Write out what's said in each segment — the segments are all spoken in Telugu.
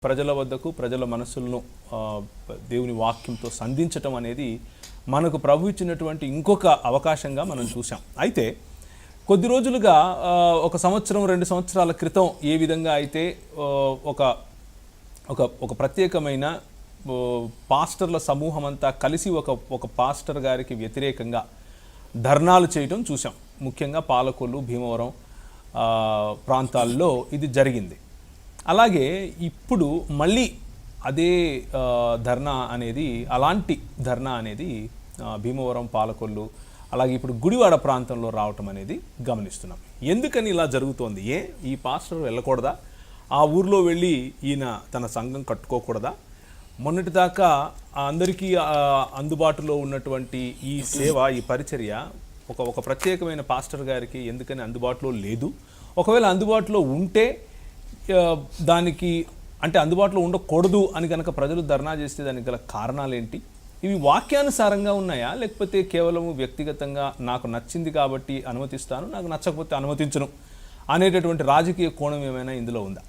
ప్రజల వద్దకు ప్రజల మనస్సులను దేవుని వాక్యంతో సంధించటం అనేది మనకు ప్రభు ఇచ్చినటువంటి ఇంకొక అవకాశంగా మనం చూసాం. అయితే కొద్ది రోజులుగా 1 సంవత్సరం 2 సంవత్సరాల క్రితం ఏ విధంగా అయితే ఒక ప్రత్యేకమైన పాస్టర్ల సమూహం అంతా కలిసి ఒక పాస్టర్ గారికి వ్యతిరేకంగా ధర్నాలు చేయడం చూసాం. ముఖ్యంగా పాలకొల్లు, భీమవరం ప్రాంతాల్లో ఇది జరిగింది. అలాగే ఇప్పుడు మళ్ళీ అదే అలాంటి ధర్నా అనేది భీమవరం, పాలకొల్లు, అలాగే ఇప్పుడు గుడివాడ ప్రాంతంలో రావటం అనేది గమనిస్తున్నాం. ఎందుకని ఇలా జరుగుతోంది? ఈ పాస్టర్ వెళ్ళకూడదా? ఆ ఊర్లో వెళ్ళి ఈయన తన సంఘం కట్టుకోకూడదా? మొన్నటిదాకా అందరికీ అందుబాటులో ఉన్నటువంటి ఈ సేవ, ఈ పరిచర్య ఒక ప్రత్యేకమైన పాస్టర్ గారికి ఎందుకని అందుబాటులో లేదు? ఒకవేళ అందుబాటులో ఉంటే దానికి అందుబాటులో ఉండకూడదు అని కనుక ప్రజలు ధర్నా చేస్తే దానికి గల కారణాలు ఏంటి? ఇవి వాక్యానుసారంగా ఉన్నాయా, లేకపోతే కేవలం వ్యక్తిగతంగా నాకు నచ్చింది కాబట్టి అనుమతిస్తాను, నాకు నచ్చకపోతే అనుమతించను అనేటటువంటి రాజకీయ కోణం ఏమైనా ఇందులో ఉందా?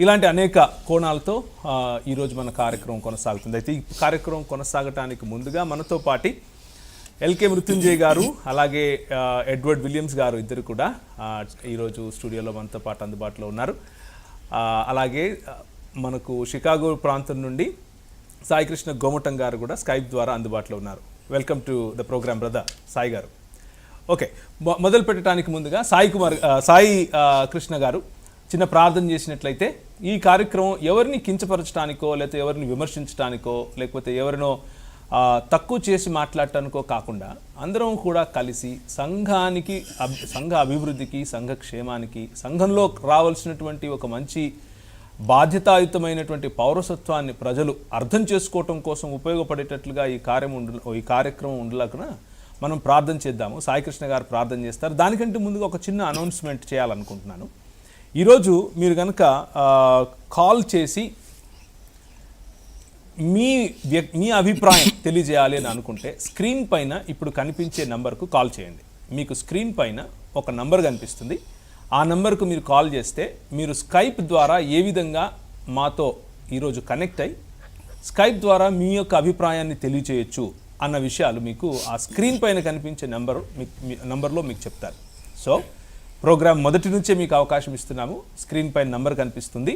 ఇలాంటి అనేక కోణాలతో ఈరోజు మన కార్యక్రమం కొనసాగుతుంది. అయితే ఈ కార్యక్రమం కొనసాగటానికి ముందుగా మనతో పాటి ఎల్కే మృత్యుంజయ్ గారు, అలాగే ఎడ్వర్డ్ విలియమ్స్ గారు ఇద్దరు కూడా ఈరోజు స్టూడియోలో మనతో పాటు అందుబాటులో ఉన్నారు. అలాగే మనకు షికాగో ప్రాంతం నుండి సాయికృష్ణ గోమటం గారు కూడా స్కైప్ ద్వారా అందుబాటులో ఉన్నారు. Welcome to the program brother Sai గారు. ఓకే, మొదలు పెట్టడానికి ముందుగా సాయి కృష్ణ గారు చిన్న ప్రార్థన చేసినట్లయితే, ఈ కార్యక్రమం ఎవరిని కించపరచడానికో, లేకపోతే ఎవరిని విమర్శించడానికో, లేకపోతే ఎవరినో తక్కువ చేసి మాట్లాడటానికో కాకుండా అందరం కూడా కలిసి సంఘ అభివృద్ధికి, సంఘ క్షేమానికి, సంఘంలో రావాల్సినటువంటి ఒక మంచి బాధ్యతాయుతమైనటువంటి పౌరసత్వాన్ని ప్రజలు అర్థం చేసుకోవటం కోసం ఉపయోగపడేటట్లుగా ఈ కార్యక్రమం ఉండలేకున మనం ప్రార్థన చేద్దాము. సాయికృష్ణ గారు ప్రార్థన చేస్తారు. దానికంటే ముందుగా ఒక చిన్న అనౌన్స్మెంట్ చేయాలనుకుంటున్నాను. ఈరోజు మీరు కనుక కాల్ చేసి మీ అభిప్రాయం తెలియజేయాలి అని అనుకుంటే, స్క్రీన్ పైన ఇప్పుడు కనిపించే నంబర్కు కాల్ చేయండి. మీకు స్క్రీన్ పైన ఒక నంబర్ కనిపిస్తుంది. ఆ నంబర్కు మీరు కాల్ చేస్తే మీరు స్కైప్ ద్వారా ఏ విధంగా మాతో ఈరోజు కనెక్ట్ అయ్యి స్కైప్ ద్వారా మీ యొక్క అభిప్రాయాన్ని తెలియచేయచ్చు అన్న విషయాలు మీకు ఆ స్క్రీన్ పైన కనిపించే నంబర్లో మీకు చెప్తారు. సో ప్రోగ్రామ్ మొదటి నుంచే మీకు అవకాశం ఇస్తున్నాము. స్క్రీన్ పైన నంబర్ కనిపిస్తుంది.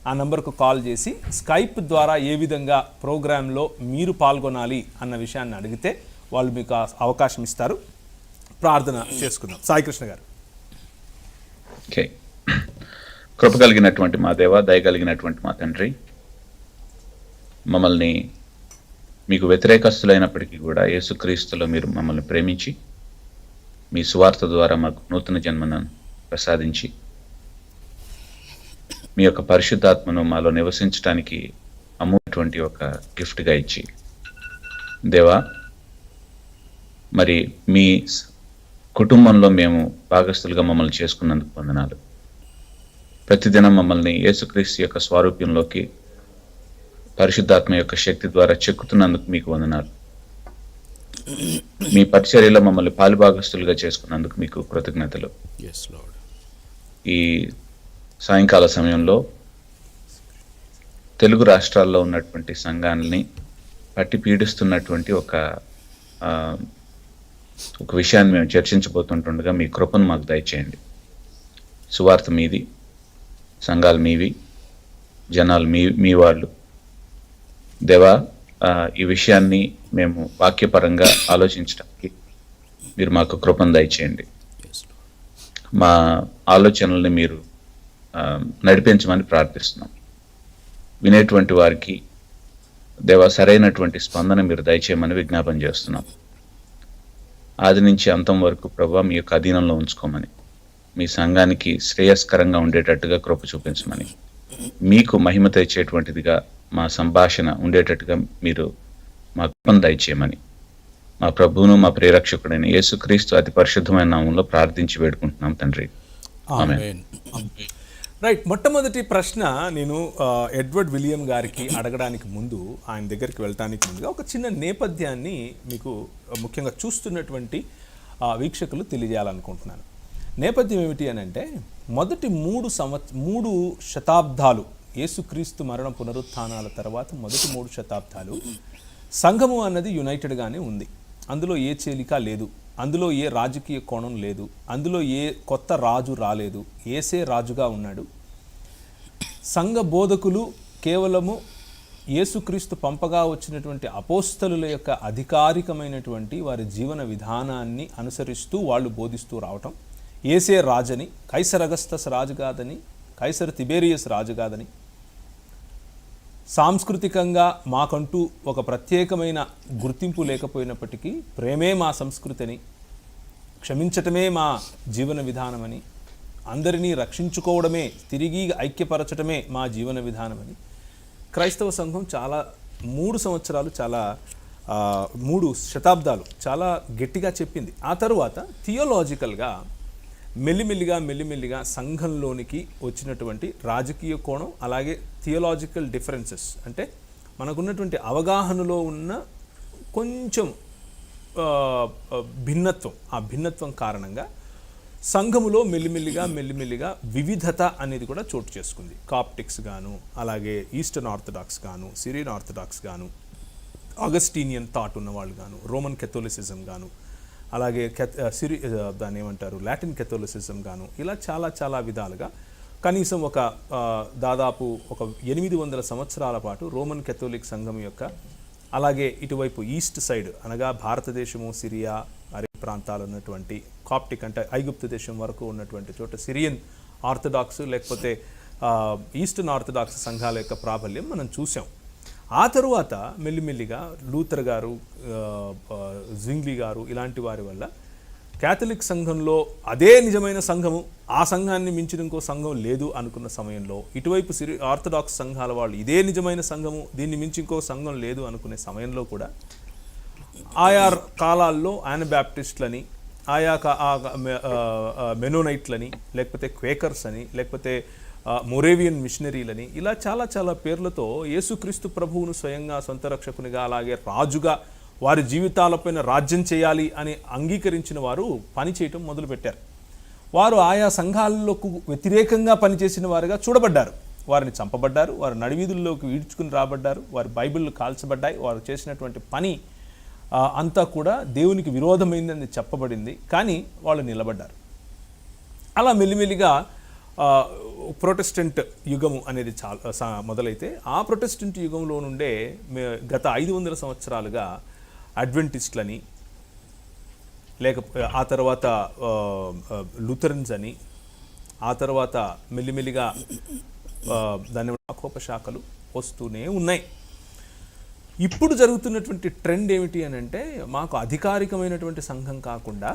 ఆ నంబర్కు కాల్ చేసి స్కైప్ ద్వారా ఏ విధంగా ప్రోగ్రాంలో మీరు పాల్గొనాలి అన్న విషయాన్ని అడిగితే వాళ్ళు మీకు అవకాశం ఇస్తారు. ప్రార్థన చేసుకుందాం. సాయికృష్ణ గారు. ఓకే, కృప కలిగినటువంటి మా దేవ, దయగలిగినటువంటి మా తండ్రి, మమ్మల్ని మీకు వ్యతిరేకస్తులైనప్పటికీ కూడా యేసుక్రీస్తులో మీరు మమ్మల్ని ప్రేమించి మీ సువార్త ద్వారా మాకు నూతన జన్మను ప్రసాదించి మీ యొక్క పరిశుద్ధాత్మను మాలో నివసించడానికి అమూల్యటువంటి ఒక గిఫ్ట్గా ఇచ్చి, దేవా, మరి మీ కుటుంబంలో మేము భాగస్థులుగా మమ్మల్ని చేసుకున్నందుకు వందనాలు. ప్రతిదినం మమ్మల్ని యేసుక్రీస్తు యొక్క స్వారూప్యంలోకి పరిశుద్ధాత్మ యొక్క శక్తి ద్వారా చెక్కుతున్నందుకు మీకు వందనాలు. మీ పరిచర్యలో మమ్మల్ని పాలుభాగస్తులుగా చేసుకున్నందుకు మీకు కృతజ్ఞతలు. ఈ సాయంకాల సమయంలో తెలుగు రాష్ట్రాల్లో ఉన్నటువంటి సంఘాలని పట్టి పీడిస్తున్నటువంటి ఒక విషయాన్ని మేము చర్చించబోతుంటుండగా మీ కృపను మాకు దయచేయండి. సువార్త మీది, సంఘాలు మీవి, జనాలు మీ వాళ్ళు. దేవా, ఈ విషయాన్ని మేము వాక్యపరంగా ఆలోచించడానికి మీరు మాకు కృపను దయచేయండి. మా ఆలోచనల్ని మీరు నడిపించమని ప్రార్థిస్తున్నాం. వినేటువంటి వారికి దేవా సరైనటువంటి స్పందన మీరు దయచేయమని విజ్ఞాపన చేస్తున్నాం. ఆది నుంచి అంతం వరకు ప్రభావ మీ యొక్క అధీనంలో ఉంచుకోమని, మీ సంఘానికి శ్రేయస్కరంగా ఉండేటట్టుగా కృప చూపించమని, మీకు మహిమ తెచ్చేటువంటిదిగా మా సంభాషణ ఉండేటట్టుగా మీరు మా కృపను దయచేయమని మా ప్రభువును మా ప్రేరక్షకుడైన యేసుక్రీస్తు అతి పరిశుద్ధమైన నామంలో ప్రార్థించి వేడుకుంటున్నాం తండ్రి. ఆమేన్. రైట్, మొట్టమొదటి ప్రశ్న నేను ఎడ్వర్డ్ విలియం గారికి అడగడానికి ముందు, ఆయన దగ్గరికి వెళ్ళటానికి ముందుగా ఒక చిన్న నేపథ్యాన్ని మీకు ముఖ్యంగా చూస్తున్నటువంటి వీక్షకులు తెలియజేయాలనుకుంటున్నాను. నేపథ్యం ఏమిటి అని అంటే, మొదటి 3 శతాబ్దాలు యేసుక్రీస్తు మరణ పునరుత్థానాల తర్వాత మొదటి 3 శతాబ్దాలు సంఘము అన్నది యునైటెడ్గానే ఉంది. అందులో ఏ చేలిక లేదు, అందులో ఏ రాజకీయ కోణం లేదు, అందులో ఏ కొత్త రాజు రాలేదు, ఏసే రాజుగా ఉన్నాడు. సంఘ బోధకులు కేవలము యేసుక్రీస్తు పంపగా వచ్చినటువంటి అపోస్తలుల యొక్క అధికారికమైనటువంటి వారి జీవన విధానాన్ని అనుసరిస్తూ వాళ్ళు బోధిస్తూ రావటం, ఏసే రాజని, కైసర్ అగస్తస్ రాజు కాదని, కైసర్ తిబేరియస్ రాజు కాదని, సాంస్కృతికంగా మాకంటూ ఒక ప్రత్యేకమైన గుర్తింపు లేకపోయినప్పటికీ ప్రేమే మా సంస్కృతిని, క్షమించటమే మా జీవన విధానమని, అందరినీ రక్షించుకోవడమే, తిరిగి ఐక్యపరచటమే మా జీవన విధానమని క్రైస్తవ సంఘం చాలా 3 శతాబ్దాలు చాలా గట్టిగా చెప్పింది. ఆ తరువాత థియోలాజికల్గా మెల్లిమెల్లిగా సంఘంలోనికి వచ్చినటువంటి రాజకీయ కోణం, అలాగే థియోలాజికల్ డిఫరెన్సెస్ అంటే మనకున్నటువంటి అవగాహనలో ఉన్న కొంచెం భిన్నత్వం, ఆ భిన్నత్వం కారణంగా సంఘములో మెల్లిమెల్లిగా వివిధత అనేది కూడా చోటు చేసుకుంది. కాప్టిక్స్ గాను, అలాగే ఈస్టర్న్ ఆర్థడాక్స్ గాను, సిరియన్ ఆర్థడాక్స్ గాను, అగస్టీనియన్ థాట్ ఉన్నవాళ్ళు గాను, రోమన్ కెథోలిసిజం గాను, అలాగే దాన్ని ఏమంటారు లాటిన్ కెథోలిసిజం గాను, ఇలా చాలా విధాలుగా కనీసం దాదాపు ఒక 800 సంవత్సరాల పాటు రోమన్ కెథోలిక్ సంఘం యొక్క, అలాగే ఇటువైపు ఈస్ట్ సైడ్ అనగా భారతదేశము, సిరియా, అరేబ్ ప్రాంతాలు ఉన్నటువంటి కాప్టిక్ అంటే ఐగుప్తు దేశం వరకు ఉన్నటువంటి చోట సిరియన్ ఆర్థడాక్స్ లేకపోతే ఈస్టర్న్ ఆర్థడాక్స్ సంఘాల యొక్క ప్రాబల్యం మనం చూసాం. ఆ తరువాత మెల్లిమెల్లిగా లూథర్ గారు, జింగ్లీ గారు ఇలాంటి వారి వల్ల క్యాథలిక్ సంఘంలో అదే నిజమైన సంఘము, ఆ సంఘాన్ని మించిన ఇంకో సంఘం లేదు అనుకున్న సమయంలో, ఇటువైపు ఆర్థడాక్స్ సంఘాల వాళ్ళు ఇదే నిజమైన సంఘము, దీన్ని మించి ఇంకో సంఘం లేదు అనుకునే సమయంలో కూడా ఆయా కాలాల్లో యానబాప్టిస్ట్లని, ఆయా మెనోనైట్లని, లేకపోతే క్వేకర్స్ అని, లేకపోతే మొరేవియన్ మిషనరీలని, ఇలా చాలా పేర్లతో యేసుక్రీస్తు ప్రభువును స్వయంగా సొంత రక్షకునిగా, అలాగే రాజుగా వారి జీవితాలపైన రాజ్యం చేయాలి అని అంగీకరించిన వారు పనిచేయటం మొదలుపెట్టారు. వారు ఆయా సంఘాలకు వ్యతిరేకంగా పనిచేసిన వారుగా చూడబడ్డారు. వారిని చంపబడ్డారు, వారు నడివీధుల్లోకి ఈడ్చుకుని రాబడ్డారు, వారి బైబిళ్ళు కాల్చబడ్డాయి. వారు చేసినటువంటి పని అంతా కూడా దేవునికి విరోధమైందని చెప్పబడింది, కానీ వాళ్ళు నిలబడ్డారు. అలా మెల్లిమెల్లిగా ప్రొటెస్టెంట్ యుగము అనేది మొదలైతే, ఆ ప్రొటెస్టెంట్ యుగంలో నుండే గత 500 సంవత్సరాలుగా అడ్వెంటిస్ట్లని, ఆ తర్వాత లూథరన్స్ అని, ఆ తర్వాత మెల్లిమెల్లిగా దాని అకోప శాఖలు వస్తూనే ఉన్నాయి. ఇప్పుడు జరుగుతున్నటువంటి ట్రెండ్ ఏమిటి అని అంటే, మాకు అధికారికమైనటువంటి సంఘం కాకుండా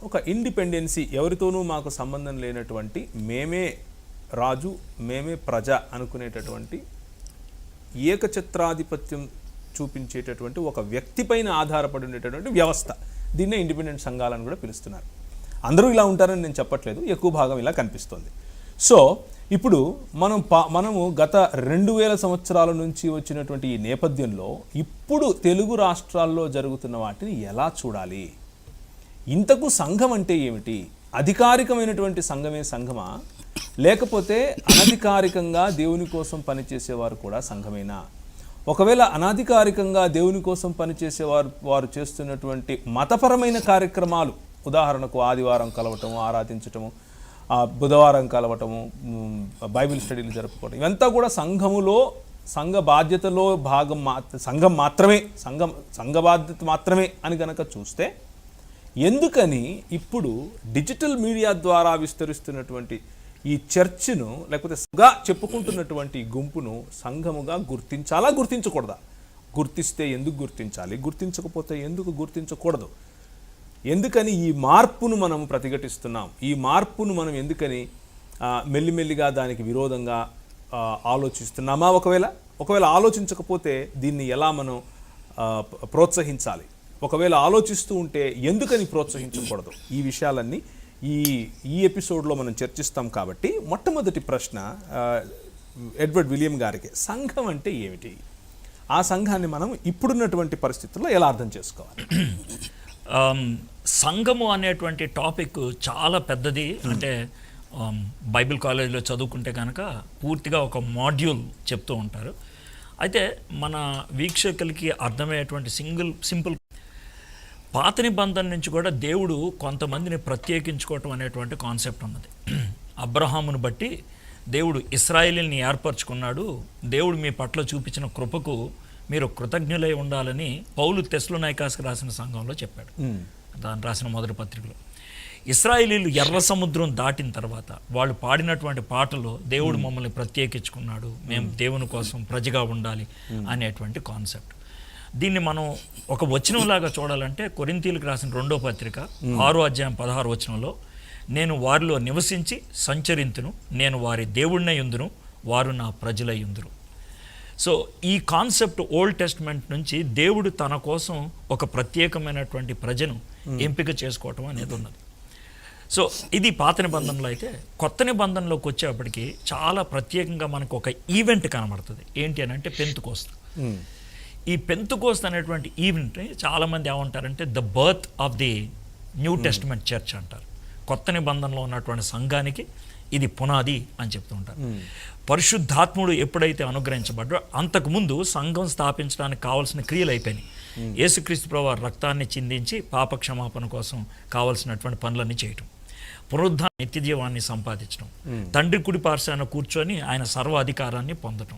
ఒక ఇండిపెండెన్సీ, ఎవరితోనూ మాకు సంబంధం లేనటువంటి, మేమే రాజు మేమే ప్రజ అనుకునేటటువంటి ఏకఛత్రాధిపత్యం చూపించేటటువంటి ఒక వ్యక్తి పైన ఆధారపడి ఉండేటటువంటి వ్యవస్థ, దీన్నే ఇండిపెండెంట్ సంఘాలను కూడా పిలుస్తున్నారు. అందరూ ఇలా ఉంటారని నేను చెప్పట్లేదు, ఎక్కువ భాగం ఇలా కనిపిస్తుంది. సో ఇప్పుడు మనము గత 2000 సంవత్సరాల నుంచి వచ్చినటువంటి ఈ నేపథ్యంలో ఇప్పుడు తెలుగు రాష్ట్రాల్లో జరుగుతున్న వాటిని ఎలా చూడాలి? ఇంతకు సంఘం అంటే ఏమిటి? అధికారికమైనటువంటి సంఘమే సంఘమా, లేకపోతే అనధికారికంగా దేవుని కోసం పనిచేసేవారు కూడా సంఘమేనా? ఒకవేళ అనాధికారికంగా దేవుని కోసం వారు చేస్తున్నటువంటి మతపరమైన కార్యక్రమాలు, ఉదాహరణకు ఆదివారం కలవటము, ఆరాధించటము, బుధవారం కలవటము, బైబిల్ స్టడీలు జరుపుకోవటం, ఇవంతా కూడా సంఘ బాధ్యతలో భాగం, సంఘం మాత్రమే, సంఘ బాధ్యత మాత్రమే అని గనక చూస్తే, ఎందుకని ఇప్పుడు డిజిటల్ మీడియా ద్వారా విస్తరిస్తున్నటువంటి ఈ చర్చ్ను, లేకపోతే చెప్పుకుంటున్నటువంటి గుంపును సంఘముగా గుర్తించాలా, గుర్తించకూడదా? గుర్తిస్తే ఎందుకు గుర్తించాలి, గుర్తించకపోతే ఎందుకు గుర్తించకూడదు? ఎందుకని ఈ మార్పును మనం ప్రతిఘటిస్తున్నాం? ఈ మార్పును మనం ఎందుకని మెల్లిమెల్లిగా దానికి విరోధంగా ఆలోచిస్తున్నామా? ఒకవేళ ఆలోచించకపోతే దీన్ని ఎలా మనం ప్రోత్సహించాలి? ఒకవేళ ఆలోచిస్తూ ఉంటే ఎందుకని ప్రోత్సహించకూడదు? ఈ విషయాలన్నీ ఈ ఎపిసోడ్లో మనం చర్చిస్తాం. కాబట్టి మొట్టమొదటి ప్రశ్న ఎడ్వర్డ్ విలియం గారికి, సంఘం అంటే ఏమిటి? ఆ సంఘాన్ని మనం ఇప్పుడున్నటువంటి పరిస్థితుల్లో ఎలా అర్థం చేసుకోవాలి? సంఘము అనేటువంటి టాపిక్ చాలా పెద్దది. అంటే బైబిల్ కాలేజీలో చదువుకుంటే కనుక పూర్తిగా ఒక మాడ్యూల్ చెప్తూ ఉంటారు. అయితే మన వీక్షకులకి అర్థమయ్యేటువంటి సింపుల్ పాత నిబంధన నుంచి కూడా దేవుడు కొంతమందిని ప్రత్యేకించుకోవటం అనేటువంటి కాన్సెప్ట్ ఉన్నది. అబ్రహామును బట్టి దేవుడు ఇశ్రాయేలుని ఏర్పరచుకున్నాడు. దేవుడు మీ పట్ల చూపించిన కృపకు మీరు కృతజ్ఞులై ఉండాలని పౌలు తెస్సలోనికైకి రాసిన సంఘంలో చెప్పాడు. దాన్ని రాసిన మొదటి పత్రికలో ఇశ్రాయేలీలు ఎర్ర సముద్రం దాటిన తర్వాత వాళ్ళు పాడినటువంటి పాటలో దేవుడు మమ్మల్ని ప్రత్యేకించుకున్నాడు, మేము దేవుని కోసం ప్రజగా ఉండాలి అనేటువంటి కాన్సెప్ట్. దీన్ని మనం ఒక వచనంలాగా చూడాలంటే కొరింథీయులకు రాసిన 2వ పత్రిక 6వ అధ్యాయం 16వ వచనంలో, నేను వారిలో నివసించి సంచరింతును, నేను వారి దేవుడినై యుందును, వారు నా ప్రజలై యుందురు. సో ఈ కాన్సెప్ట్ ఓల్డ్ టెస్ట్మెంట్ నుంచి దేవుడు తన కోసం ఒక ప్రత్యేకమైనటువంటి ప్రజను ఎంపిక చేసుకోవటం అనేది ఉన్నది. సో ఇది పాత నిబంధనలో. అయితే కొత్త నిబంధనలోకి వచ్చేప్పటికి చాలా ప్రత్యేకంగా మనకు ఒక ఈవెంట్ కనబడుతుంది. ఏంటి అని అంటే పెంతెకోస్తు. ఈ పెంతెకోస్తు అనేటువంటి ఈవెంట్ని చాలామంది ఏమంటారంటే the birth of the new testament church అంటారు. కొత్త నిబంధనలో ఉన్నటువంటి సంఘానికి ఇది పునాది అని చెప్తూ ఉంటారు. పరిశుద్ధాత్ముడు ఎప్పుడైతే అనుగ్రహించబడ్డో అంతకుముందు సంఘం స్థాపించడానికి కావాల్సిన క్రియలు అయిపోయినాయి. యేసుక్రీస్తు ప్రభువు రక్తాన్ని చిందించి పాప క్షమాపణ కోసం కావాల్సినటువంటి పనులన్నీ చేయటం, పునరుద్ధాన నిత్య జీవాన్ని సంపాదించడం, తండ్రి కుడి పార్శ్వాన కూర్చొని ఆయన సర్వాధికారాన్ని పొందటం,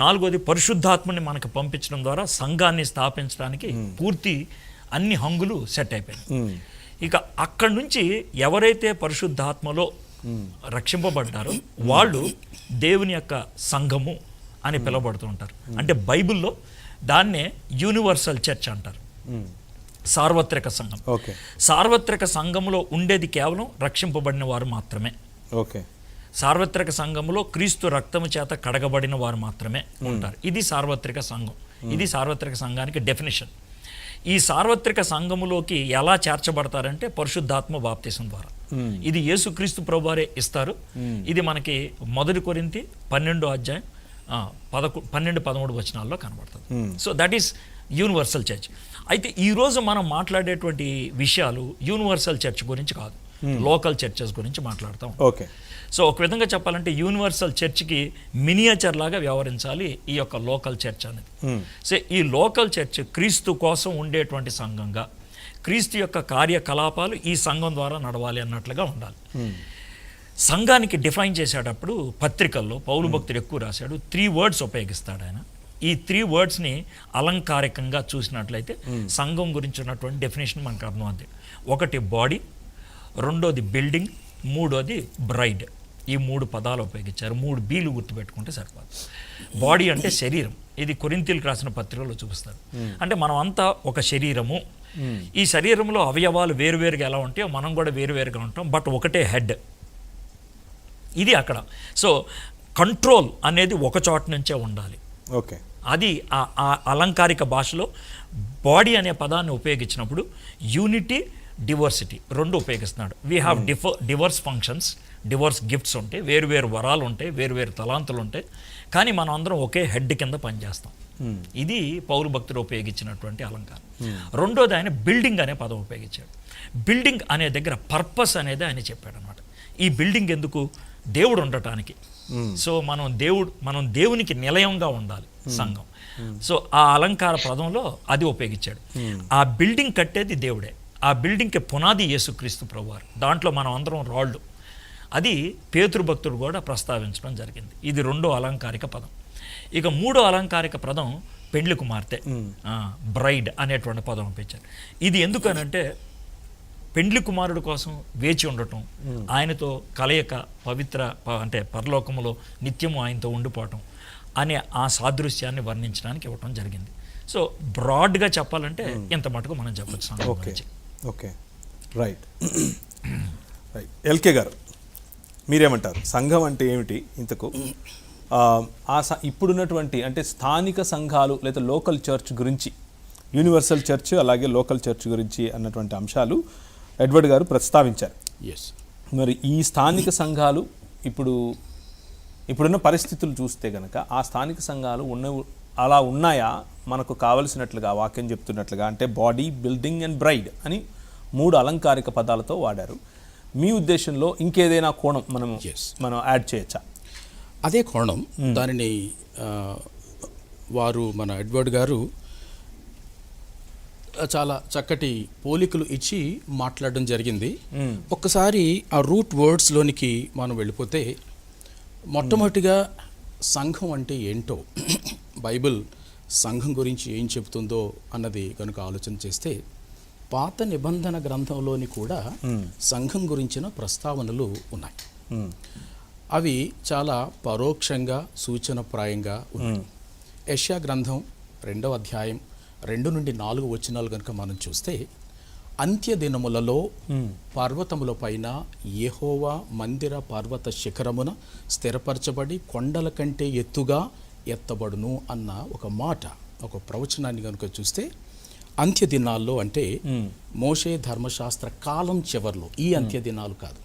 4వది పరిశుద్ధాత్మని మనకు పంపించడం ద్వారా సంఘాన్ని స్థాపించడానికి పూర్తి అన్ని హంగులు సెట్ అయిపోయినాయి. ఇక అక్కడి నుంచి ఎవరైతే పరిశుద్ధాత్మలో రక్షింపబడ్డారో వాళ్ళు దేవుని యొక్క సంఘము అని పిలువబడుతూ ఉంటారు. అంటే బైబిల్లో దాన్నే యూనివర్సల్ చర్చ్ అంటారు, సార్వత్రిక సంఘం. సార్వత్రిక సంఘంలో ఉండేది కేవలం రక్షింపబడిన వారు మాత్రమే. సార్వత్రిక సంఘంలో క్రీస్తు రక్తము చేత కడగబడిన వారు మాత్రమే ఉంటారు. ఇది సార్వత్రిక సంఘం. ఇది సార్వత్రిక సంఘానికి డెఫినేషన్. ఈ సార్వత్రిక సంఘములోకి ఎలా చేర్చబడతారంటే పరిశుద్ధాత్మ బాప్తిసం ద్వారా. ఇది యేసుక్రీస్తు ప్రభువారే ఇస్తారు. ఇది మనకి 1 కొరింథీ 12వ అధ్యాయం 12-13 వచనాల్లో కనబడుతుంది. So that is universal church. అయితే ఈరోజు మనం మాట్లాడేటువంటి విషయాలు యూనివర్సల్ చర్చ్ గురించి కాదు, లోకల్ చర్చెస్ గురించి మాట్లాడతాం. సో ఒక విధంగా చెప్పాలంటే యూనివర్సల్ చర్చ్కి మినియేచర్ లాగా వ్యవహరించాలి ఈ యొక్క లోకల్ చర్చ్ అనేది. సో ఈ లోకల్ చర్చ్ క్రీస్తు కోసం ఉండేటువంటి సంఘంగా, క్రీస్తు యొక్క కార్యకలాపాలు ఈ సంఘం ద్వారా నడవాలి అన్నట్లుగా ఉండాలి. సంఘానికి డిఫైన్ చేసేటప్పుడు పత్రికల్లో పౌలు భక్తుడు ఎక్కువ రాశాడు. 3 words ఉపయోగిస్తాడు ఆయన. ఈ 3 wordsని అలంకారికంగా చూసినట్లయితే సంఘం గురించి ఉన్నటువంటి డెఫినేషన్ మనకు అర్థమవుతుంది. 1 బాడీ, 2వది బిల్డింగ్, 3వది బ్రైడ్. ఈ 3 పదాలు ఉపయోగించారు. 3 బీలు గుర్తుపెట్టుకుంటే సరిపోదు. బాడీ అంటే శరీరం. ఇది కొరింథీయులకు రాసిన పత్రికలో చూపిస్తారు. అంటే మనం అంతా ఒక శరీరము. ఈ శరీరంలో అవయవాలు వేరువేరుగా ఎలా ఉంటాయో మనం కూడా వేరువేరుగా ఉంటాం, బట్ ఒకటే హెడ్. ఇది అక్కడ. సో కంట్రోల్ అనేది ఒక చోట నుంచే ఉండాలి. అది ఆ అలంకారిక భాషలో బాడీ అనే పదాన్ని ఉపయోగించినప్పుడు యూనిటీ, డివర్సిటీ 2 ఉపయోగిస్తున్నాడు. We have diverse functions, diverse gifts ఉంటాయి, వేరువేరు వరాలు ఉంటాయి, వేరువేరు తలాంతులు ఉంటాయి, కానీ మనం అందరం ఒకే హెడ్ కింద పనిచేస్తాం. ఇది పౌలు భక్తుడు ఉపయోగించినటువంటి అలంకారం. 2వది ఆయన బిల్డింగ్ అనే పదం ఉపయోగించాడు. బిల్డింగ్ అనే దగ్గర పర్పస్ అనేది ఆయన చెప్పాడు అనమాట. ఈ బిల్డింగ్ ఎందుకు? దేవుడు ఉండటానికి. సో మనం దేవునికి నిలయంగా ఉండాలి సంఘం. సో ఆ అలంకార పదంలో అది ఉపయోగించాడు. ఆ బిల్డింగ్ కట్టేది దేవుడే. ఆ బిల్డింగ్కి పునాది యేసుక్రీస్తు ప్రభువారు. దాంట్లో మనం అందరం రాళ్ళు. అది పేతురు భక్తుడు కూడా ప్రస్తావించడం జరిగింది. ఇది 2వ అలంకారిక పదం. ఇక 3వ అలంకారిక పదం పెండ్లి కుమార్తె, బ్రైడ్ అనేటువంటి పదం ఉపయోగించారు. ఇది ఎందుకనంటే పెండ్లి కుమారుడు కోసం వేచి ఉండటం, ఆయనతో కలయిక, పవిత్ర అంటే పరలోకములో నిత్యము ఆయనతో ఉండిపోవటం అనే ఆ సాదృశ్యాన్ని వర్ణించడానికి ఇవ్వటం జరిగింది. సో బ్రాడ్గా చెప్పాలంటే ఇంత మటుకు మనం చెప్పచ్చు. రైట్. ఎల్కే గారు మీరేమంటారు? సంఘం అంటే ఏమిటి ఇంతకు? ఇప్పుడున్నటువంటి అంటే స్థానిక సంఘాలు లేదా లోకల్ చర్చ్ గురించి, యూనివర్సల్ చర్చ్ అలాగే లోకల్ చర్చ్ గురించి అన్నటువంటి అంశాలు ఎడ్వర్డ్ గారు ప్రస్తావించారు. మరి ఈ స్థానిక సంఘాలు ఇప్పుడున్న పరిస్థితులు చూస్తే కనుక ఆ స్థానిక సంఘాలు అలా ఉన్నాయా మనకు కావలసినట్లుగా వాక్యం చెప్తున్నట్లుగా? అంటే బాడీ, బిల్డింగ్ అండ్ బ్రైడ్ అని 3 అలంకారిక పదాలతో వాడారు. మీ ఉద్దేశంలో ఇంకేదైనా కోణం మనం యాడ్ చేయొచ్చా? అదే కోణం. దానిని వారు మన ఎడ్వర్డ్ గారు చాలా చక్కటి పోలికలు ఇచ్చి మాట్లాడడం జరిగింది. ఒక్కసారి ఆ రూట్ వర్డ్స్లోనికి మనం వెళ్ళిపోతే, మొట్టమొదటిగా సంఘం అంటే ఏంటో, బైబిల్ సంఘం గురించి ఏం చెబుతుందో అన్నది కనుక ఆలోచన చేస్తే, పాత నిబంధన గ్రంథంలోని కూడా సంఘం గురించిన ప్రస్తావనలు ఉన్నాయి. అవి చాలా పరోక్షంగా సూచనప్రాయంగా ఉన్నాయి. యెషయా గ్రంథం 2వ అధ్యాయం 2 నుండి 4 వచనాలు కనుక మనం చూస్తే, అంత్య దినములలో పర్వతముల పైన యెహోవా మందిర పర్వత శిఖరమున స్థిరపరచబడి కొండల కంటే ఎత్తుగా ఎత్తబడును అన్న ఒక మాట, ఒక ప్రవచనాన్ని కనుక చూస్తే, అంత్య దినాల్లో అంటే మోషే ధర్మశాస్త్ర కాలం చివరిలో, ఈ అంత్య దినాలు కాదు,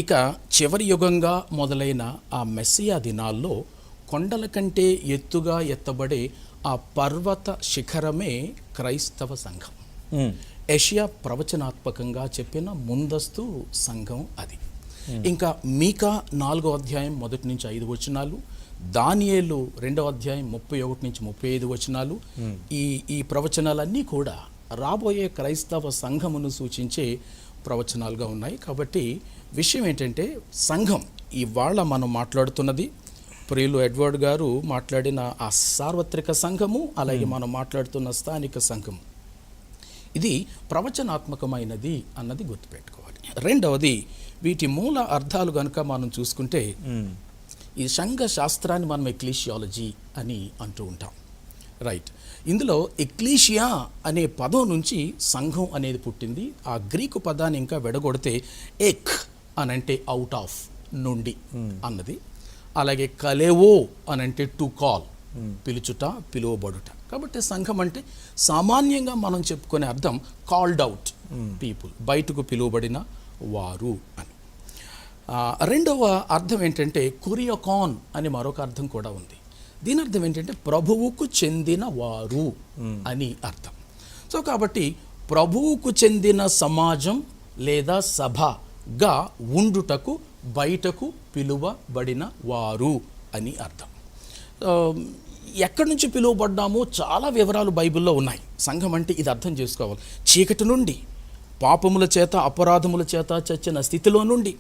ఇక చివరి యుగంగా మొదలైన ఆ మెస్సియా దినాల్లో కొండల కంటే ఎత్తుగా ఎత్తబడే ఆ పర్వత శిఖరమే క్రైస్తవ సంఘం. యెషయా ప్రవచనాత్మకంగా చెప్పిన ముందస్తు సంఘం అది. ఇంకా మీకా 4వ అధ్యాయం 1 నుంచి 5 వచనాలు, దానియేలు 2వ అధ్యాయం 31 నుంచి 35 వచనాలు, ఈ ప్రవచనాలన్నీ కూడా రాబోయే క్రైస్తవ సంఘమును సూచించే ప్రవచనాలుగా ఉన్నాయి. కాబట్టి విషయం ఏంటంటే, సంఘం ఇవాళ మనం మాట్లాడుతున్నది, ప్రియులు ఎడ్వర్డ్ గారు మాట్లాడిన ఆ సార్వత్రిక సంఘము, అలాగే మనం మాట్లాడుతున్న స్థానిక సంఘం, ఇది ప్రవచనాత్మకమైనది అన్నది గుర్తుపెట్టుకోవాలి. రెండవది, వీటి మూల అర్థాలు కనుక మనం చూసుకుంటే, ఈ సంఘ శాస్త్రాన్ని మనం ఎక్లీషియాలజీ అని అంటూ ఉంటాం, రైట్. ఇందులో ఎక్లీషియా అనే పదం నుంచి సంఘం అనేది పుట్టింది. ఆ గ్రీకు పదాన్ని ఇంకా వెడగొడితే ఎక్ అనంటే అవుట్ ఆఫ్, నుండి అన్నది. అలాగే కలేవో అనంటే టు కాల్, పిలుచుట, పిలువబడుట. కాబట్టి సంఘం అంటే సామాన్యంగా మనం చెప్పుకునే అర్థం కాల్డ్ అవుట్ పీపుల్, బయటకు పిలువబడిన వారు అని. రెండవ అర్థం ఏంటంటే కురియోకాన్ అని మరొక అర్థం కూడా ఉంది. దీని అర్థం ఏంటంటే ప్రభువుకు చెందిన వారు అని అర్థం. సో కాబట్టి ప్రభువుకు చెందిన సమాజం లేదా సభగా ఉండుటకు బయటకు పిలువబడిన వారు అని అర్థం. ఎక్కడి నుంచి పిలువబడ్డామో చాలా వివరాలు బైబిల్లో ఉన్నాయి. సంఘం అంటే ఇది అర్థం చేసుకోవాలి. చీకటి నుండి, పాపముల చేత, అపరాధముల చేత చచ్చిన స్థితిలో నుండి,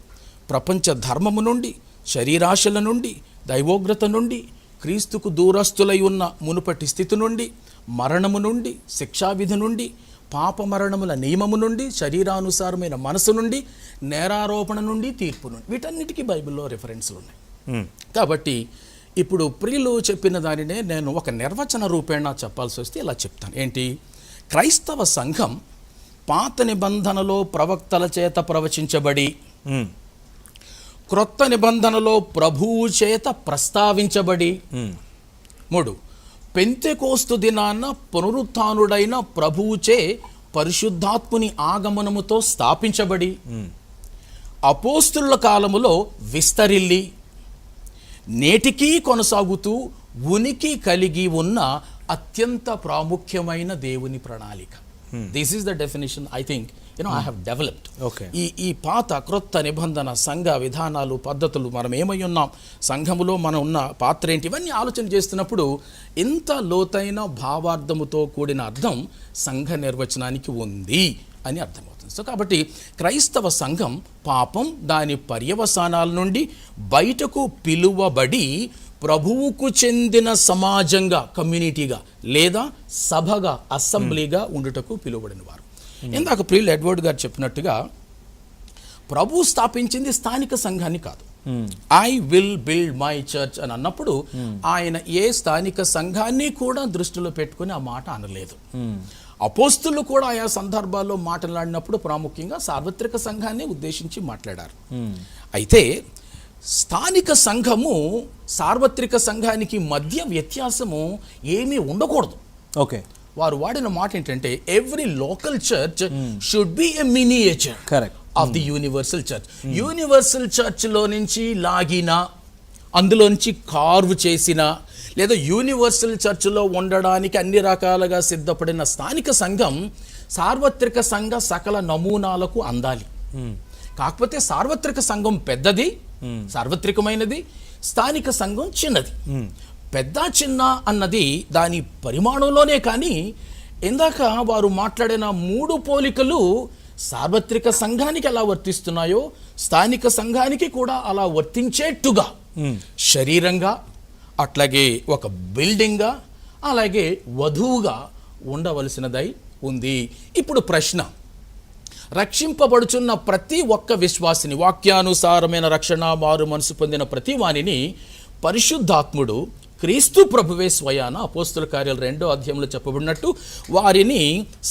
ప్రపంచ ధర్మము నుండి, శరీరాశల నుండి, దైవోగ్రత నుండి, క్రీస్తుకు దూరస్తులై ఉన్న మునుపటి స్థితి నుండి, మరణము నుండి, శిక్షావిధి నుండి, పాప మరణముల నియమము నుండి, శరీరానుసారమైన మనసు నుండి, నేరారోపణ నుండి, తీర్పు నుండి, వీటన్నిటికీ బైబిల్లో రిఫరెన్స్లు ఉన్నాయి. కాబట్టి ఇప్పుడు ప్రియులు చెప్పిన దానినే నేను ఒక నిర్వచన రూపేణ చెప్పాల్సి వస్తే ఇలా చెప్తాను. ఏంటి? క్రైస్తవ సంఘం పాత నిబంధనలో ప్రవక్తల చేత ప్రవచించబడి, క్రొత్త నిబంధనలో ప్రభువు చేత ప్రస్తావించబడి, 3 పెంతెకోస్తు దినాన పునరుత్థానుడైన ప్రభువుచే పరిశుద్ధాత్ముని ఆగమనముతో స్థాపించబడి, అపోస్తుల కాలములో విస్తరిల్లి, నేటికీ కొనసాగుతూ ఉనికి కలిగి ఉన్న అత్యంత ప్రాముఖ్యమైన దేవుని ప్రణాళిక. This is the definition I think I have developed. ఈ పాత క్రొత్త నిబంధన సంఘ విధానాలు, పద్ధతులు, మనం ఏమై ఉన్నాం, సంఘములో మనం ఉన్న పాత్ర ఏంటి, ఇవన్నీ ఆలోచన చేస్తున్నప్పుడు ఇంత లోతైన భావార్థముతో కూడిన అర్థం సంఘ నిర్వచనానికి ఉంది అని అర్థమవుతుంది. సో కాబట్టి క్రైస్తవ సంఘం పాపం, దాని పర్యవసానాల నుండి బయటకు పిలువబడి ప్రభువుకు చెందిన సమాజంగా, కమ్యూనిటీగా, లేదా సభగా, అసెంబ్లీగా ఉండుటకు పిలువబడిన వారు. ఇందాక ప్రియులు ఎడ్వర్డ్ గారు చెప్పినట్టుగా ప్రభు స్థాపించింది స్థానిక సంఘాన్ని కాదు. I will build my church అని అన్నప్పుడు ఆయన ఏ స్థానిక సంఘాన్ని కూడా దృష్టిలో పెట్టుకుని ఆ మాట అనలేదు. అపోస్తులు కూడా ఆయా సందర్భాల్లో మాట్లాడినప్పుడు ప్రాముఖ్యంగా సార్వత్రిక సంఘాన్ని ఉద్దేశించి మాట్లాడారు. అయితే స్థానిక సంఘము సార్వత్రిక సంఘానికి మధ్య వ్యత్యాసము ఏమీ ఉండకూడదు. ఓకే, వారు వాడిన మాట ఏంటంటే every local church should be a miniature correct of the universal church. Universal church లో నుంచి లాగిన, అందులో నుంచి కార్వ్ చేసిన, లేదా యూనివర్సల్ చర్చ్లో ఉండడానికి అన్ని రకాలుగా సిద్ధపడిన స్థానిక సంఘం సార్వత్రిక సంఘ సకల నమూనాలకు అందాలి. కాకపోతే సార్వత్రిక సంఘం పెద్దది, సార్వత్రికమైనది, స్థానిక సంఘం చిన్నది. పెద్ద చిన్న అన్నది దాని పరిమాణంలోనే, కానీ ఇందాక వారు మాట్లాడిన 3 పోలికలు సార్వత్రిక సంఘానికి ఎలా వర్తిస్తున్నాయో స్థానిక సంఘానికి కూడా అలా వర్తించేట్టుగా శరీరంగా, అట్లాగే ఒక బిల్డింగ్గా, అలాగే వధువుగా ఉండవలసినదై ఉంది. ఇప్పుడు ప్రశ్న, రక్షింపబడుచున్న ప్రతి ఒక్క విశ్వాసిని, వాక్యానుసారమైన రక్షణ మారు మనసు పొందిన ప్రతి వానిని పరిశుద్ధాత్ముడు క్రీస్తు ప్రభువే స్వయాన అపోస్తుల కార్యాలు 2వ అధ్యాయంలో చెప్పబడినట్టు వారిని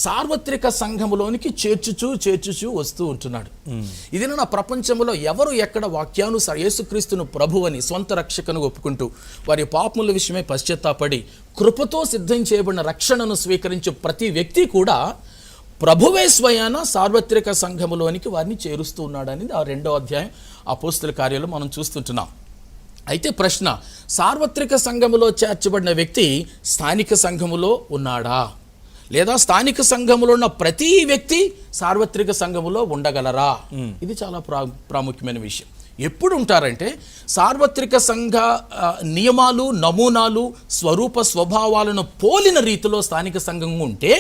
సార్వత్రిక సంఘములోనికి చేర్చుచూ వస్తూ ఉంటున్నాడు. ఇది నా ప్రపంచంలో ఎవరు ఎక్కడ వాక్యానుసార యేసుక్రీస్తును ప్రభువని స్వంత రక్షకను ఒప్పుకుంటూ వారి పాపముల విషయమై పశ్చాత్తాపడి కృపతో సిద్ధం చేయబడిన రక్షణను స్వీకరించే ప్రతి వ్యక్తి కూడా ప్రభువే స్వయాన సార్వత్రిక సంఘములోనికి వారిని చేరుస్తూ ఉన్నాడని ఆ 2వ అధ్యాయం అపోస్తుల కార్యాలు మనం చూస్తుంటున్నాం. అయితే ప్రశ్న, సార్వత్రిక సంఘములో చేర్చబడిన వ్యక్తి స్థానిక సంఘములో ఉన్నాడా, లేదా స్థానిక సంఘములో ఉన్న ప్రతి వ్యక్తి సార్వత్రిక సంఘములో ఉండగలరా? ఇది చాలా ప్రాముఖ్యమైన విషయం. ఎప్పుడు ఉంటారంటే సార్వత్రిక సంఘ నియమాలు, నమూనాలు, స్వరూప స్వభావాలను పోలిన రీతిలో స్థానిక సంఘం ఉంటే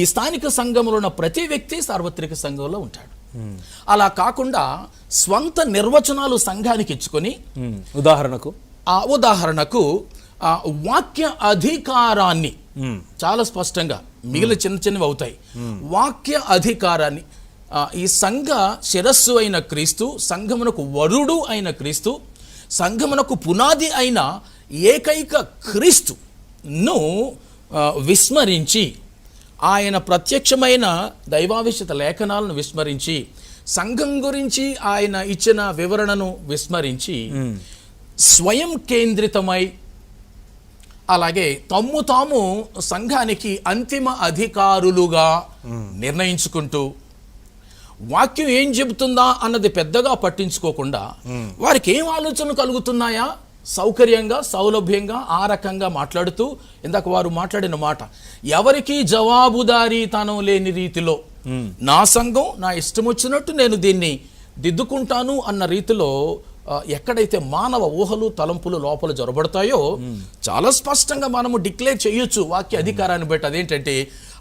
ఈ స్థానిక సంఘంలో ఉన్న ప్రతి వ్యక్తి సార్వత్రిక సంఘంలో ఉంటాడు. అలా కాకుండా స్వంత నిర్వచనాలు సంఘానికి ఇచ్చుకొని, ఉదాహరణకు వాక్య అధికారాన్ని చాలా స్పష్టంగా, మిగిలిన చిన్నవి అవుతాయి, వాక్య అధికారాన్ని ఈ సంఘ శిరస్సు అయిన క్రీస్తు, సంఘమునకు వరుడు అయిన క్రీస్తు, సంఘమునకు పునాది అయిన ఏకైక క్రీస్తును విస్మరించి, ఆయన ప్రత్యక్షమైన దైవావిష్యత లేఖనాలను విస్మరించి, సంఘం గురించి ఆయన ఇచ్చిన వివరణను విస్మరించి, స్వయం కేంద్రితమై, అలాగే తమ్ము తాము సంఘానికి అంతిమ అధికారులుగా నిర్ణయించుకుంటూ, వాక్యం ఏం చెబుతుందా అన్నది పెద్దగా పట్టించుకోకుండా, వారికి ఏం ఆలోచనలు కలుగుతున్నాయా సౌకర్యంగా, సౌలభ్యంగా ఆ రకంగా మాట్లాడుతూ, ఇందాక వారు మాట్లాడిన మాట, ఎవరికి జవాబుదారీతనం లేని రీతిలో నా సంఘం నా ఇష్టం వచ్చినట్టు నేను దీన్ని దిద్దుకుంటాను అన్న రీతిలో ఎక్కడైతే మానవ ఊహలు తలంపులు లోపల జొరబడతాయో చాలా స్పష్టంగా మనము డిక్లేర్ చేయొచ్చు వాక్య అధికారాన్ని బట్టి. అదేంటంటే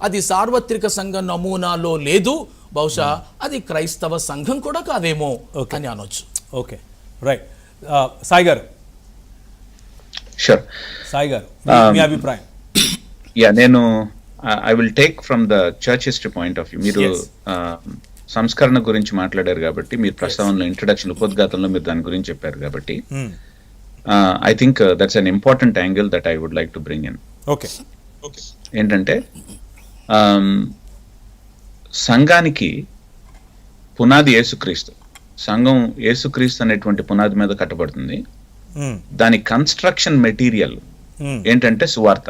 అది సార్వత్రిక సంఘ నమూనాలో లేదు, బహుశా అది క్రైస్తవ సంఘం కూడా కాదేమో అని అనొచ్చు. Okay, right. సాయి గారు, సాయి గారు మీ అభిప్రాయం? నేను I will take from the church history point of view. మీరు సంస్కరణ గురించి మాట్లాడారు కాబట్టి, మీరు ప్రస్తావనలో ఇంట్రడక్షన్ ఉపోద్ఘాతంలో మీరు దాని గురించి చెప్పారు కాబట్టి, I think that's an important angle that I would like to bring in. Okay, ఏంటంటే సంఘానికి పునాది యేసుక్రీస్తు, సంఘం యేసుక్రీస్తు అనేటువంటి పునాది మీద కట్టబడుతుంది. దాని కన్స్ట్రక్షన్ మెటీరియల్ ఏంటంటే సువార్త.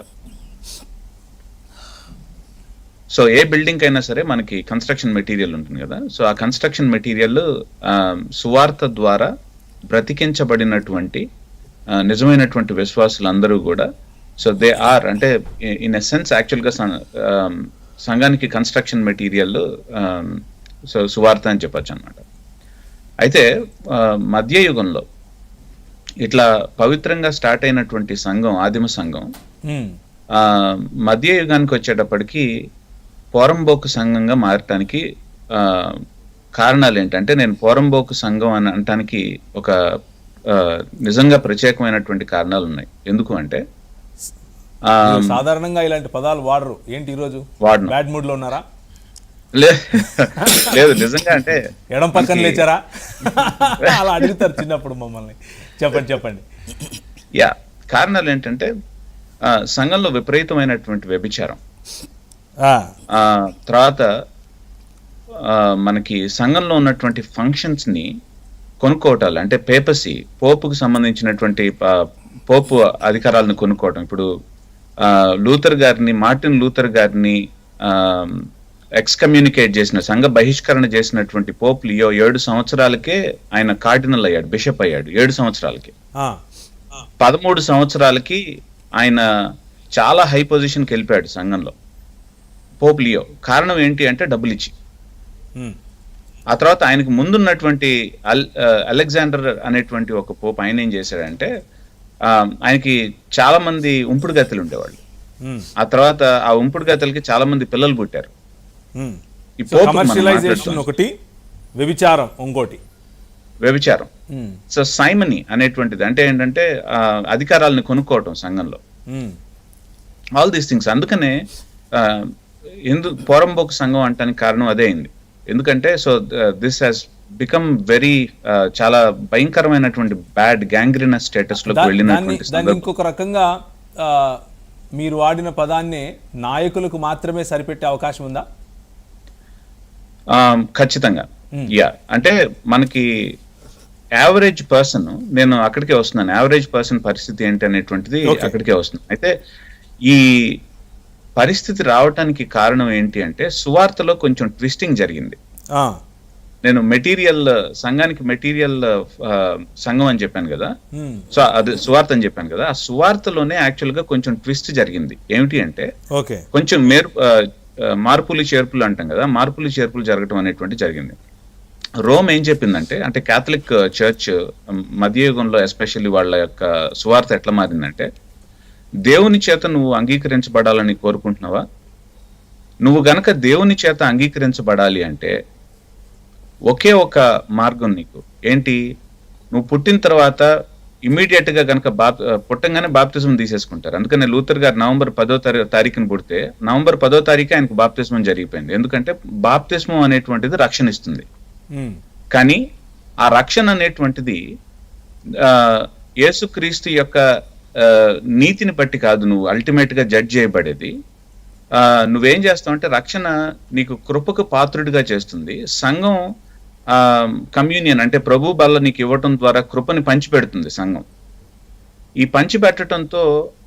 సో ఏ బిల్డింగ్ అయినా సరే మనకి కన్స్ట్రక్షన్ మెటీరియల్ ఉంటుంది కదా. సో ఆ కన్స్ట్రక్షన్ మెటీరియల్ సువార్త ద్వారా బ్రతికించబడినటువంటి నిజమైనటువంటి విశ్వాసులందరూ కూడా, సో దే ఆర్, అంటే ఇన్ ఎసెన్స్ యాక్చువల్గా సంఘానికి కన్స్ట్రక్షన్ మెటీరియల్ సో సువార్త అని చెప్పచ్చు అనమాట. అయితే మధ్యయుగంలో ఇట్లా పవిత్రంగా స్టార్ట్ అయినటువంటి సంఘం, ఆదిమ సంఘం, మధ్యయుగానికి వచ్చేటప్పటికి పోరంబోకు సంఘంగా మారటానికి కారణాలు ఏంటంటే, నేను పోరంబోకు సంఘం అని అనటానికి ఒక నిజంగా ప్రత్యేకమైనటువంటి కారణాలు ఉన్నాయి. ఎందుకు అంటే సాధారణంగా ఇలాంటి పదాలు వాడరు ఏంటి ఈరోజు? బ్యాడ్ మూడ్ లో ఉన్నారా? లేదు, నిజంగా అంటే ఎడం పక్కన లేచారా అలా అడుగుతారు చిన్నప్పుడు మమ్మల్ని. చెప్పండి. యా, కారణాలు ఏంటంటే సంఘంలో విపరీతమైనటువంటి వ్యభిచారం, తర్వాత మనకి సంఘంలో ఉన్నటువంటి ఫంక్షన్స్ ని కొనుక్కోవటాలు, అంటే పేపసీ, పోపుకు సంబంధించినటువంటి పోపు అధికారాలను కొనుక్కోవటం. ఇప్పుడు మార్టిన్ లూథర్ గారిని ఎక్స్కమ్యూనికేట్ చేసిన, సంఘ బహిష్కరణ చేసినటువంటి పోప్ లియో 7 సంవత్సరాలకే ఆయన కార్డినల్ అయ్యాడు, బిషప్ అయ్యాడు. 7 సంవత్సరాలకి, 13 సంవత్సరాలకి ఆయన చాలా హై పొజిషన్కి వెళ్ళిపోయాడు సంఘంలో పోప్ లియో. కారణం ఏంటి అంటే డబ్బులు ఇచ్చి. ఆ తర్వాత ఆయనకు ముందున్నటువంటి అలెగ్జాండర్ అనేటువంటి ఒక పోప్ ఆయన ఏం చేశాడంటే ఆయనకి చాలా మంది ఉంపుడు గత్తెలు ఉండేవాళ్ళు. ఆ తర్వాత ఆ ఉంపుడు గత్తెలకి చాలా మంది పిల్లలు పుట్టారు. ఈ పోప్ కమర్షియలైజేషన్ ఒకటి, వ్యభిచారం ఇంకోటి. వ్యభిచారం. సో సైమనీ అనేటువంటిది అంటే ఏంటంటే అధికారాలను కొనుక్కోవటం సంఘంలో, ఆల్ దీస్ థింగ్స్. అందుకనే పోరంబోకు సంఘం అంటానికి కారణం అదే అయింది. ఎందుకంటే so this has become very చాలా భయంకరమైనటువంటి బ్యాడ్ గ్యాంగ్రీనస్ స్టేటస్ లోకి వెళ్ళినటువంటి దాన్ని ఇంకొక రకంగా మీరు వాడిన పదాన్ని నాయకులకు మాత్రమే సరిపెట్టే అవకాశం ఉందా? ఖచ్చితంగా. యా, అంటే మనకి యావరేజ్ పర్సన్, నేను అక్కడికే వస్తున్నాను, యావరేజ్ పర్సన్ పరిస్థితి ఏంటి అనేటువంటిది అక్కడికే వస్తుంది. అయితే ఈ పరిస్థితి రావటానికి కారణం ఏంటి అంటే సువార్తలో కొంచెం ట్విస్టింగ్ జరిగింది. నేను సంఘానికి మెటీరియల్ సంఘం అని చెప్పాను కదా, సో అది సువార్త అని చెప్పాను కదా, ఆ సువార్తలోనే యాక్చువల్ గా కొంచెం ట్విస్ట్ జరిగింది. ఏమిటి అంటే కొంచెం మార్పులు చేర్పులు అంటాం కదా, మార్పులు చేర్పులు జరగటం అనేటువంటి జరిగింది. రోమ్ ఏం చెప్పిందంటే, అంటే క్యాథలిక్ చర్చ్ మధ్యయుగంలో ఎస్పెషల్లీ వాళ్ళ యొక్క సువార్త ఎట్లా మారిందంటే, దేవుని చేత నువ్వు అంగీకరించబడాలని కోరుకుంటున్నావా? నువ్వు గనక దేవుని చేత అంగీకరించబడాలి అంటే ఒకే ఒక మార్గం నీకు ఏంటి, నువ్వు పుట్టిన తర్వాత ఇమ్మీడియట్ గా కనుక పుట్టంగానే బాప్తిజం తీసేసుకుంటారు. అందుకని లూథర్ గారు నవంబర్ 10వ తారీఖున పుడితే నవంబర్ 10వ తారీఖు ఆయనకు బాప్తిజం జరిగిపోయింది. ఎందుకంటే బాప్తిజం అనేటువంటిది రక్షణ ఇస్తుంది. కానీ ఆ రక్షణ అనేటువంటిది యేసుక్రీస్తు యొక్క నీతిని బట్టి కాదు నువ్వు అల్టిమేట్ గా జడ్జ్ చేయబడేది. నువ్వేం చేస్తావు అంటే రక్షణ నీకు కృపకు పాత్రుడిగా చేస్తుంది. సంఘం కమ్యూనియన్ అంటే ప్రభు బల్ల నీకు ఇవ్వటం ద్వారా కృపని పంచిపెడుతుంది సంఘం. ఈ పంచిపెట్టడంతో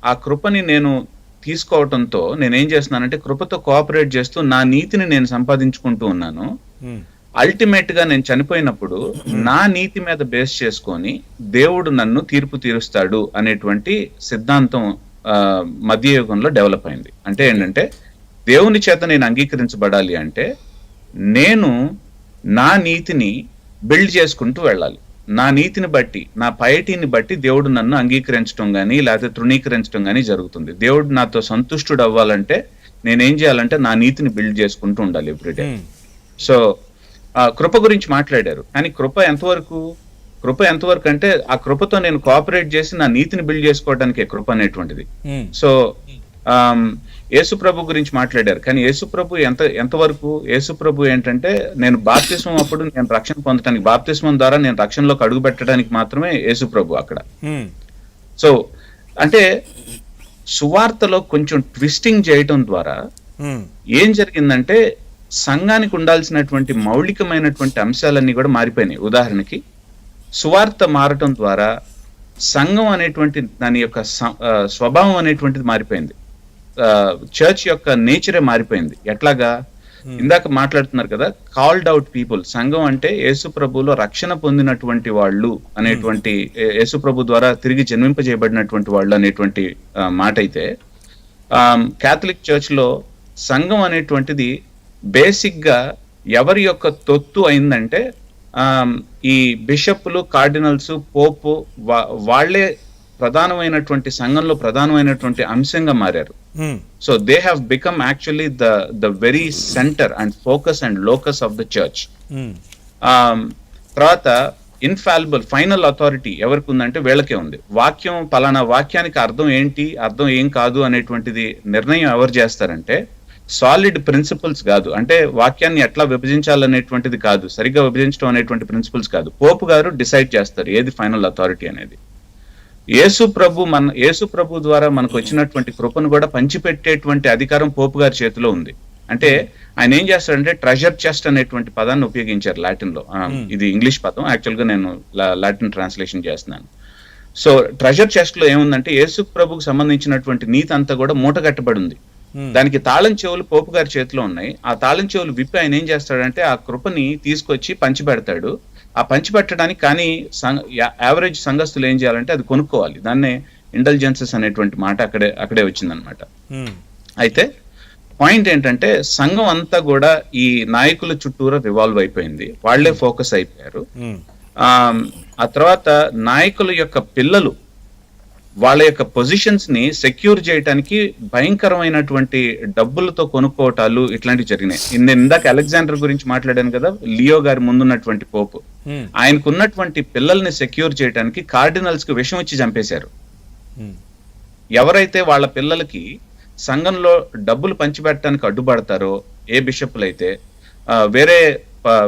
ఆ కృపని నేను తీసుకోవటంతో నేనేం చేస్తున్నానంటే కృపతో కోఆపరేట్ చేస్తూ నా నీతిని నేను సంపాదించుకుంటూ ఉన్నాను. అల్టిమేట్ గా నేను చనిపోయినప్పుడు నా నీతి మీద బేస్ చేసుకొని దేవుడు నన్ను తీర్పు తీరుస్తాడు అనేటువంటి సిద్ధాంతం మధ్యయుగంలో డెవలప్ అయింది. అంటే ఏంటంటే దేవుని చేత నేను అంగీకరించబడాలి అంటే నేను నా నీతిని బిల్డ్ చేసుకుంటూ వెళ్ళాలి. నా నీతిని బట్టి, నా పైటీని బట్టి దేవుడు నన్ను అంగీకరించడం కానీ లేకపోతే తృణీకరించడం కానీ జరుగుతుంది. దేవుడు నాతో సంతుష్టుడు అవ్వాలంటే నేనేం చేయాలంటే నా నీతిని బిల్డ్ చేసుకుంటూ ఉండాలి ఎవ్రీడే. సో కృప గురించి మాట్లాడారు, కానీ కృప ఎంతవరకు అంటే ఆ కృపతో నేను కోఆపరేట్ చేసి నా నీతిని బిల్డ్ చేసుకోవడానికే కృప అనేటువంటిది. సో యేసుప్రభు గురించి మాట్లాడారు, కానీ యేసుప్రభు ఎంతవరకు యేసుప్రభు ఏంటంటే నేను బాప్తిస్మం అప్పుడు నేను రక్షణ పొందడానికి, బాప్తిస్మం ద్వారా నేను రక్షణలోకి అడుగు పెట్టడానికి మాత్రమే యేసుప్రభు అక్కడ. సో అంటే సువార్తలో కొంచెం ట్విస్టింగ్ చేయటం ద్వారా ఏం జరిగిందంటే సంఘానికి ఉండాల్సినటువంటి మౌలికమైనటువంటి అంశాలన్నీ కూడా మారిపోయినాయి. ఉదాహరణకి సువార్త మారటం ద్వారా సంఘం అనేటువంటి దాని యొక్క స్వభావం అనేటువంటిది మారిపోయింది. చర్చ్ యొక్క నేచరే మారిపోయింది. ఎట్లాగా ఇందాక మాట్లాడుతున్నారు కదా, కాల్డ్ అవుట్ పీపుల్. సంఘం అంటే యేసుప్రభులో రక్షణ పొందినటువంటి వాళ్ళు అనేటువంటి, యేసుప్రభు ద్వారా తిరిగి జన్మింపజేయబడినటువంటి వాళ్ళు అనేటువంటి మాట అయితే, క్యాథలిక్ చర్చ్ లో సంఘం అనేటువంటిది బేసిక్ గా ఎవరి యొక్క తొత్తు అయిందంటే ఈ బిషప్లు, కార్డినల్స్, పోపు వాళ్లే ప్రధానమైనటువంటి సంఘంలో ప్రధానమైనటువంటి అంశంగా మారారు. So they have become actually the very centre and focus and locus of the church. తర్వాత ఇన్ఫాలిబుల్ ఫైనల్ అథారిటీ ఎవరికి ఉందంటే వీళ్ళకే ఉంది. వాక్యం పలానా వాక్యానికి అర్థం ఏంటి, అర్థం ఏం కాదు అనేటువంటిది నిర్ణయం ఎవరు చేస్తారంటే సాలిడ్ ప్రిన్సిపల్స్ కాదు, అంటే వాక్యాన్ని ఎట్లా విభజించాలనేటువంటిది కాదు, సరిగ్గా విభజించడం అనేటువంటి ప్రిన్సిపల్స్ కాదు. పోపు గారు డిసైడ్ చేస్తారు ఏది ఫైనల్ అథారిటీ అనేది. యేసు ప్రభు ద్వారా మనకు వచ్చినటువంటి కృపను కూడా పంచిపెట్టేటువంటి అధికారం పోపు గారి చేతిలో ఉంది. అంటే ఆయన ఏం చేస్తాడంటే ట్రెజర్ చెస్ట్ అనేటువంటి పదాన్ని ఉపయోగించారు లాటిన్ లో. ఇది ఇంగ్లీష్ పదం, యాక్చువల్ గా నేను లాటిన్ ట్రాన్స్లేషన్ చేస్తున్నాను. సో ట్రెజర్ చెస్ట్ లో ఏముందంటే యేసు ప్రభుకు సంబంధించినటువంటి నీతి అంతా కూడా మూట కట్టబడి ఉంది. దానికి తాళం చెవులు పోపు గారి చేతిలో ఉన్నాయి. ఆ తాళం చెవులు విప్పి ఆయన ఏం చేస్తాడంటే ఆ కృపని తీసుకొచ్చి పంచిపెడతాడు. ఆ పంచిపెట్టడానికి కానీ యావరేజ్ సంఘస్థులు ఏం చేయాలంటే అది కొనుక్కోవాలి. దాన్నే ఇంటెలిజెన్సెస్ అనేటువంటి మాట అక్కడే వచ్చిందనమాట. అయితే పాయింట్ ఏంటంటే సంఘం అంతా కూడా ఈ నాయకుల చుట్టూరా రివాల్వ్ అయిపోయింది, వాళ్లే ఫోకస్ అయిపోయారు. ఆ తర్వాత నాయకుల యొక్క పిల్లలు వాళ్ళ యొక్క పొజిషన్స్ ని సెక్యూర్ చేయడానికి భయంకరమైనటువంటి డబ్బులతో కొనుక్కోవటాలు ఇట్లాంటివి జరిగినాయి. నేను ఇందాక అలెగ్జాండర్ గురించి మాట్లాడాను కదా, లియో గారి ముందున్నటువంటి పోపు, ఆయనకున్నటువంటి పిల్లల్ని సెక్యూర్ చేయడానికి కార్డినల్స్ కి విషం ఇచ్చి చంపేశారు. ఎవరైతే వాళ్ళ పిల్లలకి సంఘంలో డబ్బులు పంచిపెట్టడానికి అడ్డుపడతారో, ఏ బిషప్లు అయితే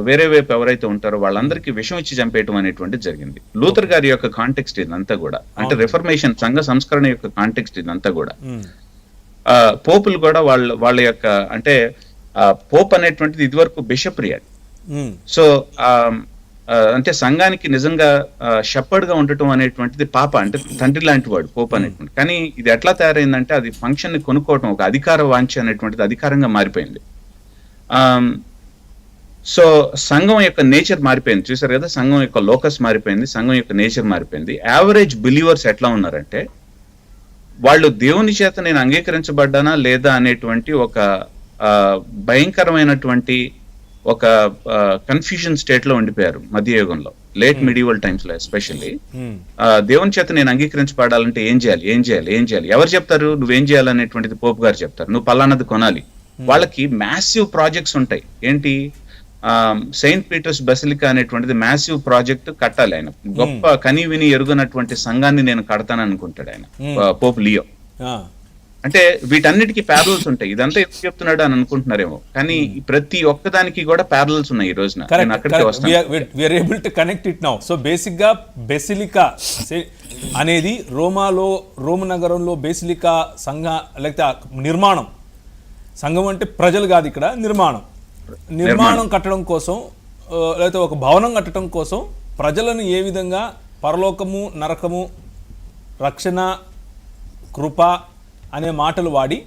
వేరే వైపు ఎవరైతే ఉంటారో వాళ్ళందరికీ విషం ఇచ్చి చంపేయటం అనేటువంటిది జరిగింది. లూథర్ గారి యొక్క కాంటెక్స్ట్ ఇదంతా కూడా, అంటే రిఫర్మేషన్ సంఘ సంస్కరణ యొక్క కాంటెక్స్ట్ ఇదంతా కూడా. పోపులు కూడా వాళ్ళ యొక్క అంటే పోప్ అనేటువంటిది ఇదివరకు బిషప్రియా. సో అంటే సంఘానికి నిజంగా షెపర్డ్ గా ఉండటం అనేటువంటిది పాప, అంటే తండ్రి లాంటి వాడు పోప్ అనేటువంటి. కానీ ఇది ఎట్లా తయారైందంటే అది ఫంక్షన్ ని కొనుక్కోవటం, ఒక అధికార వాంఛ అనేటువంటిది అధికారంగా మారిపోయింది. సో సంఘం యొక్క నేచర్ మారిపోయింది, చూసారు కదా, సంఘం యొక్క లోకస్ మారిపోయింది, సంఘం యొక్క నేచర్ మారిపోయింది. యావరేజ్ బిలీవర్స్ ఎట్లా ఉన్నారంటే వాళ్ళు దేవుని చేత నేను అంగీకరించబడ్డానా లేదా అనేటువంటి ఒక భయంకరమైనటువంటి ఒక కన్ఫ్యూజన్ స్టేట్ లో ఉండిపోయారు మధ్యయుగంలో, లేట్ మిడివల్ టైమ్స్ లో ఎస్పెషల్లీ. దేవుని చేత నేను అంగీకరించబడాలంటే ఏం చేయాలి, ఎవరు చెప్తారు నువ్వేం చేయాలనేటువంటిది పోపు గారు చెప్తారు, నువ్వు పలానాది కొనాలి. వాళ్ళకి మ్యాసివ్ ప్రాజెక్ట్స్ ఉంటాయి. ఏంటి, సెయింట్ పీటర్స్ బెసిలికా అనేటువంటిది మ్యాసివ్ ప్రాజెక్ట్ కట్టాలి. ఆయన గొప్ప కని విని ఎరుగనటువంటి సంఘాన్ని నేను కడతాను అనుకుంటాడు ఆయన, పోప్ లియో. అంటే వీటన్నిటికీ ప్యారల్స్ ఉంటాయి. ఇదంతా ఎందుకు చెప్తున్నాడు అని అనుకుంటున్నారేమో, కానీ ప్రతి ఒక్కదానికి కూడా ప్యారల్స్ ఉన్నాయి. ఈ రోజున అక్కడికి వస్తాను. సో బేసిక్ గా బెసిలికా అనేది రోమ్ నగరంలో బేసిలికా సంఘ లేకపోతే నిర్మాణం, సంఘం అంటే ప్రజలు కాదు, ఇక్కడ నిర్మాణం కట్టడం కోసం, లేకపోతే ఒక భవనం కట్టడం కోసం ప్రజలను ఏ విధంగా పరలోకము, నరకము, రక్షణ, కృప అనే మాటలు వాడి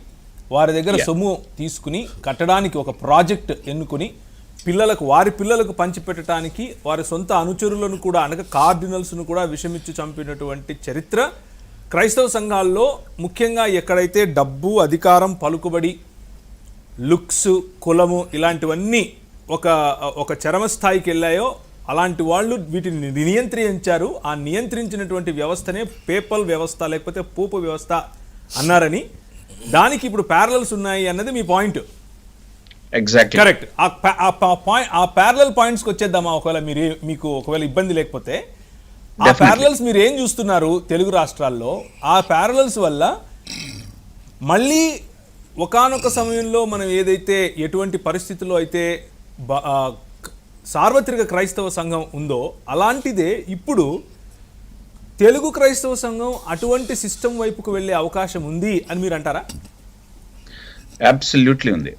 వారి దగ్గర సొమ్ము తీసుకుని కట్టడానికి ఒక ప్రాజెక్ట్ ఎన్నుకుని వారి పిల్లలకు పంచిపెట్టడానికి వారి సొంత అనుచరులను కూడా అనగా కార్డినల్స్ను కూడా విషమిచ్చి చంపినటువంటి చరిత్ర క్రైస్తవ సంఘాల్లో, ముఖ్యంగా ఎక్కడైతే డబ్బు, అధికారం, పలుకుబడి, లుక్స్, కులము ఇలాంటివన్నీ ఒక చరమ స్థాయికి వెళ్ళాయో అలాంటి వాళ్ళు వీటిని నియంత్రించారు. ఆ నియంత్రించినటువంటి వ్యవస్థనే పేపల్ వ్యవస్థ లేకపోతే పోపు వ్యవస్థ అన్నారని, దానికి ఇప్పుడు ప్యారలల్స్ ఉన్నాయి అన్నది మీ పాయింట్. Exactly correct. ఆ ప్యారలల్ పాయింట్స్కి వచ్చేద్దామా, మీకు ఒకవేళ ఇబ్బంది లేకపోతే. ఆ ప్యారలల్స్ మీరు ఏం చూస్తున్నారు తెలుగు రాష్ట్రాల్లో? ఆ ప్యారలల్స్ వల్ల మళ్ళీ ఒకానొక సమయంలో మనం ఏదైతే ఎటువంటి పరిస్థితుల్లో అయితే సార్వత్రిక క్రైస్తవ సంఘం ఉందో అలాంటిదే ఇప్పుడు తెలుగు క్రైస్తవ సంఘం అటువంటి సిస్టమ్ వైపుకు వెళ్ళే అవకాశం ఉంది అని మీరు అంటారా? అబ్సల్యూట్లీ ఉంది.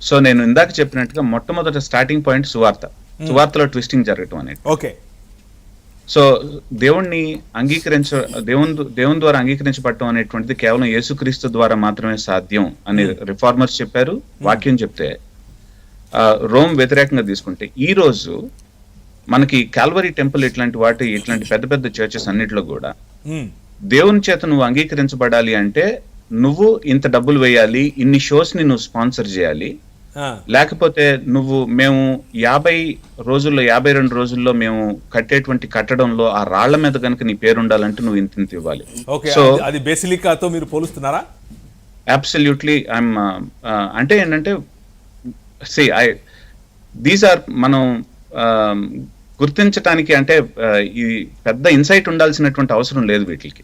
సో నేను ఇందాక చెప్పినట్టుగా మొట్టమొదటి స్టార్టింగ్ పాయింట్ సువార్తలో ట్విస్టింగ్ జరగటం అనేది. ఓకే. సో దేవుణ్ణి దేవుని ద్వారా అంగీకరించబడటం అనేటువంటిది కేవలం యేసుక్రీస్తు ద్వారా మాత్రమే సాధ్యం అని రిఫార్మర్స్ చెప్పారు. వాక్యం చెప్తే రోమ్ వ్యతిరేకంగా తీసుకుంటే ఈ రోజు మనకి కాల్వరీ టెంపుల్ ఇట్లాంటి పెద్ద పెద్ద చర్చెస్ అన్నిట్లో కూడా దేవుని చేత నువ్వు అంగీకరించబడాలి అంటే నువ్వు ఇంత డబ్బులు వేయాలి, ఇన్ని షోస్ ని నువ్వు స్పాన్సర్ చేయాలి, లేకపోతే మేము 52 రోజుల్లో మేము కట్టేటువంటి కట్టడంలో ఆ రాళ్ల మీద కనుక నీ పేరు ఉండాలంటే నువ్వు ఇంత ఇవ్వాలి. సో అది బేసిలికాతో మీరు పోలుస్తున్నారా? అబ్సల్యూట్లీ. అంటే ఏంటంటే దీస్ ఆర్ మనం గుర్తించటానికి అంటే ఈ పెద్ద ఇన్సైట్ ఉండాల్సినటువంటి అవసరం లేదు వీటికి.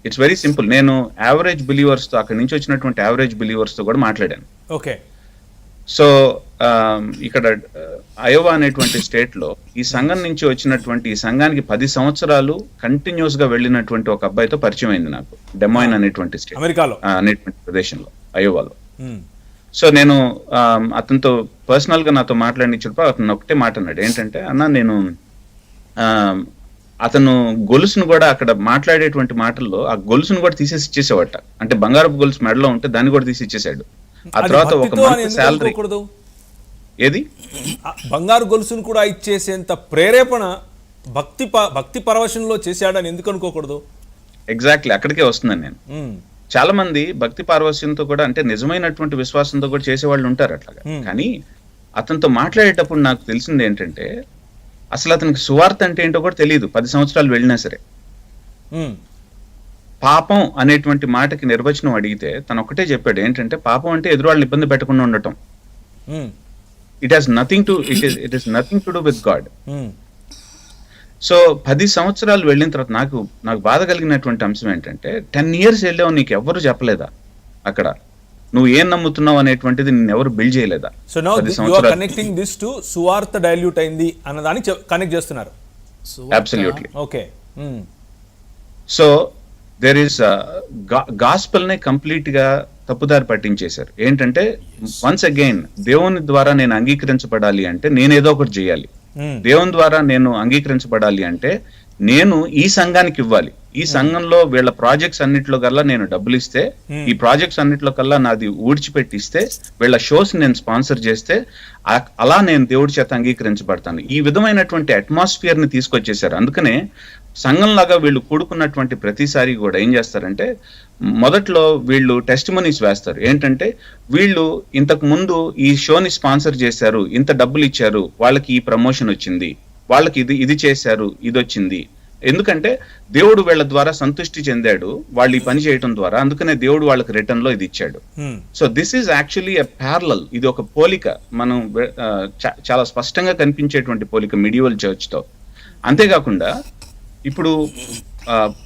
It's very simple. నేను యావరేజ్ బిలీవర్స్ తో, అక్కడి నుంచి వచ్చినటువంటి యావరేజ్ బిలీవర్స్ తో కూడా మాట్లాడాను. ఓకే. సో ఇక్కడ అయోవా అనేటువంటి స్టేట్ లో ఈ సంఘం నుంచి వచ్చినటువంటి, ఈ సంఘానికి 10 సంవత్సరాలు కంటిన్యూస్ గా వెళ్ళినటువంటి ఒక అబ్బాయితో పరిచయం అయింది నాకు, డెమోయిన్ అనేటువంటి స్టేట్, అమెరికాలో అనేటువంటి ప్రదేశంలో, అయోవాలో. సో నేను అతనితో పర్సనల్ గా నాతో మాట్లాడినప్పుడు అతను ఒకటే మాట అన్నాడు, ఏంటంటే అన్న నేను అతను గొలుసును కూడా అక్కడ మాట్లాడేటువంటి మాటల్లో ఆ గొలుసును కూడా తీసేసి ఇచ్చేసేవాట. అంటే బంగారపు గొలుసు మెడలో ఉంటే దాన్ని కూడా తీసి ఇచ్చేసాడు. ఆ తర్వాత ఒక మంత్ శాలరీ. ఏది బంగారు గొలుసును కూడా ఇచ్చేసేంత ప్రేరేపణ భక్తి పరవశంలో చేశాడని ఎందుకు అనుకోకూడదు? ఎగ్జాక్ట్లీ అక్కడికే వస్తున్నాను నేను. చాలా మంది భక్తి పార్వస్యంతో కూడా, అంటే నిజమైనటువంటి విశ్వాసంతో కూడా చేసేవాళ్ళు ఉంటారు అట్లాగా. కానీ అతనితో మాట్లాడేటప్పుడు నాకు తెలిసింది ఏంటంటే, అసలు అతనికి సువార్త అంటే ఏంటో కూడా తెలియదు. 10 సంవత్సరాలు వెళ్ళినా సరే. పాపం అనేటువంటి మాటకి నిర్వచనం అడిగితే తను ఒకటే చెప్పాడు, ఏంటంటే పాపం అంటే ఎదురువాళ్ళని ఇబ్బంది పెట్టకుండా ఉండటం. It is nothing to do with God. So 10 సంవత్సరాలు వెళ్ళిన తర్వాత నాకు బాధ కలిగినటువంటి అంశం ఏంటంటే, 10 years వెళ్ళావు, నీకు ఎవరు చెప్పలేదా అక్కడ నువ్వు ఏం నమ్ముతున్నావు అనేటువంటిది నిన్ను ఎవరు బిల్డ్ చేయలేదా? So now you are connecting this to సువార్త డైల్యూట్ అయింది అన్నదాన్ని కనెక్ట్ చేస్తున్నారు. Absolutely. Okay. So there is gospel నే కంప్లీట్ గా తప్పుదారి పట్టించేశారు. ఏంటంటే వన్స్ అగైన్ దేవుని ద్వారా నేను అంగీకరించబడాలి అంటే నేను ఏదో ఒకటి చేయాలి. దేవుని ద్వారా నేను అంగీకరించబడాలి అంటే నేను ఈ సంఘానికి ఇవ్వాలి. ఈ సంఘంలో వీళ్ళ ప్రాజెక్ట్స్ అన్నిట్లో కల్లా నేను డబ్బులు ఇస్తే, ఈ ప్రాజెక్ట్స్ అన్నిట్లో కల్లా నాది ఊడ్చిపెట్టిస్తే, వీళ్ళ షోస్ నేను స్పాన్సర్ చేస్తే అలా నేను దేవుడి చేత అంగీకరించబడతాను. ఈ విధమైనటువంటి అట్మాస్ఫియర్ ని తీసుకొచ్చేసారు. అందుకనే సంఘంలాగా వీళ్ళు కూడుకున్నటువంటి ప్రతిసారి కూడా ఏం చేస్తారంటే, మొదట్లో వీళ్ళు టెస్టిమనీస్ వేస్తారు. ఏంటంటే వీళ్ళు ఇంతకు ముందు ఈ షోని స్పాన్సర్ చేశారు, ఇంత డబ్బులు ఇచ్చారు, వాళ్ళకి ఈ ప్రమోషన్ వచ్చింది, వాళ్ళకి ఇది చేశారు, ఇది వచ్చింది. ఎందుకంటే దేవుడు వీళ్ళ ద్వారా సంతృష్టి చెందాడు వాళ్ళు ఈ పని చేయటం ద్వారా, అందుకనే దేవుడు వాళ్ళకి రిటర్న్ లో ఇది ఇచ్చాడు. So this is actually a parallel. ఇది ఒక పోలిక, మనం చాలా స్పష్టంగా కనిపించేటువంటి పోలిక మిడివల్ చర్చ్ తో. అంతేకాకుండా ఇప్పుడు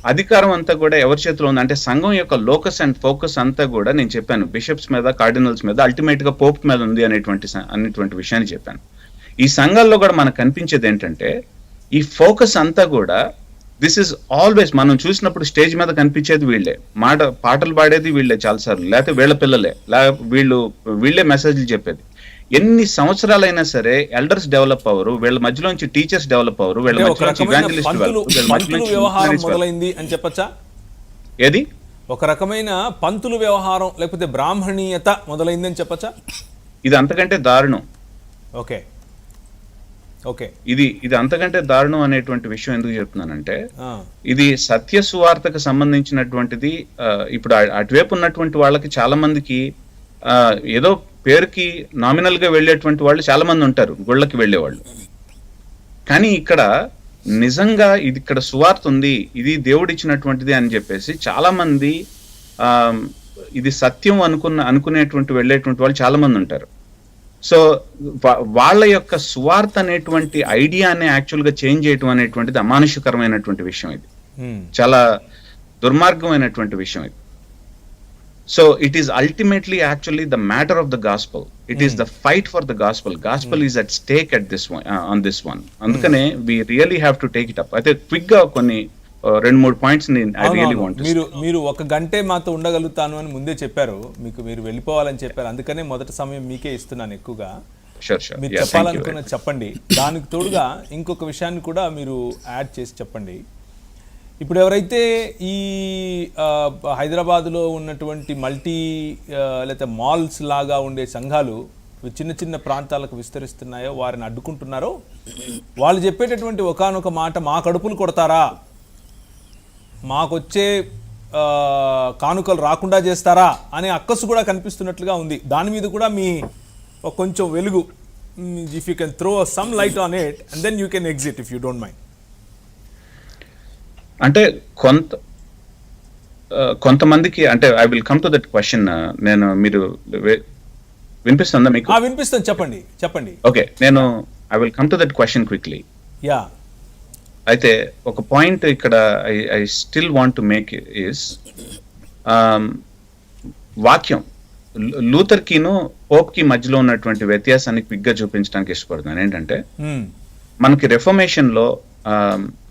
అధికారం అంతా కూడా ఎవరి చేతిలో ఉంది అంటే, సంఘం యొక్క లోకస్ అండ్ ఫోకస్ అంతా కూడా నేను చెప్పాను బిషప్స్ మీద, కార్డినల్స్ మీద, అల్టిమేట్ గా పోప్ మీద ఉంది అనేటువంటి విషయాన్ని చెప్పాను. ఈ సంఘాల్లో కూడా మనకు కనిపించేది ఏంటంటే, ఈ ఫోకస్ అంతా కూడా దిస్ ఇస్ ఆల్వేస్, మనం చూసినప్పుడు స్టేజ్ మీద కనిపించేది వీళ్ళే, పాటలు పాడేది వీళ్ళే చాలాసార్లు, లేకపోతే వీళ్ళ పిల్లలే, వీళ్ళే మెసేజ్లు చెప్పేది. ఎన్ని సంవత్సరాలైనా సరే ఎల్డర్స్ డెవలప్ అవ్వరు, వీళ్ళ మధ్యలోంచి టీచర్స్ డెవలప్ అవ్వరు, వీళ్ళ మధ్యలోంచి వ్యవహారం మొదలైంది అని చెప్పచ్చా? ఏది ఒక రకమైన పంతులు వ్యవహారం లేకపోతే బ్రాహ్మణీయత మొదలైంది అని చెప్పచ్చా? ఇది అంతకంటే దారుణం. Okay okay. ఇది అంతకంటే దారుణం అనేటువంటి విషయం ఎందుకు చెప్తున్నానంటే, ఇది సత్య సువార్తకు సంబంధించినటువంటిది. ఇప్పుడు అటువైపు ఉన్నటువంటి వాళ్ళకి చాలా మందికి ఏదో పేరుకి నామినల్ గా వెళ్ళేటువంటి వాళ్ళు చాలా మంది ఉంటారు, గుళ్ళకి వెళ్ళేవాళ్ళు. కానీ ఇక్కడ నిజంగా ఇక్కడ సువార్త ఉంది, ఇది దేవుడు ఇచ్చినటువంటిది అని చెప్పేసి చాలా మంది ఇది సత్యం అనుకునేటువంటి వెళ్ళేటువంటి వాళ్ళు చాలా మంది ఉంటారు. సో వాళ్ళ యొక్క సువార్త అనేటువంటి ఐడియానే యాక్చువల్ గా చేంజ్ చేయటం అనేటువంటిది అమానుషకరమైనటువంటి విషయం. ఇది చాలా దుర్మార్గమైనటువంటి విషయం ఇది. So it is ultimately actually the matter of the gospel. It is the fight for the gospel. Gospel is at stake at on this one. అందుకనే we really have to take it up. అయితే క్విక్ గా కొన్ని 2-3 పాయింట్స్ మీరు 1 గంటే మాతో ఉండగలుగుతాను అని ముందే చెప్పారు, మీరు వెళ్ళిపోవాలని చెప్పారు, అందుకనే మొదటి సమయం మీకే ఇస్తున్నాను ఎక్కువగా. మీరు చెప్పాలనుకున్న చెప్పండి. దానికి తోడుగా ఇంకొక విషయాన్ని కూడా మీరు యాడ్ చేసి చెప్పండి. ఇప్పుడు ఎవరైతే ఈ హైదరాబాద్లో ఉన్నటువంటి మల్టీ లేకపోతే మాల్స్ లాగా ఉండే సంఘాలు చిన్న చిన్న ప్రాంతాలకు విస్తరిస్తున్నాయో, వారిని అడ్డుకుంటున్నారో, వాళ్ళు చెప్పేటటువంటి ఒకానొక మాట, మా కడుపులు కొడతారా, మాకొచ్చే కానుకలు రాకుండా చేస్తారా అనే అక్కసు కూడా కనిపిస్తున్నట్లుగా ఉంది. దాని మీద కూడా మీ కొంచెం వెలుగు, if you can throw some light on it and then you can exit if you don't mind. అంటే కొంతమందికి, అంటే I will come to that question. మీరు వినిపిస్తుందా మీకు? వినిపిస్తుంది, చెప్పండి. Okay, I will come to that question quickly. Yeah. అయితే ఒక పాయింట్ ఇక్కడ I still want to make is, వాక్యం లూథర్ కిను పోప్ కి మధ్యలో ఉన్నటువంటి వ్యత్యాసాన్ని క్విక్ గా చూపించడానికి ఇష్టపడుతున్నాను. ఏంటంటే మనకి రెఫర్మేషన్ లో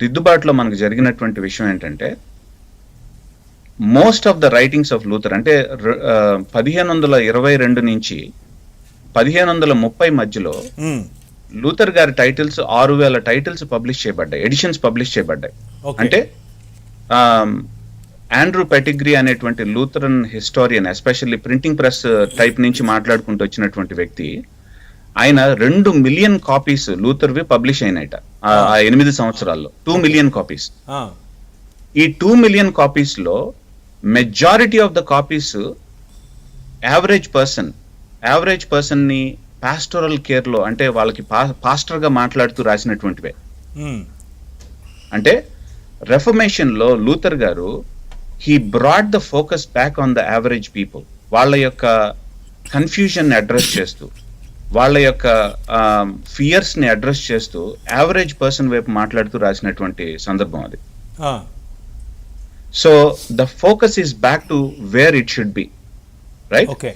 దిద్దుబాటులో మనకు జరిగినటువంటి విషయం ఏంటంటే, most of the writings of Luther, అంటే 1522 నుంచి 1530 మధ్యలో లూథర్ గారి టైటిల్స్ 6000 టైటిల్స్ పబ్లిష్ చేయబడ్డాయి, ఎడిషన్స్ పబ్లిష్ చేయబడ్డాయి. అంటే ఆండ్రూ పెటిగ్రీ అనేటువంటి Lutheran historian, especially printing press type నుంచి మాట్లాడుకుంటూ వచ్చినటువంటి వ్యక్తి, ఆయన 2 మిలియన్ కాపీస్ లూథర్వి పబ్లిష్ అయినాయట ఆ 8 సంవత్సరాల్లో. 2 మిలియన్ కాపీస్. ఈ 2 మిలియన్ కాపీస్ లో majority of the copies average person ని పాస్టోరల్ కేర్ లో, అంటే వాళ్ళకి పాస్టర్ గా మాట్లాడుతూ రాసినటువంటివే. అంటే రెఫర్మేషన్ లో లూథర్ గారు he brought the focus back on the average people. వాళ్ళ యొక్క కన్ఫ్యూజన్ ని అడ్రస్ చేస్తూ, వాళ్ళ యొక్క ఫియర్స్ ని అడ్రస్ చేస్తూ యావరేజ్ పర్సన్ వైపు మాట్లాడుతూ రాసినటువంటి సందర్భం అది. So the focus is back to where it should be, right? Okay.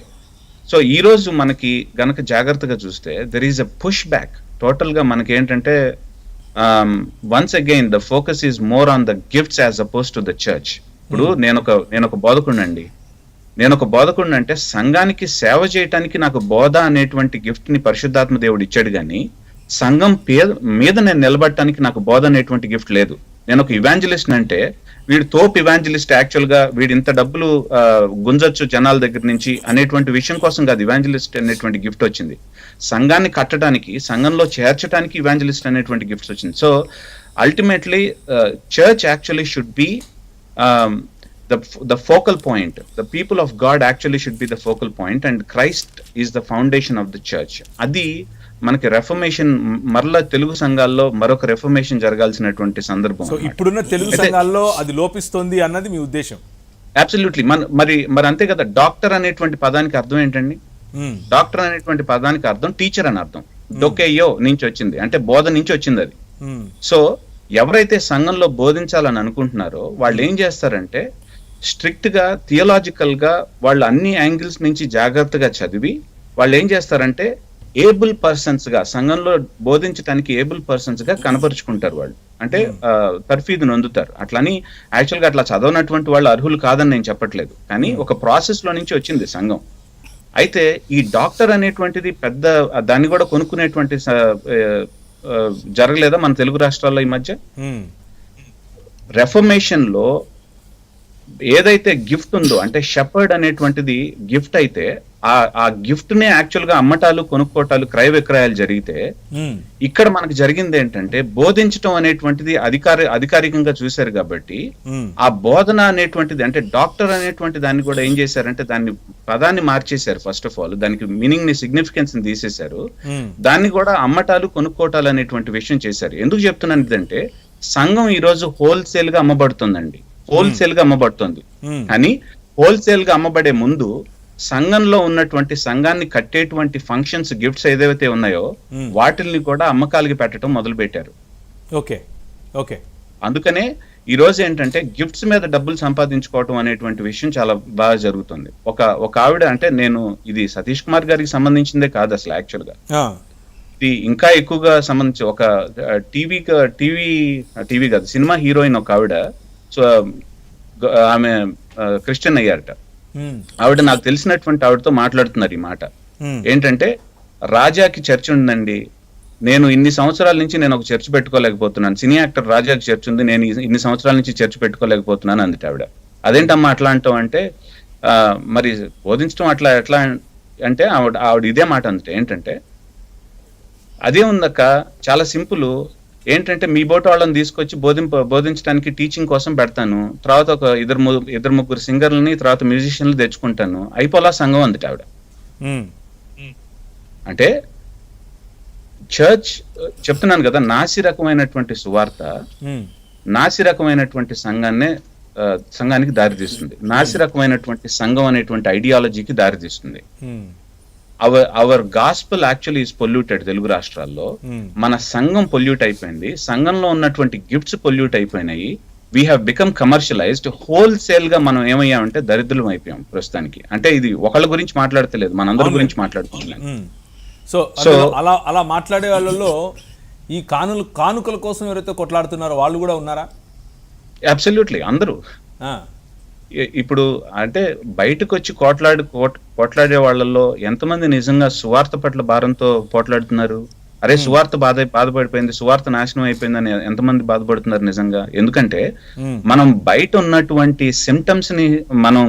So ఈ రోజు మనకి గనక జాగ్రత్తగా చూస్తే there is a push back. Total గా మనకి ఏంటంటే once again the focus is more on the gifts as opposed to the church. ఇప్పుడు నేను ఒక బోధకుడినండి. నేను ఒక బోధకుడిని అంటే సంఘానికి సేవ చేయటానికి నాకు బోధ అనేటువంటి గిఫ్ట్ ని పరిశుద్ధాత్మ దేవుడు ఇచ్చాడు, కానీ సంఘం మీద నేను నిలబడటానికి నాకు బోధ అనేటువంటి గిఫ్ట్ లేదు. నేను ఒక ఇవాంజలిస్ట్ అంటే వీడు తోపు ఇవాంజలిస్ట్, యాక్చువల్ గా వీడు ఇంత డబ్బులు గుంజొచ్చు జనాల దగ్గర నుంచి అనేటువంటి విషయం కోసం కాదు ఇవాంజలిస్ట్ అనేటువంటి గిఫ్ట్ వచ్చింది. సంఘాన్ని కట్టడానికి, సంఘంలో చేర్చడానికి ఇవాంజలిస్ట్ అనేటువంటి గిఫ్ట్స్ వచ్చింది. So ultimately church actually should be the focal point. The people of God actually should be the focal point, and Christ is the foundation of the church. అది మనకి రెఫర్మేషన్, మరలా తెలుగు సంఘాల్లో మరొక రెఫర్మేషన్ జరగాల్సినటువంటి సందర్భం. సో ఇప్పుడున్న తెలుగు సంఘాల్లో అది లోపిస్తుంది అన్నది మీ ఉద్దేశం? అబ్సల్యూట్లీ. మరి అంతే కదా. డాక్టర్ అనేటువంటి పదానికి అర్థం ఏంటండి? డాక్టర్ అనేటువంటి పదానికి అర్థం టీచర్ అని అర్థం. డొకేయో నుంచి వచ్చింది, అంటే బోధ నుంచి వచ్చింది అది. సో ఎవరైతే సంఘంలో బోధించాలని అనుకుంటున్నారో వాళ్ళు ఏం చేస్తారంటే స్ట్రిక్ట్ గా థియలాజికల్ గా వాళ్ళు అన్ని యాంగిల్స్ నుంచి జాగ్రత్తగా చదివి వాళ్ళు ఏం చేస్తారంటే ఏబుల్ పర్సన్స్ గా, సంఘంలో బోధించడానికి ఏబుల్ పర్సన్స్ గా కనపరుచుకుంటారు. వాళ్ళు అంటే తర్ఫీదు నొందుతారు. అట్లని యాక్చువల్ గా అట్లా చదవనటువంటి వాళ్ళు అర్హులు కాదని నేను చెప్పట్లేదు, కానీ ఒక ప్రాసెస్ లో నుంచి వచ్చింది సంఘం. అయితే ఈ డాక్టర్ అనేటువంటిది పెద్ద, దాన్ని కూడా కొనుక్కునేటువంటి జరగలేదా మన తెలుగు రాష్ట్రాల్లో ఈ మధ్య? రెఫర్మేషన్ లో ఏదైతే గిఫ్ట్ ఉందో, అంటే షెపర్డ్ అనేటువంటిది గిఫ్ట్ అయితే ఆ గిఫ్ట్ నే యాక్చువల్ గా అమ్మటాలు, కొనుక్కోటాలు, క్రయ విక్రయాలు జరిగితే, ఇక్కడ మనకు జరిగింది ఏంటంటే బోధించటం అనేటువంటిది అధికారికంగా చూశారు కాబట్టి ఆ బోధన అనేటువంటిది, అంటే డాక్టర్ అనేటువంటి దాన్ని కూడా ఏం చేశారంటే దాన్ని పదాన్ని మార్చేశారు. ఫస్ట్ ఆఫ్ ఆల్ దానికి మీనింగ్ ని, సిగ్నిఫికెన్స్ ని తీసేశారు. దాన్ని కూడా అమ్మటాలు, కొనుక్కోటాలు అనేటువంటి విషయం చేశారు. ఎందుకు చెప్తున్నాను ఇదంటే, సంఘం ఈ రోజు హోల్సేల్ గా అమ్మబడుతుందండి. హోల్సేల్ గా అమ్మబడుతుంది. కానీ హోల్సేల్ గా అమ్మబడే ముందు సంఘంలో ఉన్నటువంటి, సంఘాన్ని కట్టేటువంటి ఫంక్షన్స్, గిఫ్ట్స్ ఏదైతే ఉన్నాయో వాటిల్ని కూడా అమ్మకాలకి పెట్టడం మొదలు పెట్టారు. Okay okay. అందుకనే ఈ రోజు ఏంటంటే గిఫ్ట్స్ మీద డబ్బులు సంపాదించుకోవటం అనేటువంటి విషయం చాలా బాగా జరుగుతుంది. ఒక ఆవిడ, అంటే నేను ఇది సతీష్ కుమార్ గారికి సంబంధించిందే కాదు అసలు, యాక్చువల్ గా ఇది ఇంకా ఎక్కువగా సంబంధించి ఒక టీవీ కాదు, సినిమా హీరోయిన్ ఒక ఆవిడ. సో ఆమె క్రిస్టియన్ అయ్యారట. ఆవిడ నాకు తెలిసినటువంటి ఆవిడతో మాట్లాడుతున్నారు ఈ మాట ఏంటంటే, రాజాకి చర్చ్ ఉందండి, నేను ఇన్ని సంవత్సరాల నుంచి నేను ఒక చర్చ్ పెట్టుకోలేకపోతున్నాను. సినీ యాక్టర్ రాజాకి చర్చ్ ఉంది, నేను ఇన్ని సంవత్సరాల నుంచి చర్చ్ పెట్టుకోలేకపోతున్నాను అందుట ఆవిడ. అదేంటమ్మా అట్లా అంటాం అంటే, మరి బోధించడం అట్లా ఎట్లా అంటే ఆవిడ ఇదే మాట అందుట. ఏంటంటే, అదే ఉందక్క, చాలా సింపుల్. ఏంటంటే మీ బోట వాళ్ళని తీసుకొచ్చి బోధించడానికి, టీచింగ్ కోసం పెడతాను. తర్వాత ఒక ఇద్దరు ముగ్గురు సింగర్లని, తర్వాత మ్యూజిషియన్లు తెచ్చుకుంటాను, అయిపోలా సంఘం అందుట ఆవిడ. అంటే చర్చ్, చెప్తున్నాను కదా, నాసి రకమైనటువంటి సువార్త, నాసి రకమైనటువంటి సంఘానికి దారితీస్తుంది. నాసి రకమైనటువంటి సంఘం అనేటువంటి ఐడియాలజీకి దారితీస్తుంది. Our gospel actually is polluted. Telugu రాష్ట్రాల్లో మన సంఘం పొల్యూట్ అయిపోయింది. సంఘంలో ఉన్నటువంటి గిఫ్ట్స్ పొల్యూట్ అయిపోయినాయి. We have become commercialised. Wholesale గా మనం ఏమయ్యామంటే దరిద్రం అయిపోయాం ప్రస్తుతానికి. అంటే ఇది ఒకళ్ళ గురించి మాట్లాడతలేదు, మనందరి గురించి మాట్లాడుతున్నాం. సో అలా మాట్లాడే వాళ్ళలో ఈ కానుకల కోసం ఎవరైతే కొట్లాడుతున్నారో వాళ్ళు కూడా ఉన్నారా? అబ్సల్యూట్లీ, అందరూ. ఇప్పుడు అంటే బయటకు వచ్చి కొట్లాడే వాళ్ళల్లో ఎంతమంది నిజంగా సువార్త పట్ల భారంతో పోట్లాడుతున్నారు? అరే సువార్త బాధపడిపోయింది, సువార్త నాశనం అయిపోయిందని ఎంతమంది బాధపడుతున్నారు నిజంగా? ఎందుకంటే మనం బయట ఉన్నటువంటి సిమ్టమ్స్ ని మనం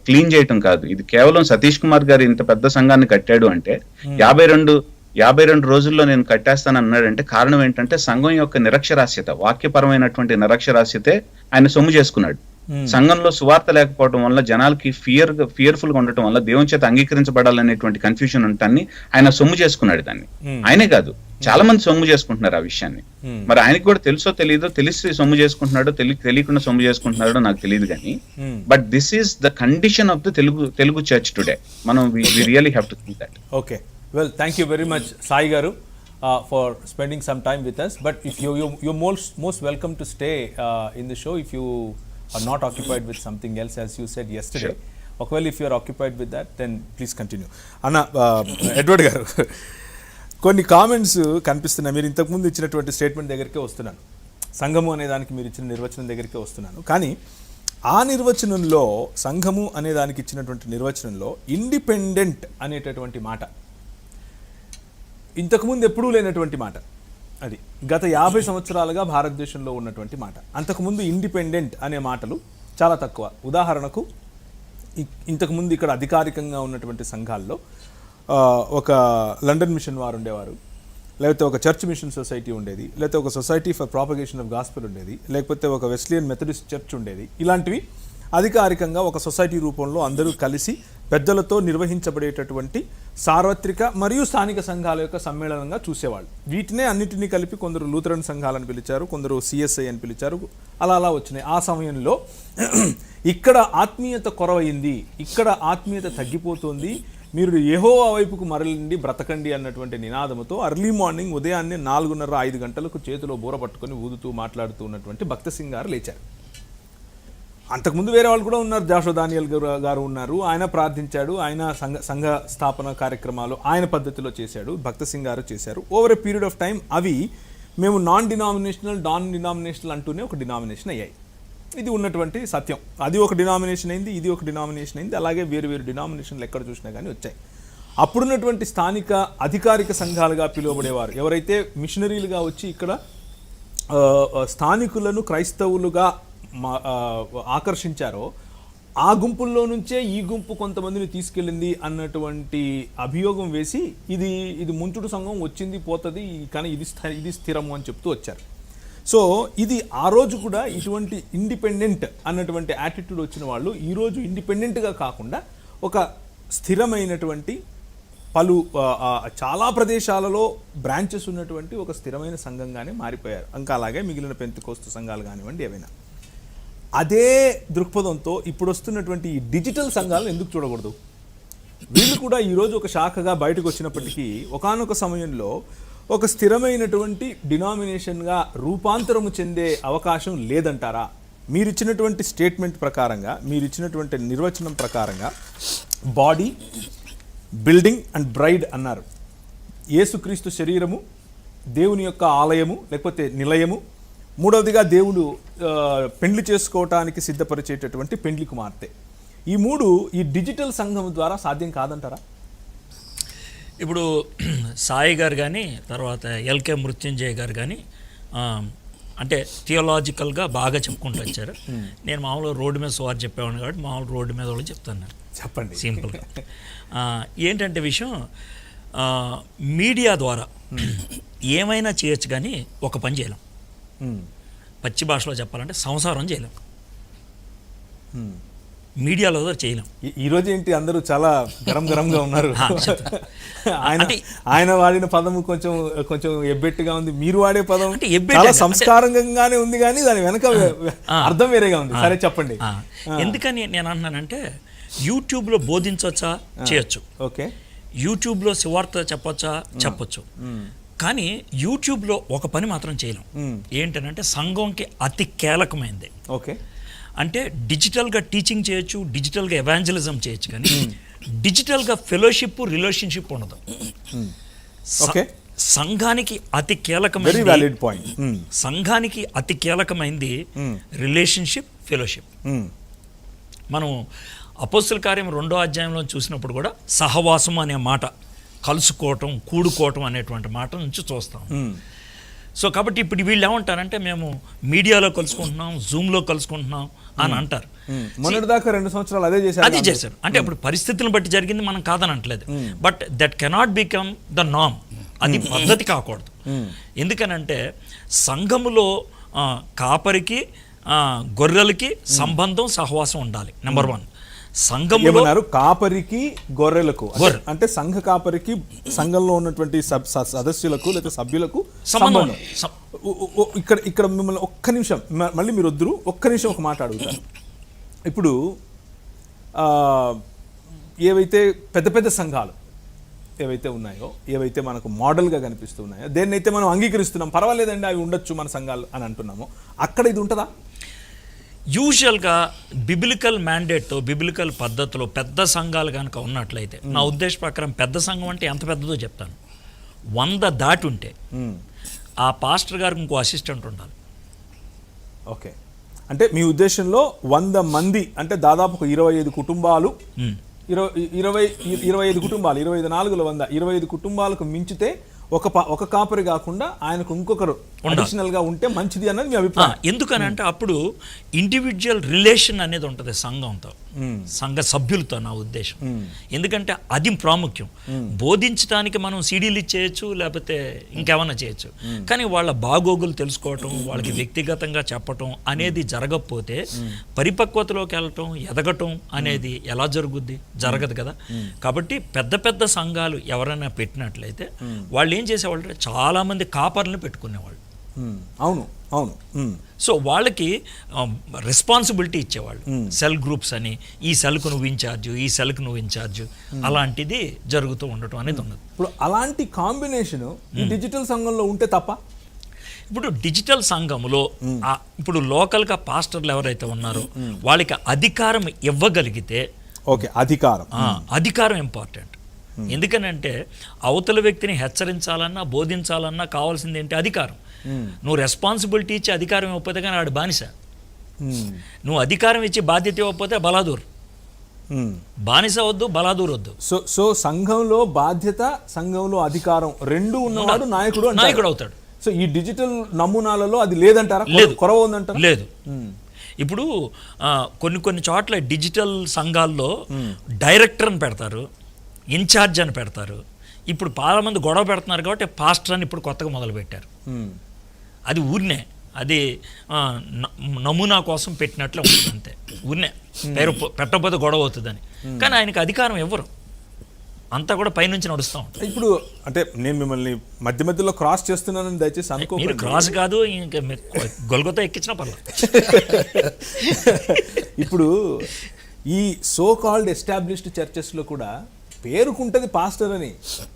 క్లీన్ చేయటం కాదు. ఇది కేవలం సతీష్ కుమార్ గారు ఇంత పెద్ద సంఘాన్ని కట్టాడు అంటే 52 రోజుల్లో నేను కట్టేస్తాను అన్నాడంటే కారణం ఏంటంటే సంఘం యొక్క నిరక్షరాస్యత, వాక్యపరమైనటువంటి నిరక్షరాస్యతే ఆయన సొమ్ము చేసుకున్నాడు. సంఘంలో సువార్త లేకపోవడం వల్ల జనాలకి ఫియర్ఫుల్ గా ఉండటం వల్ల దేవుని చేత అంగీకరించబడాలనేటువంటి కన్ఫ్యూజన్ ఉంటాన్ని ఆయన సొమ్ము చేసుకున్నాడు దాన్ని. ఆయనే కాదు, చాలా మంది సొమ్ము చేసుకుంటున్నారు ఆ విషయాన్ని. మరి ఆయనకి కూడా తెలుసో తెలియదో, తెలిసి సొమ్ము చేసుకుంటున్నాడో తెలియకుండా సొమ్ము చేసుకుంటున్నాడో నాకు తెలియదు కానీ, but this is the condition of the Telugu church today. మనం we really have to think that. Okay, well, thank you very much Sai garu for spending some time with us. But if you're most welcome to stay in the show if you are not occupied with something else, as you said yesterday. Sure. Well, if you are occupied with that, then please continue. Anna, Edward garu, కొన్ని కామెంట్స్ కనిపిస్తున్నాయి. మీరు ఇంతకుముందు ఇచ్చినటువంటి స్టేట్మెంట్ దగ్గరికే వస్తున్నాను, సంఘము అనే దానికి మీరు ఇచ్చిన నిర్వచనం దగ్గరికే వస్తున్నాను. కానీ ఆ నిర్వచనంలో, సంఘము అనే దానికి ఇచ్చినటువంటి నిర్వచనంలో ఇండిపెండెంట్ అనేటటువంటి మాట ఇంతకుముందు ఎప్పుడూ లేనటువంటి మాట. అది గత 50 సంవత్సరాలుగా భారతదేశంలో ఉన్నటువంటి మాట. అంతకుముందు ఇండిపెండెంట్ అనే మాటలు చాలా తక్కువ. ఉదాహరణకు ఇంతకుముందు ఇక్కడ అధికారికంగా ఉన్నటువంటి సంఘాల్లో ఒక లండన్ మిషన్ వారు ఉండేవారు, లేకపోతే ఒక చర్చ్ మిషన్ సొసైటీ ఉండేది, లేకపోతే ఒక society for propagation of gospel ఉండేది, లేకపోతే ఒక వెస్లియన్ మెథడిస్ట్ చర్చ్ ఉండేది. ఇలాంటివి అధికారికంగా ఒక సొసైటీ రూపంలో అందరూ కలిసి పెద్దలతో నిర్వహించబడేటటువంటి సార్వత్రిక మరియు స్థానిక సంఘాల యొక్క సమ్మేళనంగా చూసేవాళ్ళు. వీటినే అన్నిటినీ కలిపి కొందరు లూథరన్ సంఘాలని పిలిచారు, కొందరు సిఎస్ఐ అని పిలిచారు, అలా వచ్చినాయి. ఆ సమయంలో ఇక్కడ ఆత్మీయత కొరవైంది, ఇక్కడ ఆత్మీయత తగ్గిపోతుంది, మీరు యెహోవా వైపుకు మరలండి, బ్రతకండి అన్నటువంటి నినాదముతో అర్లీ మార్నింగ్ ఉదయాన్నే 4:30-5 గంటలకు చేతిలో బూర పట్టుకొని ఊదుతూ మాట్లాడుతూ ఉన్నటువంటి భక్త సింగ్ గారు లేచారు. అంతకుముందు వేరే వాళ్ళు కూడా ఉన్నారు, జాషో దానియల్ గారు ఉన్నారు, ఆయన ప్రార్థించాడు, ఆయన సంఘ స్థాపన కార్యక్రమాలు ఆయన పద్ధతిలో చేశాడు, భక్త సింగ్ గారు చేశారు. Over a period of time అవి మేము నాన్ డినామినేషనల్ అంటూనే ఒక డినామినేషన్ అయ్యాయి. ఇది ఉన్నటువంటి సత్యం. అది ఒక డినామినేషన్ అయింది, ఇది ఒక డినామినేషన్ అయింది, అలాగే వేరు డినామినేషన్లు ఎక్కడ చూసినా కానీ వచ్చాయి. అప్పుడున్నటువంటి స్థానిక అధికారిక సంఘాలుగా పిలువబడేవారు ఎవరైతే మిషనరీలుగా వచ్చి ఇక్కడ స్థానికులను క్రైస్తవులుగా ఆకర్షించారో, ఆ గుంపుల్లో నుంచే ఈ గుంపు కొంతమందిని తీసుకెళ్ళింది అన్నటువంటి అభియోగం వేసి ఇది ముంచుడు సంఘం వచ్చింది పోతుంది, కానీ ఇది స్థిరము అని చెప్తూ వచ్చారు. సో ఇది ఆ రోజు కూడా ఇటువంటి ఇండిపెండెంట్ అన్నటువంటి యాటిట్యూడ్ వచ్చిన వాళ్ళు ఈరోజు ఇండిపెండెంట్గా కాకుండా ఒక స్థిరమైనటువంటి చాలా ప్రదేశాలలో బ్రాంచెస్ ఉన్నటువంటి ఒక స్థిరమైన సంఘంగానే మారిపోయారు. ఇంకా అలాగే మిగిలిన పెంతెకోస్తు సంఘాలు కానివ్వండి ఏవైనా. అదే దృక్పథంతో ఇప్పుడు వస్తున్నటువంటి ఈ డిజిటల్ సంఘాలను ఎందుకు చూడకూడదు? వీళ్ళు కూడా ఈరోజు ఒక శాఖగా బయటకు వచ్చినప్పటికీ ఒకానొక సమయంలో ఒక స్థిరమైనటువంటి డినామినేషన్గా రూపాంతరము చెందే అవకాశం లేదంటారా? మీరిచ్చినటువంటి స్టేట్మెంట్ ప్రకారంగా, మీరిచ్చినటువంటి నిర్వచనం ప్రకారంగా బాడీ, బిల్డింగ్ అండ్ బ్రైడ్ అన్నారు. యేసుక్రీస్తు శరీరము, దేవుని యొక్క ఆలయము లేకపోతే నిలయము, మూడవదిగా దేవుడు పెండ్లి చేసుకోవటానికి సిద్ధపరిచేటటువంటి పెండ్లి కుమార్తె. ఈ మూడు ఈ డిజిటల్ సంఘం ద్వారా సాధ్యం కాదంటారా? ఇప్పుడు సాయి గారు కానీ తర్వాత ఎల్కే మృత్యుంజయ్ గారు కానీ అంటే థియోలాజికల్గా బాగా చెప్పుకుంటూ వచ్చారు. నేను మామూలుగా రోడ్డు మీద సువార్త చెప్పేవాడిని కాబట్టి మామూలు రోడ్డు మీద వాళ్ళు చెప్తాను. చెప్పండి సింపుల్గా. ఏంటంటే విషయం, మీడియా ద్వారా ఏమైనా చేయొచ్చు కానీ ఒక పని చేయలేం. పచ్చి భాషలో చెప్పాలంటే సంసారం చేయలేం, మీడియాలో చేయలేం. ఈరోజు ఏంటి అందరూ చాలా గరంగా ఉన్నారు. ఆయన వాడిన పదము కొంచెం ఎబ్బెట్టుగా ఉంది, మీరు వాడే పదం చాలా సంస్కారంగానే ఉంది, కానీ దాని వెనక అర్థం వేరేగా ఉంది. సరే చెప్పండి. ఎందుకని నేను అంటున్నానంటే, యూట్యూబ్లో బోధించవచ్చా? చేయొచ్చు. ఓకే. యూట్యూబ్లో సువార్త చెప్పొచ్చా? చెప్పొచ్చు. కానీ యూట్యూబ్లో ఒక పని మాత్రం చేయలేం. ఏంటంటే సంఘంకి అతి కీలకమైంది. ఓకే. అంటే డిజిటల్గా టీచింగ్ చేయొచ్చు, డిజిటల్గా ఎవాంజలిజం చేయొచ్చు, కానీ డిజిటల్గా ఫెలోషిప్, రిలేషన్షిప్ ఉండదు. సంఘానికి అతి కీలకమైనది, సంఘానికి అతి కీలకమైంది రిలేషన్షిప్, ఫెలోషిప్. మనం అపోస్తుల కార్యం 2వ అధ్యాయంలో చూసినప్పుడు కూడా సహవాసం అనే మాట, కలుసుకోవటం, కూడుకోవటం అనేటువంటి మాట నుంచి చూస్తాం. సో కాబట్టి ఇప్పుడు వీళ్ళు ఏమంటారంటే, మేము మీడియాలో కలుసుకుంటున్నాం, జూమ్లో కలుసుకుంటున్నాం అని అంటారు. మొన్నటిదాకా 2 సంవత్సరాలు అదే చేశారు. అంటే అప్పుడు పరిస్థితులను బట్టి జరిగింది, మనం కాదని అంటలేదు. But that cannot become the norm. అది పద్ధతి కాకూడదు. ఎందుకనంటే సంఘములో కాపరికి గొర్రెలకి సంబంధం సహవాసం ఉండాలి. నెంబర్ 1. సంఘంలో ఏమన్నారు? కాపరికి గొర్రెలకు అంటే సంఘ కాపరికి సంఘంలో ఉన్నటువంటి సదస్యులకు లేదా సభ్యులకు సంబంధం. ఇక్కడ మిమ్మల్ని ఒక్క నిమిషం, మళ్ళీ మీరు వద్దురు, ఒక్క నిమిషం ఒక మాట అడుగుతారు. ఇప్పుడు ఏవైతే పెద్ద పెద్ద సంఘాలు ఏవైతే ఉన్నాయో, ఏవైతే మనకు మోడల్గా కనిపిస్తున్నాయో, దేన్నైతే మనం అంగీకరిస్తున్నాం, పర్వాలేదండి అవి ఉండొచ్చు మన సంఘాలు అని అంటున్నామో, అక్కడ ఇది ఉంటుందా? యూజువల్గా బిబిలికల్ మ్యాండేట్తో, బిబిలికల్ పద్ధతిలో పెద్ద సంఘాలు కనుక ఉన్నట్లయితే, నా ఉద్దేశ ప్రకారం పెద్ద సంఘం అంటే ఎంత పెద్దదో చెప్తాను. 100 దాటి ఉంటే ఆ పాస్టర్ గారికి ఇంకో అసిస్టెంట్ ఉండాలి. ఓకే, అంటే మీ ఉద్దేశంలో 100 మంది అంటే దాదాపు ఒక 25 కుటుంబాలు, 25 కుటుంబాలు, 25 4 100, 25 కుటుంబాలకు మించితే ఒక కాపరి కాకుండా ఆయనకు ఇంకొకరు అడిషనల్ గా ఉంటే మంచిది అన్నది మీ అభిప్రాయం. ఎందుకని అంటే అప్పుడు ఇండివిజువల్ రిలేషన్ అనేది ఉంటుంది సంఘంతో, సంఘ సభ్యులతో, నా ఉద్దేశం. ఎందుకంటే అది ప్రాముఖ్యం. బోధించడానికి మనం సీడీలు ఇచ్చేయచ్చు, లేకపోతే ఇంకేమన్నా చేయొచ్చు, కానీ వాళ్ళ బాగోగులు తెలుసుకోవటం, వాళ్ళకి వ్యక్తిగతంగా చెప్పటం అనేది జరగకపోతే పరిపక్వతలోకి వెళ్ళటం, ఎదగటం అనేది ఎలా జరుగుద్ది? జరగదు కదా. కాబట్టి పెద్ద పెద్ద సంఘాలు ఎవరైనా పెట్టినట్లయితే వాళ్ళు ఏం చేసేవాళ్ళు, చాలా మంది కాపర్లను పెట్టుకునేవాళ్ళు. అవును అవును. సో వాళ్ళకి రెస్పాన్సిబిలిటీ ఇచ్చేవాళ్ళు. సెల్ గ్రూప్స్ అని, ఈ సెల్కు నువ్వు ఇన్ఛార్జ్, ఈ సెల్కు నువ్వు ఇన్ఛార్జ్, అలాంటిది జరుగుతూ ఉండటం అనేది ఉన్నది. ఇప్పుడు అలాంటి కాంబినేషన్ డిజిటల్ సంఘంలో ఉంటే తప్ప? ఇప్పుడు డిజిటల్ సంఘంలో ఇప్పుడు లోకల్గా పాస్టర్లు ఎవరైతే ఉన్నారో వాళ్ళకి అధికారం ఇవ్వగలిగితే, ఓకే, అధికారం ఇంపార్టెంట్. ఎందుకనంటే అవతల వ్యక్తిని హెచ్చరించాలన్నా, బోధించాలన్నా కావాల్సింది ఏంటి? అధికారం. నువ్వు రెస్పాన్సిబిలిటీ ఇచ్చి అధికారం ఇవ్వకపోతే కానీ ఆడు బానిస. నువ్వు అధికారం ఇచ్చి బాధ్యత ఇవ్వకపోతే బలాదూర్. బానిస వద్దు, బలాదూర్ వద్దు. సో సంఘంలో బాధ్యత, సంఘంలో అధికారం రెండు ఉన్నవాడు నాయకుడు అవుతాడు. సో ఈ డిజిటల్ నమూనాలలో అది లేదంటారా? లేదు, కొరవ ఉందంటారా? లేదు. ఇప్పుడు కొన్ని చోట్ల డిజిటల్ సంఘాల్లో డైరెక్టర్ అని పెడతారు, ఇన్ఛార్జ్ అని పెడతారు. ఇప్పుడు చాలా మంది గొడవ పెడుతున్నారు కాబట్టి పాస్టర్ అని ఇప్పుడు కొత్తగా మొదలుపెట్టారు. అది ఊరినే, అది నమూనా కోసం పెట్టినట్లు ఉంటుంది అంతే. ఊరినే పేరు పెట్టకపోతే గొడవ అవుతుందని. కానీ ఆయనకి అధికారం ఇవ్వరు, అంతా కూడా పైనుంచి నడుస్తూ ఉంటాం. ఇప్పుడు అంటే నేను మిమ్మల్ని మధ్యలో క్రాస్ చేస్తున్నానని దయచేసి అనుకో. మీరు క్రాస్ కాదు, ఇంకా గొల్గొతో ఎక్కించినా పర్లేదు. ఇప్పుడు ఈ సో కాల్డ్ ఎస్టాబ్లిష్డ్ చర్చెస్లో కూడా పేరుకుంటది పాస్టర్ అని,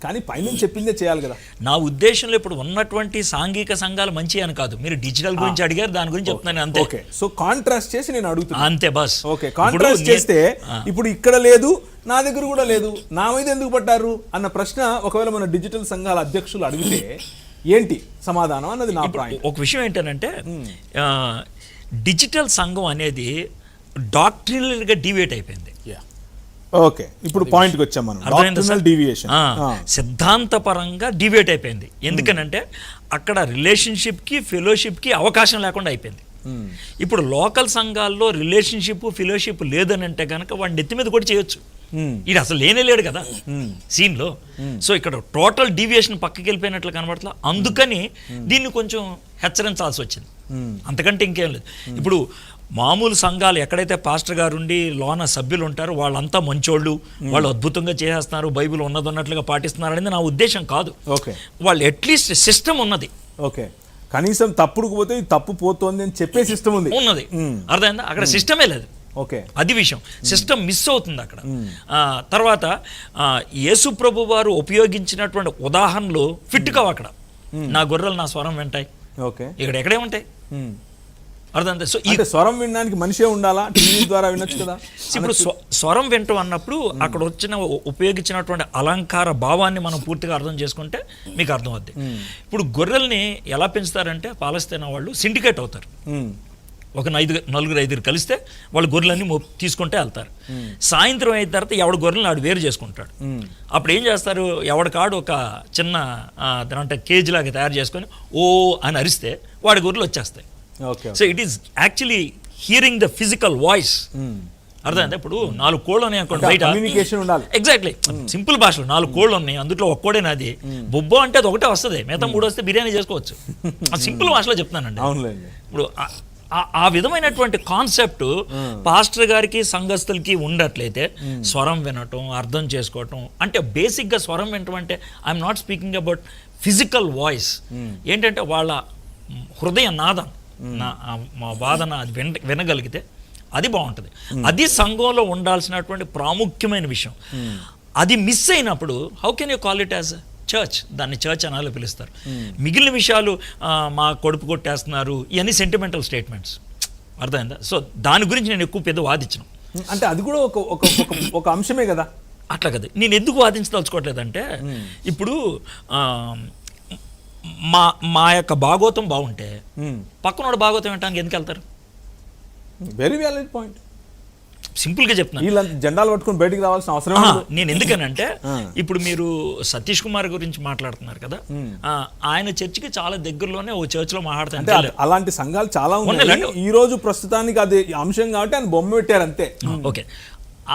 కానీ పైన చెప్పిందే చేయాలి కదా. నా ఉద్దేశంలో ఇప్పుడు ఉన్నటువంటి సాంఘిక సంఘాలు మంచి అని కాదు, మీరు డిజిటల్ గురించి అడిగారు, దాని గురించి చెప్తున్నాను అంతే. ఓకే, సో కాంట్రాస్ట్ చేసి నేను అడుగుతున్నాను అంతే, బస్. ఓకే, కాంట్రాస్ట్ చేస్తే ఇప్పుడు ఇక్కడ లేదు, నా దగ్గర కూడా లేదు, నా మీద ఎందుకు పడ్డారు అన్న ప్రశ్న ఒకవేళ మన డిజిటల్ సంఘాల అధ్యక్షులు అడిగితే ఏంటి సమాధానం అన్నది నా పాయింట్. ఒక విషయం ఏంటంటే డిజిటల్ సంఘం అనేది డాక్ట్రినల్గా డివేట్ అయిపోయింది. ఓకే, ఇప్పుడు పాయింట్కి వచ్చాం మనం. డాక్ట్రినల్ డీవియేషన్, సిద్ధాంతపరంగా డివేట్ అయిపోయింది. ఎందుకనంటే అక్కడ రిలేషన్షిప్కి, ఫెలోషిప్కి అవకాశం లేకుండా అయిపోయింది. ఇప్పుడు లోకల్ సంఘాల్లో రిలేషన్షిప్, ఫెలోషిప్ లేదని అంటే కనుక వాడిని నెత్తి మీద కూడా చేయొచ్చు. ఇది అసలు లేనేలేడు కదా సీన్లో. సో ఇక్కడ టోటల్ డీవియేషన్ పక్కకి వెళ్ళిపోయినట్లు కనబడట్లా. అందుకని దీన్ని కొంచెం హెచ్చరించాల్సి వచ్చింది, అంతకంటే ఇంకేం లేదు. ఇప్పుడు మామూలు సంఘాలు ఎక్కడైతే పాస్టర్ గారు ఉండి లోన సభ్యులు ఉంటారో వాళ్ళంతా మంచోళ్ళు, వాళ్ళు అద్భుతంగా చేసేస్తున్నారు, బైబిల్ ఉన్నదన్నట్లుగా పాటిస్తున్నారు అనేది నా ఉద్దేశం కాదు. వాళ్ళు అట్లీస్ట్ సిస్టమ్ ఉన్నది. ఓకే, కనీసం తప్పుడు పోతే తప్పు పోతోంది అని చెప్పే సిస్టమ్ ఉన్నది. అర్థమైందా? అక్కడ సిస్టమే లేదు. ఓకే, అది విషయం. సిస్టమ్ మిస్ అవుతుంది అక్కడ. తర్వాత యేసు ప్రభు వారు ఉపయోగించినటువంటి ఉదాహరణలు ఫిట్ కావు అక్కడ. నా గొర్రెలు నా స్వరం వింటాయి, ఇక్కడ ఎక్కడే ఉంటాయి. అర్థం. సో ఈ స్వరం వినడానికి మనిషే ఉండాలా? టీవీ ద్వారా వినొచ్చు కదా. ఇప్పుడు స్వరం వింటూ అన్నప్పుడు అక్కడ వచ్చిన ఉపయోగించినటువంటి అలంకార భావాన్ని మనం పూర్తిగా అర్థం చేసుకుంటే మీకు అర్థం అవుద్ది. ఇప్పుడు గొర్రెల్ని ఎలా పెంచుతారంటే పాలస్తీనా వాళ్ళు సిండికేట్ అవుతారు. ఒక 4-5 కలిస్తే వాళ్ళు గొర్రెలన్నీ తీసుకుంటే వెళ్తారు. సాయంత్రం అయిన తర్వాత ఎవడ గొర్రెలను ఆడు వేరు చేసుకుంటాడు. అప్పుడు ఏం చేస్తారు, ఎవడికాడు ఒక చిన్న అంటే కేజీ లాగా తయారు చేసుకొని ఓ అని అరిస్తే వాడి గొర్రెలు వచ్చేస్తాయి. So it is actually hearing the physical voice. అర్థమైందా? ఇప్పుడు 4 కోళ్ళు ఉన్నాయి అనుకోండి బయట, ఎగ్జాక్ట్లీ సింపుల్ భాషలో 4 కోళ్ళు ఉన్నాయి, అందులో ఒక్కోడే నాది. బొబ్బో అంటే అది ఒకటే వస్తుంది, మిగతా 3 వస్తే బిర్యానీ చేసుకోవచ్చు. సింపుల్ భాషలో చెప్తున్నానండి. ఇప్పుడు ఆ విధమైనటువంటి కాన్సెప్ట్ పాస్టర్ గారికి సంఘస్థులకి ఉండట్లయితే స్వరం వినటం, అర్థం చేసుకోవటం, అంటే బేసిక్గా స్వరం వినటం అంటే I'm not speaking about physical voice, ఏంటంటే వాళ్ళ హృదయ నాదం, మా వాదన అది వినగలిగితే అది బాగుంటుంది. అది సంఘంలో ఉండాల్సినటువంటి ప్రాముఖ్యమైన విషయం. అది మిస్ అయినప్పుడు how can you call it as church? దాన్ని చర్చ్ అనాలో పిలుస్తారు. మిగిలిన విషయాలు మా కొడుపు కొట్టేస్తున్నారు, ఇవన్నీ సెంటిమెంటల్ స్టేట్మెంట్స్, అర్థమైందా? సో దాని గురించి నేను ఎక్కువ పెద్ద వాదించను. అంటే అది కూడా ఒక అంశమే కదా. అట్లా కదా, నేను ఎందుకు వాదించదలుచుకోవట్లేదంటే ఇప్పుడు మా యొక్క భాగోతం బాగుంటే పక్కనోడు భాగోతం వినడానికి ఎందుకు వెళ్తారు? Very valid point. సింపుల్గా చెప్తున్నాను, వీళ్ళంతా జెండాలు పట్టుకుని బయటికి రావాల్సిన అవసరం. నేను ఎందుకనంటే ఇప్పుడు మీరు సతీష్ కుమార్ గురించి మాట్లాడుతున్నారు కదా, ఆయన చర్చికి చాలా దగ్గరలోనే ఓ చర్చిలో మాట్లాడుతారు. అలాంటి సంఘాలు చాలా ఉన్నాయి. ఈ రోజు ప్రస్తుతానికి అది అంశం కాబట్టి ఆయన బొమ్మ పెట్టారు అంతే. ఓకే,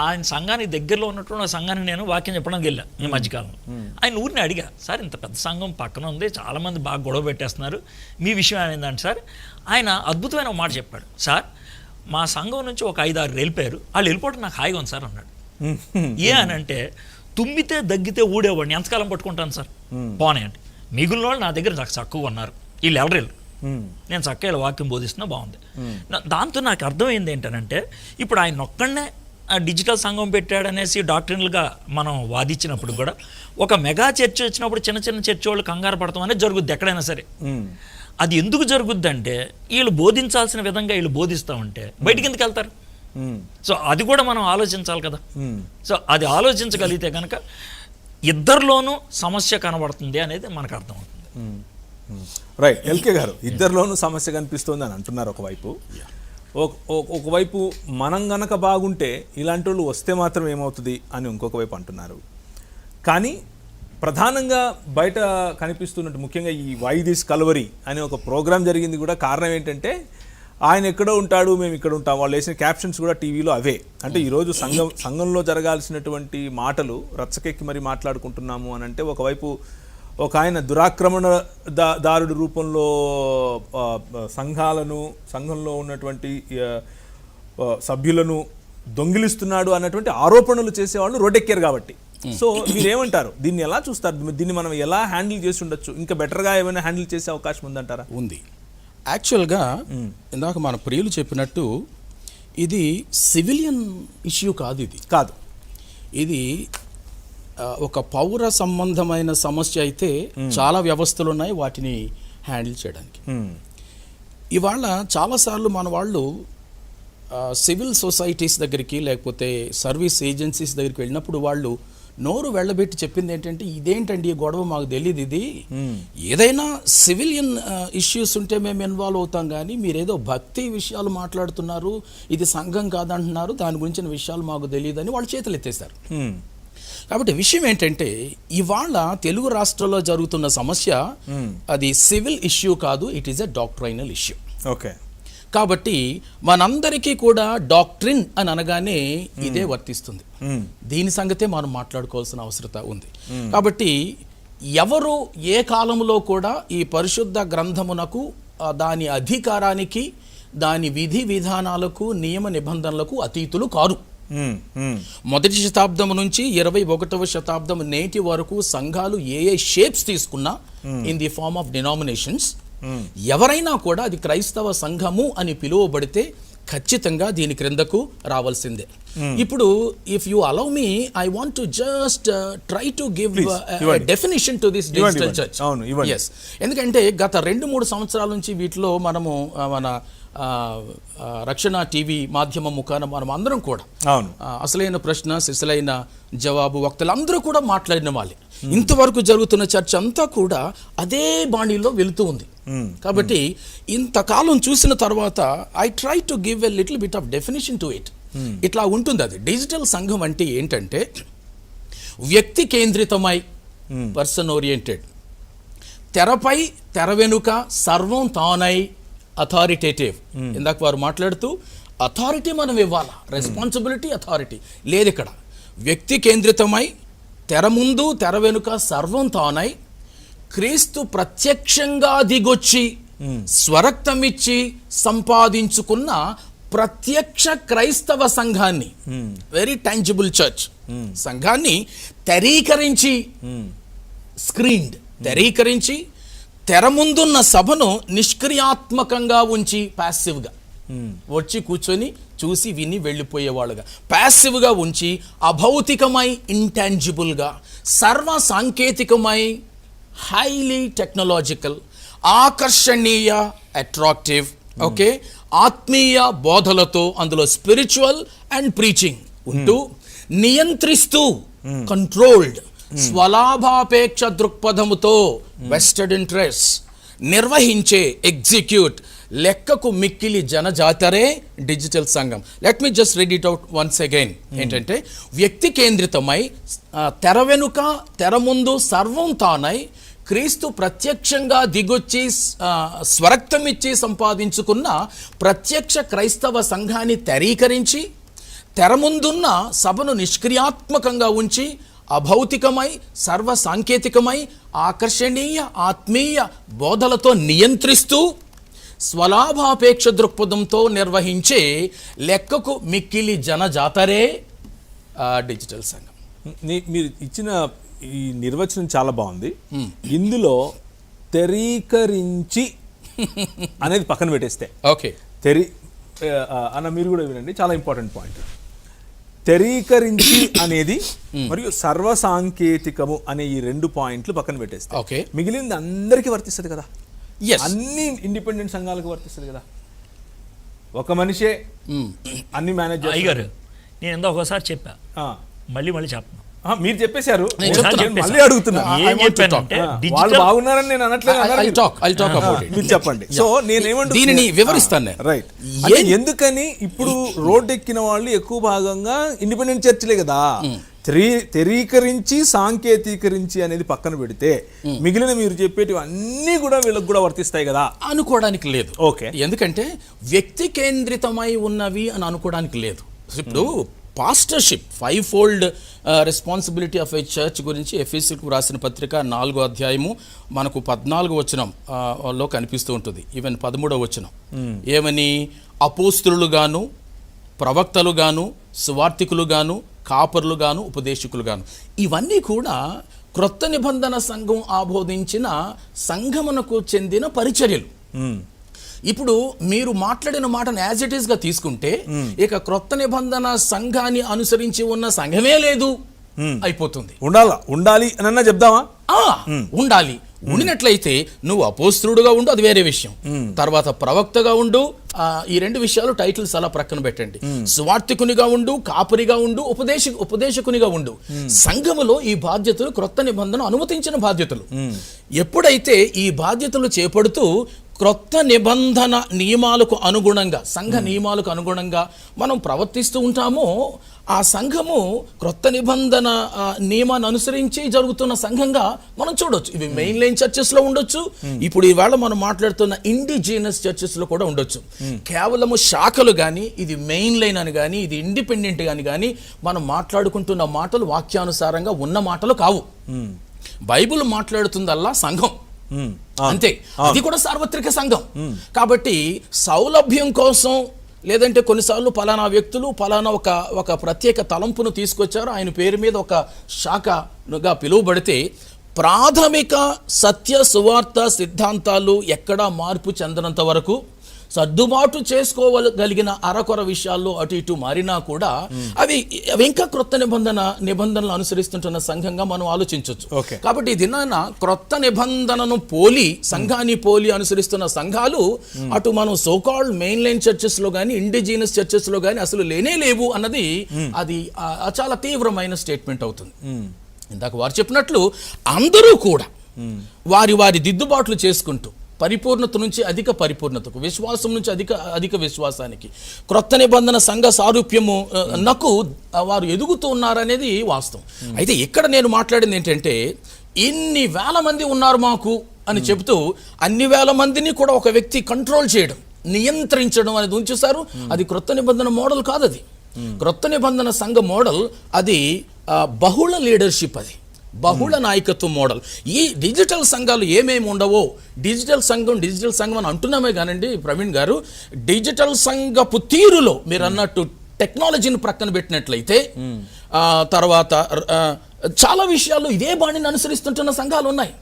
ఆయన సంఘానికి దగ్గరలో ఉన్నటువంటి సంఘాన్ని నేను వాక్యం చెప్పడానికి వెళ్ళా ఈ మధ్యకాలంలో. ఆయన ఊరిని అడిగా, సార్ ఇంత పెద్ద సంఘం పక్కన ఉంది, చాలా మంది బాగా గొడవ పెట్టేస్తున్నారు, మీ విషయం ఏమైందంటే సార్, ఆయన అద్భుతమైన మాట చెప్పాడు. సార్ మా సంఘం నుంచి ఒక 5-6 వెళ్ళిపోయారు, వాళ్ళు వెళ్ళిపోవడం నాకు హాయిగా ఉంది సార్ అన్నాడు. ఏ అని అంటే, తుమ్మితే దగ్గితే ఊడేవాడిని ఎంతకాలం పట్టుకుంటాను సార్, పోనీ అంటే మిగిలిన వాళ్ళు నా దగ్గర నాకు చక్కగా ఉన్నారు, వీళ్ళు ఎవరు నేను చక్కగా వాక్యం బోధిస్తున్నా బాగుంది. దాంతో నాకు అర్థమైంది ఏంటనంటే, ఇప్పుడు ఆయన ఒక్కడనే డిజిటల్ సంఘం పెట్టాడనేసి డాక్టరినల్గా మనం వాదించినప్పుడు కూడా, ఒక మెగా చర్చ్ వచ్చినప్పుడు చిన్న చిన్న చర్చ్ వాళ్ళు కంగారు పడతాం అనేది జరుగుద్ది ఎక్కడైనా సరే. అది ఎందుకు జరుగుద్ది అంటే, వీళ్ళు బోధించాల్సిన విధంగా వీళ్ళు బోధిస్తూ ఉంటే బయటికి ఎందుకు వెళ్తారు? సో అది కూడా మనం ఆలోచించాలి కదా. సో అది ఆలోచించగలిగితే కనుక ఇద్దరిలోనూ సమస్య కనబడుతుంది అనేది మనకు అర్థమవుతుంది. రైట్. ఎల్కే గారు, ఇద్దరిలోనూ సమస్య కనిపిస్తుంది అని అంటున్నారు. ఒకవైపు మనం గనక బాగుంటే ఇలాంటి వాళ్ళు వస్తే మాత్రం ఏమవుతుంది అని ఇంకొక వైపు అంటున్నారు. కానీ ప్రధానంగా బయట కనిపిస్తున్నట్టు ముఖ్యంగా ఈ వై దిస్ కల్వరీ అనే ఒక ప్రోగ్రాం జరిగింది కూడా కారణం ఏంటంటే, ఆయన ఎక్కడో ఉంటాడు, మేము ఇక్కడ ఉంటాం, వాళ్ళు వేసిన క్యాప్షన్స్ కూడా టీవీలో అవే. అంటే ఈరోజు సంఘంలో జరగాల్సినటువంటి మాటలు రచ్చకెక్కి మరి మాట్లాడుకుంటున్నాము అని అంటే, ఒకవైపు ఒక ఆయన దురాక్రమణ దారుడి రూపంలో సంఘంలో ఉన్నటువంటి సభ్యులను దొంగిలిస్తున్నాడు అన్నటువంటి ఆరోపణలు చేసేవాళ్ళు రోడ్డెక్కారు కాబట్టి. సో మీరేమంటారు, దీన్ని ఎలా చూస్తారు? దీన్ని మనం ఎలా హ్యాండిల్ చేసి ఉండొచ్చు? ఇంకా బెటర్గా ఏమైనా హ్యాండిల్ చేసే అవకాశం ఉందంటారా? ఉంది. యాక్చువల్గా ఇందాక మన ప్రియులు చెప్పినట్టు ఇది సివిలియన్ ఇష్యూ కాదు. ఇది ఒక పౌర సంబంధమైన సమస్య అయితే చాలా వ్యవస్థలు ఉన్నాయి వాటిని హ్యాండిల్ చేయడానికి. ఇవాళ చాలాసార్లు మన వాళ్ళు సివిల్ సొసైటీస్ దగ్గరికి లేకపోతే సర్వీస్ ఏజెన్సీస్ దగ్గరికి వెళ్ళినప్పుడు వాళ్ళు నోరు వెళ్ళబెట్టి చెప్పింది ఏంటంటే, ఇదేంటండి ఈ గొడవ, మాకు తెలియదు, ఇది ఏదైనా సివిలియన్ ఇష్యూస్ ఉంటే మేము ఇన్వాల్వ్ అవుతాం, కానీ మీరేదో భక్తి విషయాలు మాట్లాడుతున్నారు, ఇది సంఘం కాదంటున్నారు, దాని గురించిన విషయాలు మాకు తెలియదు అని వాళ్ళు చేతులు ఎత్తేస్తారు. కాబట్టి విషయం ఏంటంటే, ఇవాళ తెలుగు రాష్ట్రాల్లో జరుగుతున్న సమస్య అది సివిల్ ఇష్యూ కాదు, it is a doctrinal issue. Okay. కాబట్టి మనందరికీ కూడా డాక్ట్రిన్ అని అనగానే ఇదే వర్తిస్తుంది. దీని సంగతే మనం మాట్లాడుకోవాల్సిన అవసరం ఉంది. కాబట్టి ఎవరు ఏ కాలంలో కూడా ఈ పరిశుద్ధ గ్రంథమునకు, దాని అధికారానికి, దాని విధి విధానాలకు, నియమ నిబంధనలకు అతీతులు కారు. మొదటి శతాబ్దం నుంచి 21వ శతాబ్దం నేటి వరకు సంఘాలు ఏ షేప్స్ తీసుకున్నా in the form of denominations, ఎవరైనా కూడా అది క్రైస్తవ సంఘము అని పిలువబడితే ఖచ్చితంగా దీని క్రిందకు రావాల్సిందే. ఇప్పుడు if you allow me, I want to just try to give definition to this digital church. yes, ఎందుకంటే గత 2-3 సంవత్సరాల నుంచి వీటిలో మనము మన రక్షణ టీవీ మాధ్యమం ముఖాన మనం అందరం కూడా అసలైన ప్రశ్న, సిసలైన జవాబు వక్తలందరూ కూడా మాట్లాడిన వాళ్ళే. ఇంతవరకు జరుగుతున్న చర్చ అంతా కూడా అదే బాణీలో వెళుతూ ఉంది. కాబట్టి ఇంతకాలం చూసిన తర్వాత I try to give a little bit of definition to it. ఇట్లా ఉంటుంది అది. డిజిటల్ సంఘం అంటే ఏంటంటే, వ్యక్తి కేంద్రితమై, పర్సన్ ఓరియంటెడ్, తెరపై తెర వెనుక సర్వం తానై, అథారిటేటివ్. ఇందాక వారు మాట్లాడుతూ అథారిటీ మనం ఇవ్వాలా, రెస్పాన్సిబిలిటీ, అథారిటీ లేదు ఇక్కడ. వ్యక్తి కేంద్రితమై, తెర ముందు తెర వెనుక సర్వం తానై, క్రీస్తు ప్రత్యక్షంగా దిగొచ్చి స్వరక్తమిచ్చి సంపాదించుకున్న ప్రత్యక్ష క్రైస్తవ సంఘాన్ని, వెరీ టాంజిబుల్ చర్చ్ సంఘాన్ని తెరీకరించి, తెరీకరించి తెర ముందున్న సభను నిష్క్రియాత్మకంగా ఉంచి, ప్యాసివ్గా వచ్చి కూర్చొని చూసి విని వెళ్ళిపోయేవాళ్ళుగా, ప్యాసివ్గా ఉంచి, అభౌతికమై ఇంటాంజిబుల్గా, సర్వ సాంకేతికమై హైలీ టెక్నాలజికల్, ఆకర్షణీయ అట్రాక్టివ్, ఓకే, ఆత్మీయ బోధలతో, అందులో స్పిరిచువల్ అండ్ ప్రీచింగ్ ఉంటూ, నియంత్రిస్తూ, కంట్రోల్డ్, స్వలాభాపేక్ష దృక్పథముతో, వెస్టెడ్ ఇంట్రెస్ట్ నిర్వహించే, ఎగ్జిక్యూట్, లెక్కకు మిక్కిలి జనజాతరే డిజిటల్ సంఘం. Let me just read it out once again. ఏంటంటే వ్యక్తి కేంద్రితమై, తెర వెనుక తెర ముందు సర్వం తానై, క్రీస్తు ప్రత్యక్షంగా దిగొచ్చి స్వరక్తమిచ్చి సంపాదించుకున్న ప్రత్యక్ష క్రైస్తవ సంఘాన్ని తెరీకరించి, తెర ముందున్న సభను నిష్క్రియాత్మకంగా ఉంచి, అభౌతికమై సర్వ సాంకేతికమై ఆకర్షణీయ ఆత్మీయ బోధలతో నియంత్రిస్తూ, స్వలాభాపేక్ష దృక్పథంతో నిర్వహించే, లెక్కకు మిక్కిలి జనజాతరే డిజిటల్ సంఘం. మీరు ఇచ్చిన ఈ నిర్వచనం చాలా బాగుంది. ఇందులో తెరీకరించి అనేది పక్కన పెట్టేస్తే, ఓకే, అన్న మీరు కూడా వినండి, చాలా ఇంపార్టెంట్ పాయింట్. తెరీకరించి అనేది మరియు సర్వసాంకేతికము అనే ఈ 2 పాయింట్లు పక్కన పెట్టేస్తే, ఓకే, మిగిలింది అందరికీ వర్తిస్తుంది కదా, Yes. అన్ని ఇండిపెండెంట్ సంఘాలకు వర్తిస్తుంది కదా. ఒక మనిషే అన్ని మేనేజ్ అయ్యగారు, నేను ఎంతో ఒకసారి చెప్పా, మళ్ళీ చెప్పను. మీరు చెప్పేశారు, నేను మళ్ళీ అడుగుతున్నా. ఏం చెప్పానంటే, వాళ్ళు బాగున్నారని నేను అనట్లేదు, I'll talk about it. మీరు చెప్పండి. సో నేనేమంటున్నా, దీనిని వివరిస్తాను. రైట్, ఎందుకని ఇప్పుడు రోడ్ ఎక్కిన వాళ్ళు ఎక్కువ భాగంగా ఇండిపెండెంట్ చర్చిలే కదా. తెరీకరించి సాంకేతికరించి అనేది పక్కన పెడితే మిగిలిన మీరు చెప్పేటివి అన్నీ కూడా వీళ్ళకి కూడా వర్తిస్తాయి కదా అనుకోవడానికి లేదు. ఓకే, ఎందుకంటే వ్యక్తి కేంద్రితమై ఉన్నవి అని అనుకోవడానికి లేదు. ఇప్పుడు పాస్టర్షిప్ 5-fold responsibility of A church గురించి ఎఫెసీయులకు రాసిన పత్రిక 4వ అధ్యాయము మనకు 14వ వచనం లో కనిపిస్తూ ఉంటుంది. ఈవెన్ 13వ వచనం ఏమని, అపోస్తలుగాను, ప్రవక్తలుగాను, సువార్తికులుగాను, కాపరులుగాను, ఉపదేశకులుగాను, ఇవన్నీ కూడా క్రొత్త నిబంధన సంఘం ఆబోధించిన సంఘమునకు చెందిన పరిచర్యలు. ఇప్పుడు మీరు మాట్లాడిన మాటను యాజ్ ఇట్ ఈస్ గా తీసుకుంటే, ఇక క్రొత్త నిబంధన సంఘాన్ని అనుసరించి ఉన్న సంఘమే లేదు అయిపోతుంది. ఉండాలి అని చెప్దామా? ఉండాలి. ఉండినట్లయితే నువ్వు అపోస్తలుడుగా ఉండు, అది వేరే విషయం. తర్వాత ప్రవక్తగా ఉండు, ఈ 2 విషయాలు టైటిల్స్ అలా ప్రక్కన పెట్టండి. సువార్తికునిగా ఉండు, కాపరిగా ఉండు, ఉపదేశకునిగా ఉండు. సంఘములో ఈ బాధ్యతలు క్రొత్త నిబంధన అనుమతించిన బాధ్యతలు. ఎప్పుడైతే ఈ బాధ్యతలు చేపడుతూ క్రొత్త నిబంధన నియమాలకు అనుగుణంగా, సంఘ నియమాలకు అనుగుణంగా మనం ప్రవర్తిస్తూ ఉంటామో, ఆ సంఘము క్రొత్త నిబంధన నియమాన్ని అనుసరించి జరుగుతున్న సంఘంగా మనం చూడొచ్చు. ఇవి మెయిన్ లైన్ చర్చెస్ లో ఉండొచ్చు, ఇప్పుడు ఈవేళ మనం మాట్లాడుతున్న ఇండిజినస్ చర్చెస్ లో కూడా ఉండొచ్చు. కేవలము శాఖలు కానీ, ఇది మెయిన్ లైన్ అని కానీ, ఇది ఇండిపెండెంట్ అని కానీ మనం మాట్లాడుకుంటున్న మాటలు వాక్యానుసారంగా ఉన్న మాటలు కావు. బైబిల్ మాట్లాడుతుందల్లా సంఘం అంతే, అది కూడా సార్వత్రిక సంఘం. కాబట్టి సౌలభ్యం కోసం, లేదంటే కొన్నిసార్లు పలానా వ్యక్తులు పలానా ఒక ప్రత్యేక తలంపును తీసుకొచ్చారు, ఆయన పేరు మీద ఒక శాఖగా పిలువబడితే, ప్రాథమిక సత్య సువార్త సిద్ధాంతాలు ఎక్కడా మార్పు చెందనంత వరకు, సర్దుబాటు చేసుకోగలిగిన అరకొర విషయాల్లో అటు ఇటు మారినా కూడా అవి ఇంకా క్రొత్త నిబంధనలు అనుసరిస్తుంటున్న సంఘంగా మనం ఆలోచించవచ్చు. కాబట్టి ఈ దినాన క్రొత్త నిబంధనను సంఘాన్ని పోలి అనుసరిస్తున్న సంఘాలు అటు మనం సోకాల్డ్ మెయిన్ లైన్ చర్చెస్ లో గానీ, ఇండిజినస్ చర్చెస్ లో గానీ అసలు లేనే లేవు అన్నది అది చాలా తీవ్రమైన స్టేట్మెంట్ అవుతుంది. ఇందాక వారు చెప్పినట్లు అందరూ కూడా వారి దిద్దుబాట్లు చేసుకుంటూ పరిపూర్ణత నుంచి అధిక పరిపూర్ణతకు, విశ్వాసం నుంచి అధిక విశ్వాసానికి, క్రొత్త నిబంధన సంఘ సారూప్యము నాకు వారు ఎదుగుతూ ఉన్నారనేది వాస్తవం. అయితే ఇక్కడ నేను మాట్లాడింది ఏంటంటే, ఇన్ని వేల మంది ఉన్నారు మాకు అని చెబుతూ అన్ని వేల మందిని కూడా ఒక వ్యక్తి కంట్రోల్ చేయడం, నియంత్రించడం అనేది ఉంచేశారు. అది క్రొత్త నిబంధన మోడల్ కాదు. అది క్రొత్త నిబంధన సంఘ మోడల్, అది బహుళ లీడర్షిప్. అది బహుళ నాయకత్వం మోడల్. ఈ డిజిటల్ సంఘాలు ఏమేమి ఉండవో, డిజిటల్ సంఘం అని అంటున్నామే కానండి ప్రవీణ్ గారు, డిజిటల్ సంఘపు తీరులో మీరు అన్నట్టు టెక్నాలజీని ప్రక్కన పెట్టినట్లయితే తర్వాత చాలా విషయాల్లో ఇదే బాణిని అనుసరిస్తుంటున్న సంఘాలు ఉన్నాయి.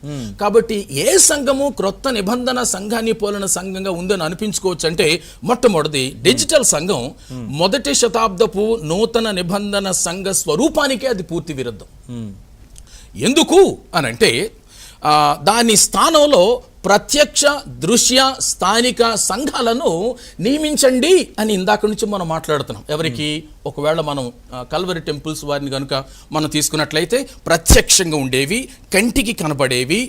కాబట్టి ఏ సంఘము క్రొత్త నిబంధన సంఘాన్ని పోలిన సంఘంగా ఉందని అనిపించుకోవచ్చు అంటే, మొట్టమొదటి డిజిటల్ సంఘం మొదటి శతాబ్దపు నూతన నిబంధన సంఘ స్వరూపానికే అది పూర్తి విరుద్ధం. ఎందుకు అనంటే దాని స్థానంలో ప్రత్యక్ష దృశ్య స్థానిక సంఘాలను నియమించండి అని ఇందాక నుంచి మనం మాట్లాడుతున్నాం. ఎవరికి? ఒకవేళ మనం కల్వరి టెంపుల్స్ వారిని కనుక మనం తీసుకున్నట్లయితే ప్రత్యక్షంగా ఉండేవి, కంటికి కనపడేవి,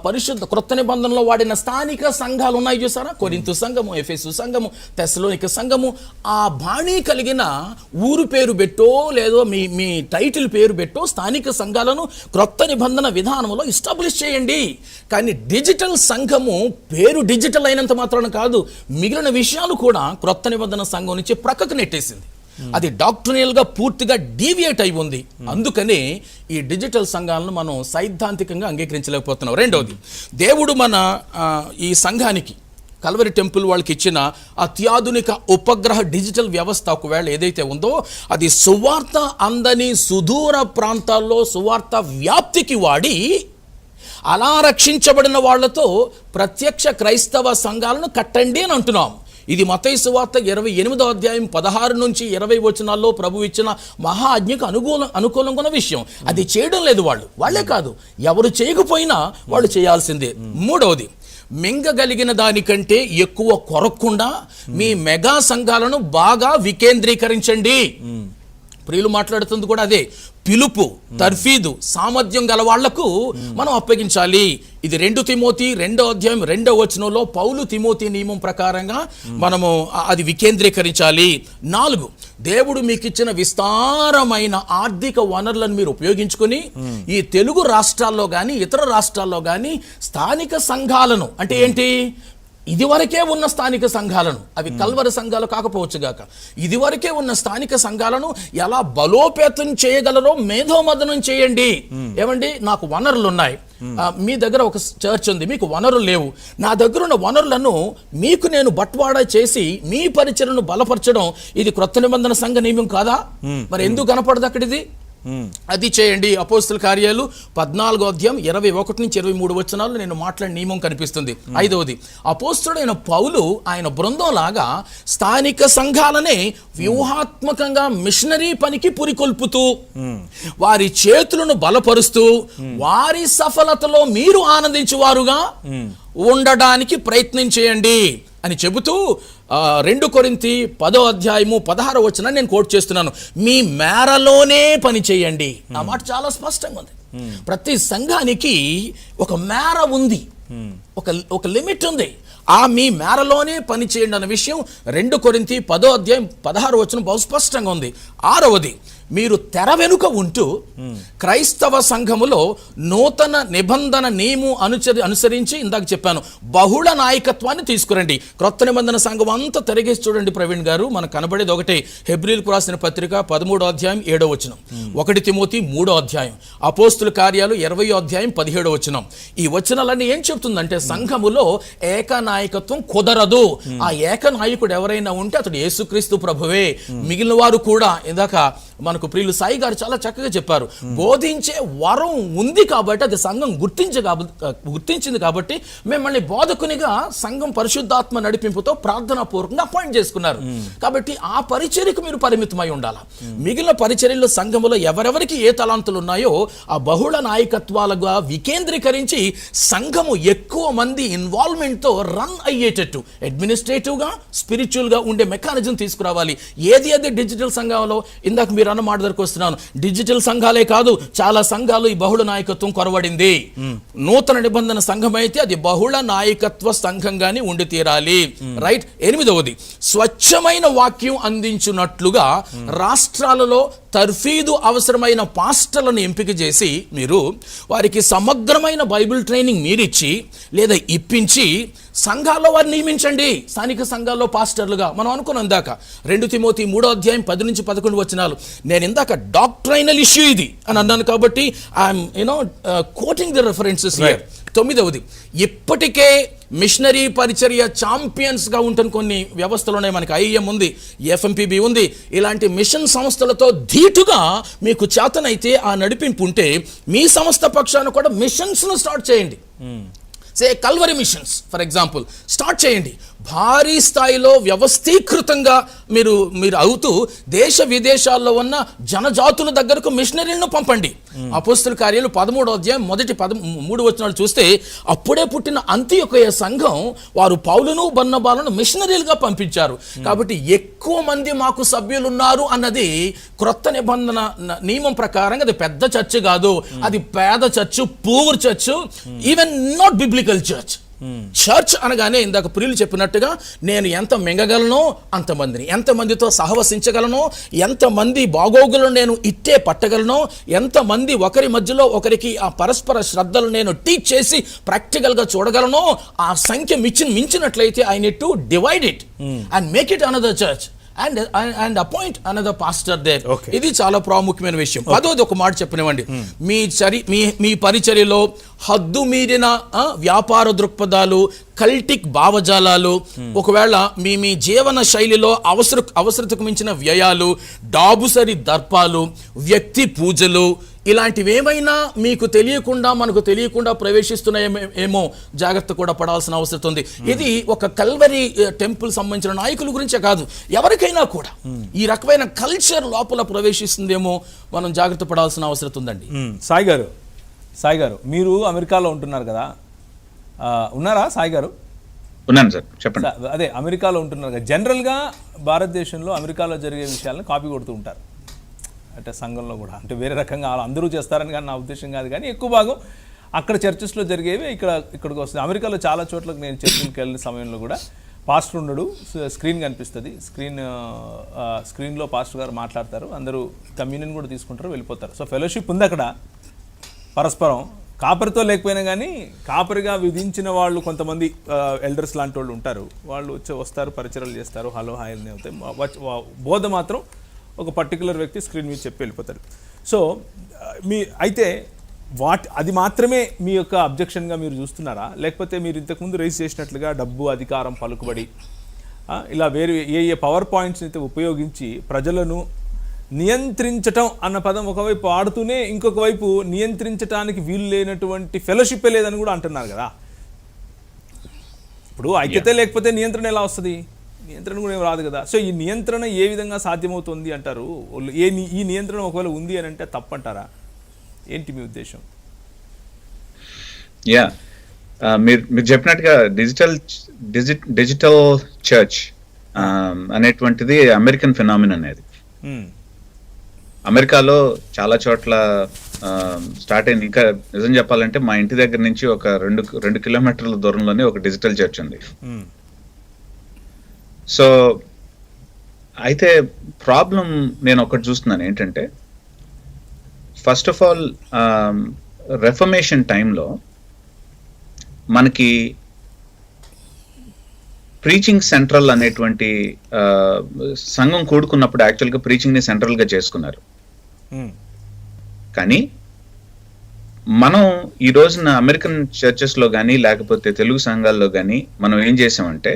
పరిశుద్ధ క్రొత్త నిబంధనలో వాడిన స్థానిక సంఘాలు ఉన్నాయి చూసారా, కొరింథు సంఘము, ఎఫెసు సంఘము, తెస్సలోనిక సంఘము. ఆ బాణీ కలిగిన ఊరు పేరు పెట్టో లేదో మీ టైటిల్ పేరు పెట్టో స్థానిక సంఘాలను క్రొత్త నిబంధన విధానంలో ఎస్టాబ్లిష్ చేయండి. కానీ డిజిటల్ సంఘము పేరు డిజిటల్ అయినంత మాత్రాన కాదు, మిగిలిన విషయాలు కూడా క్రొత్త నిబంధన సంఘం నుంచి ప్రక్కకు నెట్టేసింది. అది డాక్ట్రినల్ గా పూర్తిగా డీవియేట్ అయి ఉంది. అందుకనే ఈ డిజిటల్ సంఘాలను మనం సైద్ధాంతికంగా అంగీకరించలేకపోతున్నాం. రెండవది, దేవుడు మన ఈ సంఘానికి కల్వరి టెంపుల్ వాళ్ళకి ఇచ్చిన అత్యాధునిక ఉపగ్రహ డిజిటల్ వ్యవస్థ ఒకవేళ ఏదైతే ఉందో, అది సువార్త అందని సుదూర ప్రాంతాల్లో సువార్త వ్యాప్తికి వాడి అలా రక్షించబడిన వాళ్లతో ప్రత్యక్ష క్రైస్తవ సంఘాలను కట్టండి అని అంటున్నాం. ఇది మత్తయి సువార్త 28వ అధ్యాయం 16 నుంచి 20 వచనాల్లో ప్రభు ఇచ్చిన మహా ఆజ్ఞకు అనుకూలంగా విషయం. అది చేయడం లేదు వాళ్ళే కాదు, ఎవరు చేయకపోయినా వాళ్ళు చేయాల్సిందే. మూడవది, మింగగలిగిన దానికంటే ఎక్కువ కొరకుండా మీ మెగా సంఘాలను బాగా వికేంద్రీకరించండి. ప్రియులు మాట్లాడుతుంది కూడా అదే. పిలుపు, తర్ఫీదు, సామర్థ్యం గల వాళ్లకు మనం అప్పగించాలి. ఇది 2 తిమోతి 2వ అధ్యాయం 2వ వచనంలో పౌలు తిమోతి నియమం ప్రకారంగా మనము అది వికేంద్రీకరించాలి. 4, దేవుడు మీకు ఇచ్చిన విస్తారమైన ఆర్థిక వనరులను మీరు ఉపయోగించుకొని ఈ తెలుగు రాష్ట్రాల్లో కానీ ఇతర రాష్ట్రాల్లో కానీ స్థానిక సంఘాలను, అంటే ఏంటి, ఇదివరకే ఉన్న స్థానిక సంఘాలను, అవి కల్వరి సంఘాలు కాకపోవచ్చు గాక, ఇదివరకే ఉన్న స్థానిక సంఘాలను ఎలా బలోపేతం చేయగలరో మేధోమథనం చేయండి. ఏమండి, నాకు వనరులు ఉన్నాయి, మీ దగ్గర ఒక చర్చ్ ఉంది, మీకు వనరులు లేవు, నా దగ్గర ఉన్న వనరులను మీకు నేను బట్వాడా చేసి మీ పరిచయను బలపరచడం ఇది క్రొత్త నిబంధన సంఘ నియమం కాదా? మరి ఎందుకు కనపడదు అక్కడ ఇది? అది చేయండి. అపోస్తల కార్యాలు 14వ అధ్యాయం 21 నుంచి 23 వచనాలు నేను మాట్లాడిన నియమం కనిపిస్తుంది. 5వది, అపోస్తలుడైన పౌలు ఆయన బృందం లాగా స్థానిక సంఘాలనే వ్యూహాత్మకంగా మిషనరీ పనికి పురికొల్పుతూ వారి చేతులను బలపరుస్తూ వారి సఫలతలో మీరు ఆనందించువారుగా ఉండడానికి ప్రయత్నం చేయండి అని చెబుతూ 2 కొరింథీ 10వ అధ్యాయము 16వ వచనాన్ని నేను కోట్ చేస్తున్నాను. మీ మేరలోనే పని చేయండి. ఆ మాట చాలా స్పష్టంగా ఉంది. ప్రతి సంఘానికి ఒక మేర ఉంది, ఒక లిమిట్ ఉంది. ఆ మీ మేరలోనే పని చేయండి అన్న విషయం 2 కొరింథీ 10వ అధ్యాయం 16వ వచనం బహు స్పష్టంగా ఉంది. 6వది, మీరు తెర వెనుక ఉంటూ క్రైస్తవ సంఘములో నూతన నిబంధన నియమం అనుసరించి ఇందాక చెప్పాను బహుళ నాయకత్వాన్ని తీసుకురండి. క్రొత్త నిబంధన సంఘం అంతా తిరిగేసి చూడండి ప్రవీణ్ గారు, మనకు కనబడేది ఒకటే. హెబ్రీలకు రాసిన పత్రిక 13వ అధ్యాయం 7వ వచనం, 1 తిమోతి 3వ అధ్యాయం, అపోస్తుల కార్యాలు 20వ అధ్యాయం 17వ వచనం. ఈ వచనాలన్నీ ఏం చెప్తుందంటే సంఘములో ఏకనాయకత్వం కుదరదు. ఆ ఏకనాయకుడు ఎవరైనా ఉంటే అతడు యేసుక్రీస్తు ప్రభువే. మిగిలిన వారు కూడా ఇందాక మనకు ప్రియులు సాయి గారు చాలా చక్కగా చెప్పారు. బోధించే వరం ఉంది కాబట్టి అది సంఘం గుర్తించింది కాబట్టి మిమ్మల్ని బోధకునిగా సంఘం పరిశుద్ధాత్మ నడిపింపుతో ప్రార్థనాపూర్వకంగా అపాయింట్ చేసుకున్నారు. కాబట్టి ఆ పరిచర్యకు మీరు పరిమితమై ఉండాలి. మిగిలిన పరిచర్యల్లో సంఘములో ఎవరెవరికి ఏ తలాంతులు ఉన్నాయో ఆ బహుళ నాయకత్వాలుగా వికేంద్రీకరించి సంఘము ఎక్కువ మంది ఇన్వాల్వ్మెంట్ తో రన్ అయ్యేటట్టు అడ్మినిస్ట్రేటివ్ గా స్పిరిచువల్ గా ఉండే మెకానిజం తీసుకురావాలి. ఏది డిజిటల్ సంఘంలో ఇందాక మీరు అన్న మాట దగ్గరకు వస్తున్నాను. డిజిటల్ సంఘాలే కాదు, చాలా సంఘాలు ఈ బహుళ నాయకత్వం కొరవడింది. నూతన నిబంధన సంఘం అయితే అది బహుళ నాయకత్వ సంఘంగానే ఉండి తీరాలి. రైట్. 8వది, స్వచ్ఛమైన వాక్యం అందించున్నట్లుగా రాష్ట్రాలలో తర్ఫీదు అవసరమైన పాస్టర్లను ఎంపిక చేసి మీరు వారికి సమగ్రమైన బైబిల్ ట్రైనింగ్ మీరిచ్చి లేదా ఇప్పించి సంఘాల్లో వారిని నియమించండి, స్థానిక సంఘాల్లో పాస్టర్లుగా. మనం అనుకున్నాం ఇందాక 2 తిమోతి 3:10-11 వచనాలు. నేను ఇందాక డాక్ట్రైనల్ ఇష్యూ ఇది అని అన్నాను కాబట్టి I'm quoting the references here. 9వది, ఇప్పటికే మిషనరీ పరిచర్య ఛాంపియన్స్ గా ఉంటుంది కొన్ని వ్యవస్థలు ఉన్నాయి. మనకి IEM ఉంది, FMPB ఉంది. ఇలాంటి మిషన్ సంస్థలతో ధీటుగా మీకు చేతనైతే ఆ నడిపింపు ఉంటే మీ సంస్థ పక్షాన కూడా మిషన్స్ ను స్టార్ట్ చేయండి. Say Calvary missions for example start చేయండి. భారీ స్థాయిలో వ్యవస్థీకృతంగా మీరు అవుతూ దేశ విదేశాల్లో ఉన్న జనజాతుల దగ్గరకు మిషనరీలను పంపండి. అపోస్తుల కార్యాలు 13 వచనాలు చూస్తే అప్పుడే పుట్టిన అంతియొకయ సంఘం వారు పౌలును బర్నబాలను మిషనరీలుగా పంపించారు. కాబట్టి ఎక్కువ మంది మాకు సభ్యులు ఉన్నారు అన్నది క్రొత్త నిబంధన నియమం ప్రకారంగా అది పెద్ద చర్చ్ కాదు, అది పేద church, poor church, even not biblical church. Church అనగానే ఇందాక ప్రియులు చెప్పినట్టుగా నేను ఎంత మింగగలను అంతమందిని, ఎంతమందితో సహవసించగలను, ఎంతమంది బాగోగులను నేను ఇట్టే పట్టగలను, ఎంతమంది ఒకరి మధ్యలో ఒకరికి ఆ పరస్పర శ్రద్ధలు నేను టీచ్ చేసి ప్రాక్టికల్గా చూడగలను, ఆ సంఖ్య మించినట్లయితే I need to divide it and make it another church and appoint another pastor there. ఇది చాలా ప్రాముఖ్యమైన విషయం. 10వది ఒక మాట చెప్పనివ్వండి. మీ పరిచర్యలో హద్దు మీరిన వ్యాపార దృక్పథాలు, కల్టిక్ భావజాలాలు, ఒకవేళ మీ జీవన శైలిలో అవసరతకు మించిన వ్యయాలు, డాబుసరి దర్పాలు, వ్యక్తి పూజలు, ఇలాంటివి ఏమైనా మీకు తెలియకుండా మనకు తెలియకుండా ప్రవేశిస్తున్నాయేమో జాగ్రత్త కూడా పడాల్సిన అవసరం ఉంది. ఇది ఒక కల్వరీ టెంపుల్ సంబంధించిన నాయకుల గురించే కాదు, ఎవరికైనా కూడా ఈ రకమైన కల్చర్ లోపల ప్రవేశిస్తుందేమో మనం జాగ్రత్త పడాల్సిన అవసరం ఉందండి. సాయి గారు మీరు అమెరికాలో ఉంటున్నారు కదా, ఉన్నారా సాయి గారు? ఉన్నాను సార్, చెప్పండి. అదే అమెరికాలో ఉంటున్నారు కదా, జనరల్గా భారతదేశంలో అమెరికాలో జరిగే విషయాలను కాపీ కొడుతూ ఉంటారు. అంటే సంఘంలో కూడా, అంటే వేరే రకంగా అందరూ చేస్తారని కానీ నా ఉద్దేశం కాదు, కానీ ఎక్కువ భాగం అక్కడ చర్చెస్లో జరిగేవి ఇక్కడికి వస్తుంది. అమెరికాలో చాలా చోట్లకు నేను చర్చికి వెళ్ళిన సమయంలో కూడా పాస్టర్ ఉండడు, స్క్రీన్ కనిపిస్తుంది, స్క్రీన్లో పాస్టర్ గారు మాట్లాడతారు, అందరూ కమ్యూనియన్ కూడా తీసుకుంటారు, వెళ్ళిపోతారు. సో ఫెలోషిప్ ఉంది అక్కడ పరస్పరం. కాపరితో లేకపోయినా కానీ కాపరిగా విధించిన వాళ్ళు కొంతమంది ఎల్డర్స్ లాంటి వాళ్ళు ఉంటారు, వాళ్ళు వస్తారు, పరిచయాలు చేస్తారు, హలో హాయ్ అని అవుతాయి. బోధ మాత్రం ఒక పర్టికులర్ వ్యక్తి స్క్రీన్ మీద చెప్పి వెళ్ళిపోతాడు. సో అయితే అది మాత్రమే మీ యొక్క అబ్జెక్షన్గా మీరు చూస్తున్నారా, లేకపోతే మీరు ఇంతకుముందు రైజ్ చేసినట్లుగా డబ్బు, అధికారం, పలుకుబడి, ఇలా వేరే ఏ పవర్ పాయింట్స్ని అయితే ఉపయోగించి ప్రజలను నియంత్రించటం అన్న పదం ఒకవైపు ఆడుతూనే ఇంకొక వైపు నియంత్రించటానికి వీలు లేనటువంటి ఫెలోషిప్ లేదని కూడా అంటున్నారు కదా? ఇప్పుడు ఐక్యత లేకపోతే నియంత్రణ ఎలా వస్తుంది? నియంత్రణ కూడా ఏం రాదు కదా. సో ఈ నియంత్రణ ఏ విధంగా సాధ్యమవుతుంది అంటారు? ఈ నియంత్రణ ఒకవేళ ఉంది అని అంటే తప్పంటారా? ఏంటి మీ ఉద్దేశం? మీరు చెప్పినట్టుగా డిజిటల్ చర్చ్ అనేటువంటిది అమెరికన్ ఫినామినన్ అనేది. అమెరికాలో చాలా చోట్ల స్టార్ట్ అయింది. ఇంకా నిజం చెప్పాలంటే మా ఇంటి దగ్గర నుంచి ఒక 2 కిలోమీటర్ల దూరంలోనే ఒక డిజిటల్ చర్చ్ ఉంది. సో అయితే ప్రాబ్లం నేను ఒకటి చూస్తున్నాను ఏంటంటే, ఫస్ట్ ఆఫ్ ఆల్ రెఫర్మేషన్ టైంలో మనకి ప్రీచింగ్ సెంట్రల్ అనేటువంటి సంఘం కూడుకున్నప్పుడు యాక్చువల్గా ప్రీచింగ్ని సెంట్రల్గా చేసుకున్నారు. కానీ మనం ఈ రోజున అమెరికన్ చర్చెస్లో కానీ లేకపోతే తెలుగు సంఘాల్లో కానీ మనం ఏం చేసామంటే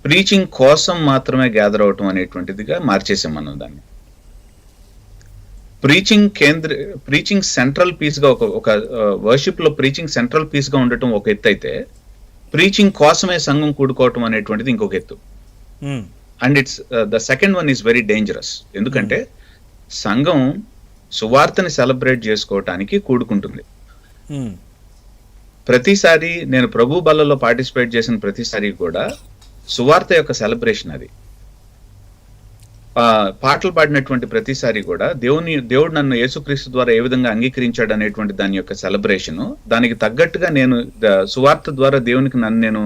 ప్రీచింగ్ కోసం మాత్రమే గ్యాదర్ అవటం అనేటువంటిదిగా మార్చేసాం మనం దాన్ని. ప్రీచింగ్ సెంట్రల్ పీస్ గా ఒక వర్షిప్ లో ప్రీచింగ్ సెంట్రల్ పీస్ గా ఉండటం ఒక ఎత్తు అయితే, ప్రీచింగ్ కోసమే సంఘం కూడుకోవటం అనేటువంటిది ఇంకొక ఎత్తు. And it's the second one is very dangerous. ఎందుకంటే సంఘం సువార్తని సెలబ్రేట్ చేసుకోవటానికి కూడుకుంటుంది. ప్రతిసారి నేను ప్రభు బలలో పార్టిసిపేట్ చేసిన ప్రతిసారి కూడా సువార్త యొక్క సెలబ్రేషన్ అది. పాటలు పాడినటువంటి ప్రతిసారి కూడా దేవుడు నన్ను యేసుక్రీస్తు ద్వారా ఏ విధంగా అంగీకరించాడు అనేటువంటి దాని యొక్క సెలబ్రేషన్, దానికి తగ్గట్టుగా నేను సువార్త ద్వారా దేవునికి నన్ను నేను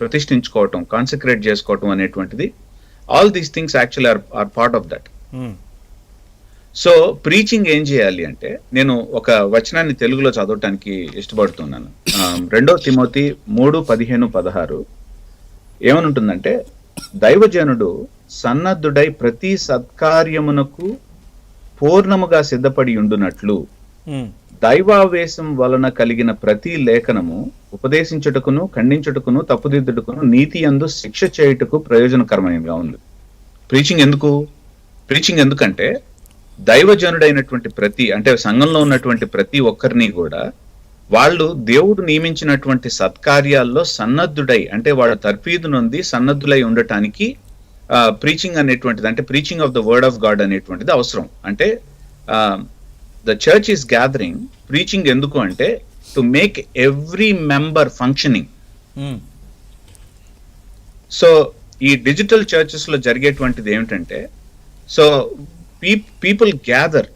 ప్రతిష్ఠించుకోవటం, కాన్సక్రేట్ చేసుకోవటం అనేటువంటిది, all these things actually are part of that. So preaching ఏం చేయాలి అంటే, నేను ఒక వచనాన్ని తెలుగులో చదవటానికి ఇష్టపడుతున్నాను. 2 తిమోతి 3:15-16 ఏమనుంటుందంటే, దైవజనుడు సన్నద్ధుడై ప్రతి సత్కార్యమునకు పూర్ణముగా సిద్ధపడి ఉండునట్లు దైవావేశం వలన కలిగిన ప్రతి లేఖనము ఉపదేశించుటకును, ఖండించుటకును, తప్పుదిద్దుటకును, నీతి యందు శిక్ష చేయుటకు ప్రయోజనకరమైనగా ఉంది. ప్రీచింగ్ ఎందుకంటే దైవజనుడైనటువంటి అంటే సంఘంలో ఉన్నటువంటి ప్రతి ఒక్కరిని కూడా వాళ్ళు దేవుడు నియమించినటువంటి సత్కార్యాల్లో సన్నద్ధుడై, అంటే వాళ్ళ తర్ఫీదు నుండి సన్నద్ధులై ఉండటానికి ప్రీచింగ్ అనేటువంటిది, అంటే preaching of the word of God అనేటువంటిది అవసరం. అంటే the church is gathering. Preaching ఎందుకు అంటే to make every member functioning. So ఈ డిజిటల్ చర్చెస్ లో జరిగేటువంటిది ఏమిటంటే, so people gather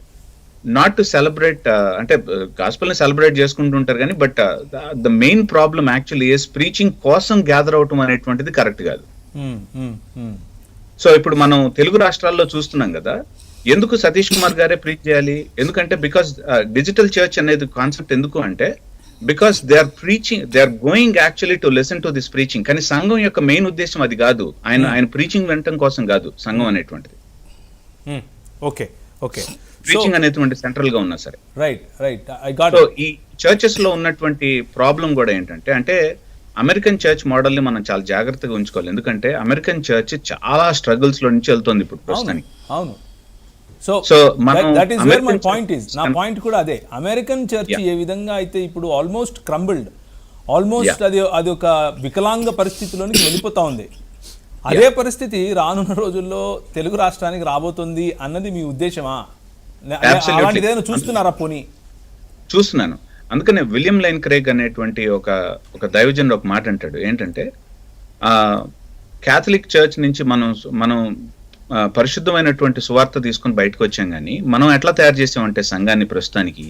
not to celebrate, అంటే గాస్పెల్ ని సెలబ్రేట్ చేసుకుంటుంటారు కానీ, but the main problem actually is preaching కోసం గ్యాదర్ అవటం అనేటువంటిది కరెక్ట్ కాదు. సో ఇప్పుడు మనం తెలుగు రాష్ట్రాల్లో చూస్తున్నాం కదా, ఎందుకు సతీష్ కుమార్ గారే ప్రీచ్ చేయాలి? ఎందుకంటే బికాస్ డిజిటల్ చర్చ్ అనేది కాన్సెప్ట్ ఎందుకు అంటే, because they are going actually to listen to this preaching. కానీ సంఘం యొక్క మెయిన్ ఉద్దేశం అది కాదు. ఆయన ప్రీచింగ్ వినటం కోసం కాదు సంఘం అనేటువంటిది. ప్రీచింగ్ అనేటువంటి సెంట్రల్ గా ఉన్నా సరే. సో ఈ చర్చెస్ లో ఉన్నటువంటి ప్రాబ్లం కూడా ఏంటంటే, అంటే అమెరికన్ చర్చ్ మోడల్ ని మనం చాలా జాగ్రత్తగా ఉంచుకోవాలి. ఎందుకంటే అమెరికన్ చర్చ్ చాలా స్ట్రగుల్స్ లో నుంచి వెళ్తుంది ఇప్పుడు ప్రస్తుతానికి. అవును. నా పాయింట్ కూడా అదే. అమెరికన్ చర్చ్ ఏ విధంగా అయితే ఇప్పుడు ఆల్మోస్ట్ క్రంబుల్డ్, ఆల్మోస్ట్ అది ఒక వికలాంగ పరిస్థితిలోనికి వెళ్ళిపోతా ఉంది. అదే పరిస్థితి రానున్న రోజుల్లో తెలుగు రాష్ట్రానికి రాబోతుంది అన్నది మీ ఉద్దేశమా? చూస్తున్నారా? పోనీ చూస్తున్నాను. అందుకనే విలియం లైన్ క్రేగ్ అనేటువంటి ఒక దైవజనుడు ఒక మాట అంటాడు. ఏంటంటే, క్యాథలిక్ చర్చ్ నుంచి మనం పరిశుద్ధమైనటువంటి సువార్త తీసుకుని బయటకు వచ్చాం, కానీ మనం ఎట్లా తయారు చేసామంటే సంఘాన్ని ప్రస్తుతానికి,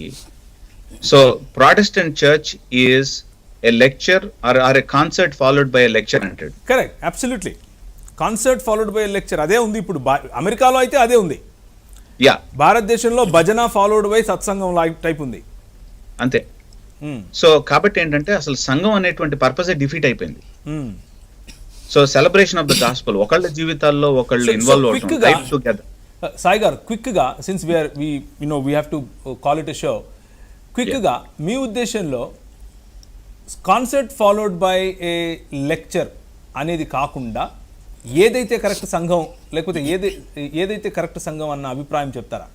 so Protestant church is a lecture or a concert followed by a lecture అంటాడు. Correct, absolutely. Concert followed by a lecture అదే ఉంది ఇప్పుడు. అమెరికాలో అయితే అదే ఉంది. భారతదేశంలో భజన ఫాలోడ్ బై సత్సంగం టైప్ ఉంది అంతే. సో కాబట్టి ఏంటంటే అసలు సంఘం అనేటువంటి పర్పస్ డిఫీట్ అయిపోయింది. So celebration of the gospel, ఒకళ్ళ జీవితాల్లో ఒకళ్ళు ఇన్వాల్వ్ అవుతారు. సాయి గారు, క్విక్ గా, since we have to call it a show, quick గా మీ ఉద్దేశంలో concert followed by a lecture అనేది కాకుండా ఏదైతే కరెక్ట్ సంఘం, లేకపోతే ఏదైతే కరెక్ట్ సంఘం అన్న అభిప్రాయం చెప్తారా?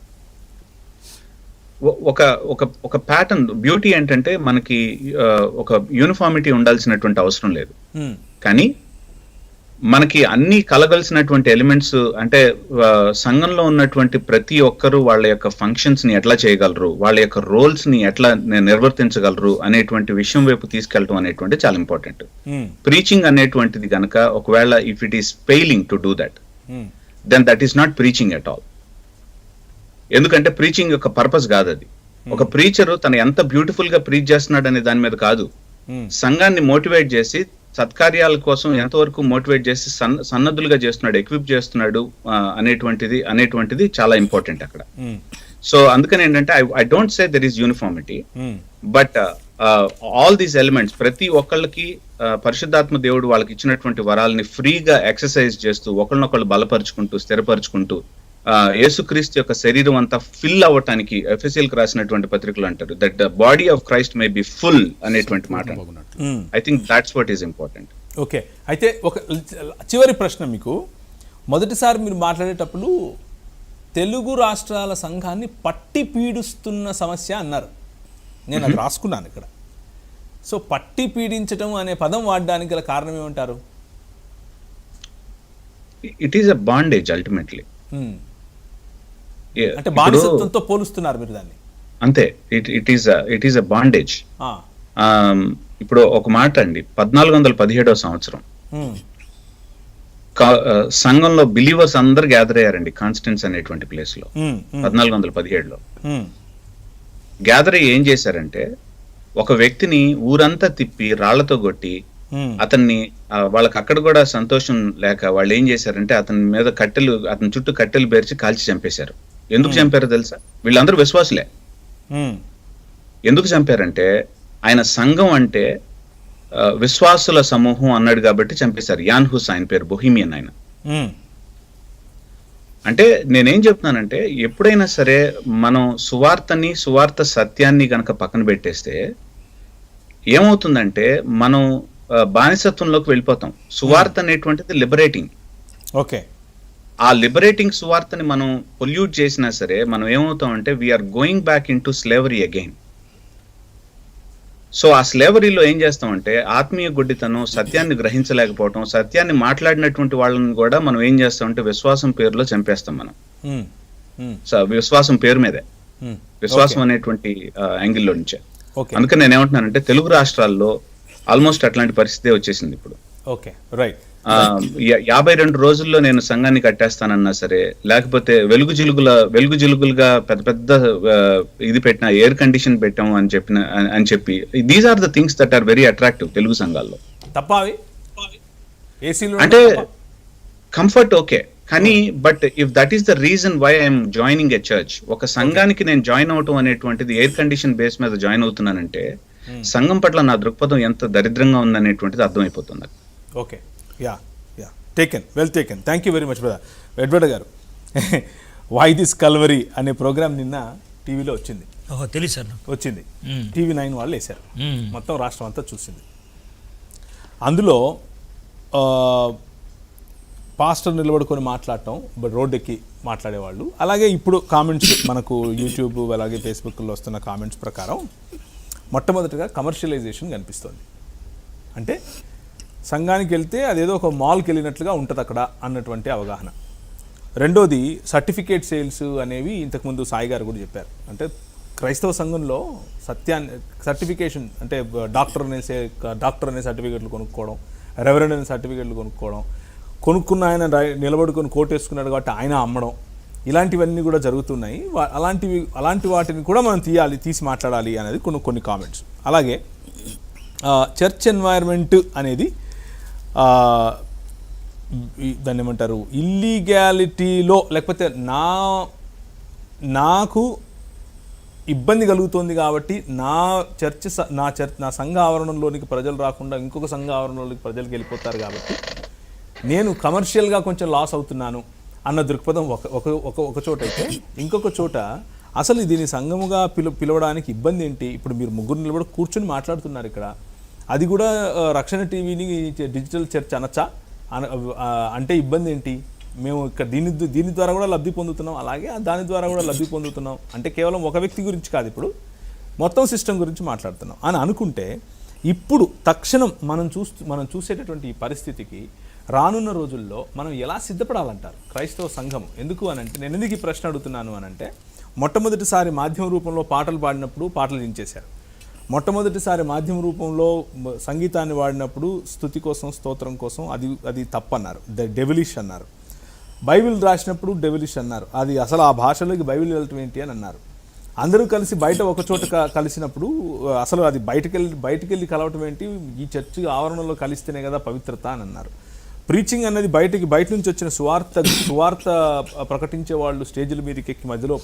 ఒక ప్యాటర్న్ బ్యూటీ ఏంటంటే, మనకి ఒక యూనిఫార్మిటీ ఉండాల్సినటువంటి అవసరం లేదు, కానీ మనకి అన్ని కలగలిసినటువంటి ఎలిమెంట్స్, అంటే సంఘంలో ఉన్నటువంటి ప్రతి ఒక్కరు వాళ్ళ యొక్క ఫంక్షన్స్ ని ఎట్లా చేయగలరు, వాళ్ళ యొక్క రోల్స్ ని ఎట్లా నిర్వర్తించగలరు అనేటువంటి విషయం వైపు తీసుకెళ్ళటం అనేటువంటి చాలా ఇంపార్టెంట్. ప్రీచింగ్ అనేటువంటిది కనుక ఒకవేళ if it is failing to do that, then that is not preaching at all. ఎందుకంటే ప్రీచింగ్ యొక్క పర్పస్ కాదు అది. ఒక ప్రీచరు తను ఎంత బ్యూటిఫుల్ గా ప్రీచ్ చేస్తున్నాడు అనే దాని మీద కాదు, సంఘాన్ని మోటివేట్ చేసి సత్కార్యాల కోసం ఎంతవరకు మోటివేట్ చేసి సన్నద్ధులుగా చేస్తున్నాడు, ఎక్విప్ చేస్తున్నాడు అనేటువంటిది చాలా ఇంపార్టెంట్ అక్కడ. సో అందుకని ఏంటంటే I don't say there is uniformity, but all these elements ప్రతి ఒక్కళ్ళకి పరిశుద్ధాత్మ దేవుడు వాళ్ళకి ఇచ్చినటువంటి వరాలని ఫ్రీగా ఎక్సర్సైజ్ చేస్తూ ఒకళ్ళనొకళ్ళు బలపరుచుకుంటూ స్థిరపరుచుకుంటూ యేసుక్రీస్తు యొక్క శరీరం అంతా ఫిల్ అవ్వటానికి ఎఫెసీయులకు రాసినటువంటి పత్రికలు అంటారు that the body of Christ may be full అనేటువంటి మాట. I think that's what is important. Okay, అయితే ఒక చివరి ప్రశ్న మీకు. మొదటిసారి మీరు మాట్లాడేటప్పుడు తెలుగు రాష్ట్రాల సంఘాన్ని పట్టి పీడిస్తున్న సమస్య అన్నారు. నేను అది రాసుకున్నాను ఇక్కడ. సో పట్టి పీడించడం అనే పదం వాడడానికి గల కారణం ఏమంటారు? It is a bondage ultimately. అంటే బానిసత్వంతో పోలుస్తున్నారు మీరు దాన్ని. అంతే, ఇట్ ఈస్ ఎ బాండేజ్. ఇప్పుడు ఒక మాట అండి, 1417వ సంవత్సరం సంఘంలో బిలీవర్స్ అందరు గ్యాదర్ అయ్యారండి కాన్స్టెన్స్ అనేటువంటి ప్లేస్ లో. 1417లో గ్యాదర్ అయ్యి ఏం చేశారంటే, ఒక వ్యక్తిని ఊరంతా తిప్పి రాళ్లతో కొట్టి అతన్ని, వాళ్ళకి అక్కడ కూడా సంతోషం లేక వాళ్ళు ఏం చేశారంటే అతని చుట్టూ కట్టెలు పేర్చి కాల్చి చంపేశారు. ఎందుకు చంపారో తెలుసా? వీళ్ళందరూ విశ్వాసులే. ఎందుకు చంపారంటే ఆయన సంఘం అంటే విశ్వాసుల సమూహం అన్నాడు కాబట్టి చంపేశారు. యాన్ హుస్ ఆయన పేరు, బొహిమియన్ ఆయన. అంటే నేనేం చెప్తున్నానంటే ఎప్పుడైనా సరే మనం సువార్త సత్యాన్ని గనక పక్కన పెట్టేస్తే ఏమవుతుందంటే మనం బానిసత్వంలోకి వెళ్ళిపోతాం. సువార్త అనేటువంటిది లిబరేటింగ్. ఓకే, ఆ లిబరేటింగ్ సువార్తని మనం పొల్యూట్ చేసినా సరే మనం ఏమవుతాం అంటే we are going back into slavery again. So ఆ స్లేవరీలో ఏం చేస్తామంటే ఆత్మీయ గుడ్డితనం, సత్యాన్ని గ్రహించలేకపోవటం, సత్యాన్ని మాట్లాడినటువంటి వాళ్ళని కూడా మనం ఏం చేస్తామంటే విశ్వాసం పేరులో చంపేస్తాం మనం. విశ్వాసం పేరు మీదే, విశ్వాసం అనేటువంటి యాంగిల్లో నుంచే. అందుకని నేను ఏమంటున్నానంటే తెలుగు రాష్ట్రాల్లో ఆల్మోస్ట్ అట్లాంటి పరిస్థితి వచ్చేసింది ఇప్పుడు. Okay, right. 52 రోజుల్లో నేను సంఘాన్ని కట్టేస్తానన్నా సరే, లేకపోతే వెలుగు జిలుగులుగా పెద్ద పెద్ద ఇది పెట్టిన, ఎయిర్ కండిషన్ పెట్టాం అని చెప్పి these are the things that are very attractive Telugu సంఘాల్లో. అంటే కంఫర్ట్ ఓకే, కానీ but if that is the reason why I'm joining a church, ఒక సంఘానికి నేను జాయిన్ అవటం అనేటువంటిది ఎయిర్ కండిషన్ బేస్ మీద జాయిన్ అవుతున్నానంటే సంఘం పట్ల నా దృక్పథం ఎంత దరిద్రంగా ఉందనేటువంటిది అర్థమైపోతుంది. Okay, yeah yeah taken, well taken. Thank you very much brother. Edward garu, why this Calvary అనే ప్రోగ్రామ్ నిన్న టీవీలో వచ్చింది. తెలుసు సార్, వచ్చింది. TV9 వాళ్ళు వేశారు, మొత్తం రాష్ట్రం అంతా చూసింది. అందులో పాస్టర్ నిలబడుకొని మాట్లాడటం, రోడ్ ఎక్కి మాట్లాడేవాళ్ళు, అలాగే ఇప్పుడు కామెంట్స్ మనకు యూట్యూబ్ అలాగే ఫేస్బుక్లో వస్తున్న కామెంట్స్ ప్రకారం మొట్టమొదటిగా కమర్షియలైజేషన్ కనిపిస్తుంది. అంటే సంఘానికి వెళ్తే అదేదో ఒక మాల్కి వెళ్ళినట్లుగా ఉంటుంది అక్కడ అన్నటువంటి అవగాహన. రెండోది సర్టిఫికేట్ సేల్స్ అనేవి ఇంతకుముందు సాయి గారు కూడా చెప్పారు. అంటే క్రైస్తవ సంఘంలో సర్టిఫికేషన్ అంటే డాక్టర్ అనే సర్టిఫికేట్లు కొనుక్కోవడం, రెవరెండ్ అనే సర్టిఫికేట్లు కొనుక్కున్న ఆయన నిలబడుకొని కోటేసుకున్నాడు కాబట్టి ఆయన అమ్మడం, ఇలాంటివన్నీ కూడా జరుగుతున్నాయి. అలాంటి వాటిని కూడా మనం తీసి మాట్లాడాలి అనేది కొన్ని కామెంట్స్. అలాగే చర్చ్ ఎన్వైర్న్మెంట్ అనేది దాన్ని ఏమంటారు, ఇల్లీగాలిటీలో లేకపోతే నాకు ఇబ్బంది కలుగుతుంది కాబట్టి నా సంఘ ఆవరణంలోనికి ప్రజలు రాకుండా ఇంకొక సంఘ ఆవరణలోనికి ప్రజలకు వెళ్ళిపోతారు కాబట్టి నేను కమర్షియల్గా కొంచెం లాస్ అవుతున్నాను అన్న దృక్పథం ఒక చోట అయితే, ఇంకొక చోట అసలు దీని సంఘముగా పిలవడానికి ఇబ్బంది ఏంటి? ఇప్పుడు మీరు ముగ్గురు నిలబడి కూర్చొని మాట్లాడుతున్నారు ఇక్కడ, అది కూడా రక్షణ టీవీని డిజిటల్ చర్చ్ అనొచ్చా? అంటే ఇబ్బంది ఏంటి? మేము ఇక్కడ దీని ద్వారా కూడా లబ్ధి పొందుతున్నాం, అలాగే దాని ద్వారా కూడా లబ్ధి పొందుతున్నాం. అంటే కేవలం ఒక వ్యక్తి గురించి కాదు, ఇప్పుడు మొత్తం సిస్టమ్ గురించి మాట్లాడుతున్నాం అని అనుకుంటే, ఇప్పుడు తక్షణం మనం చూసేటటువంటి ఈ పరిస్థితికి రానున్న రోజుల్లో మనం ఎలా సిద్ధపడాలంటారు క్రైస్తవ సంఘం? ఎందుకు అనంటే, నేను ఎందుకు ఈ ప్రశ్న అడుగుతున్నాను అనంటే, మొట్టమొదటిసారి మాధ్యమ రూపంలో పాటలు పాడినప్పుడు పాటలు దించేశారు. మొట్టమొదటిసారి మాధ్యమ రూపంలో సంగీతాన్ని వాడినప్పుడు స్తుతి కోసం, స్తోత్రం కోసం అది తప్పన్నారు, డెవిలిష్ అన్నారు. బైబిల్ రాసినప్పుడు డెవిలిష్ అన్నారు. అది అసలు ఆ భాషలోకి బైబిల్ వెళ్ళటం ఏంటి అని అన్నారు. అందరూ కలిసి బయట ఒక చోట కలిసినప్పుడు అసలు అది బయటికెళ్ళి కలవటం ఏంటి, ఈ చర్చ్ ఆవరణలో కలిస్తేనే కదా పవిత్రత అని అన్నారు. ప్రీచింగ్ అనేది బయట నుంచి వచ్చిన సువార్త ప్రకటించే వాళ్ళు స్టేజ్ల మీదకి ఎక్కి మధ్యలో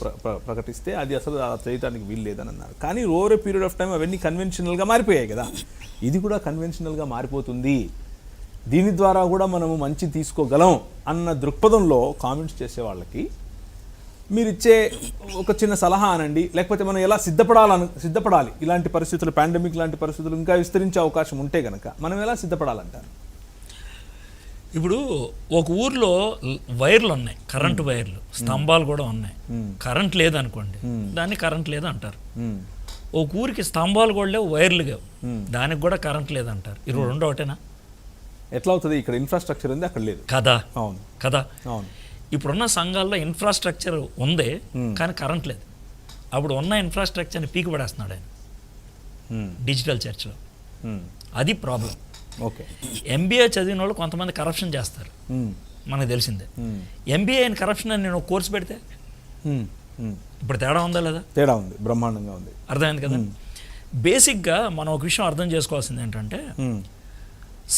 ప్రకటిస్తే అది అసలు చేయడానికి వీలు లేదని అన్నారు. కానీ over a period of time అవన్నీ కన్వెన్షనల్గా మారిపోయాయి కదా, ఇది కూడా కన్వెన్షనల్గా మారిపోతుంది. దీని ద్వారా కూడా మనము మంచి తీసుకోగలం అన్న దృక్పథంలో కామెంట్స్ చేసే వాళ్ళకి మీరు ఇచ్చే ఒక చిన్న సలహా అనండి, లేకపోతే మనం ఎలా సిద్ధపడాలి ఇలాంటి పరిస్థితులు, పాండమిక్ లాంటి పరిస్థితులు ఇంకా విస్తరించే అవకాశం ఉంటే కనుక మనం ఎలా సిద్ధపడాలంటారు? ఇప్పుడు ఒక ఊర్లో వైర్లు ఉన్నాయి, కరెంటు వైర్లు, స్తంభాలు కూడా ఉన్నాయి. కరెంట్ లేదనుకోండి, దాన్ని కరెంట్ లేదు అంటారు. ఒక ఊరికి స్తంభాలు కూడా లేవు, వైర్లు లేవు, దానికి కూడా కరెంట్ లేదంటారు. ఈ రెండు ఒకటేనా? ఎట్లా అవుతుంది? ఇక్కడ ఇన్ఫ్రాస్ట్రక్చర్ ఉంది, అక్కడ లేదు కదా. అవును కదా. అవును. ఇప్పుడున్న సంఘాల్లో ఇన్ఫ్రాస్ట్రక్చర్ ఉంది కానీ కరెంట్ లేదు. అప్పుడు ఉన్న ఇన్ఫ్రాస్ట్రక్చర్ని పీకి పడేస్తున్నాడు ఆయన డిజిటల్ చర్చ్లో. అది ప్రాబ్లం. ఓకే. MBA చదివిన వాళ్ళు కొంతమంది కరప్షన్ చేస్తారు, మనకు తెలిసిందే. MBA అయిన కరప్షన్ అని నేను ఒక కోర్సు పెడితే ఇప్పుడు తేడా ఉందా లేదా? తేడా ఉంది, బ్రహ్మాండంగా ఉంది. అర్థమైంది కదా. బేసిక్గా మనం ఒక విషయం అర్థం చేసుకోవాల్సింది ఏంటంటే,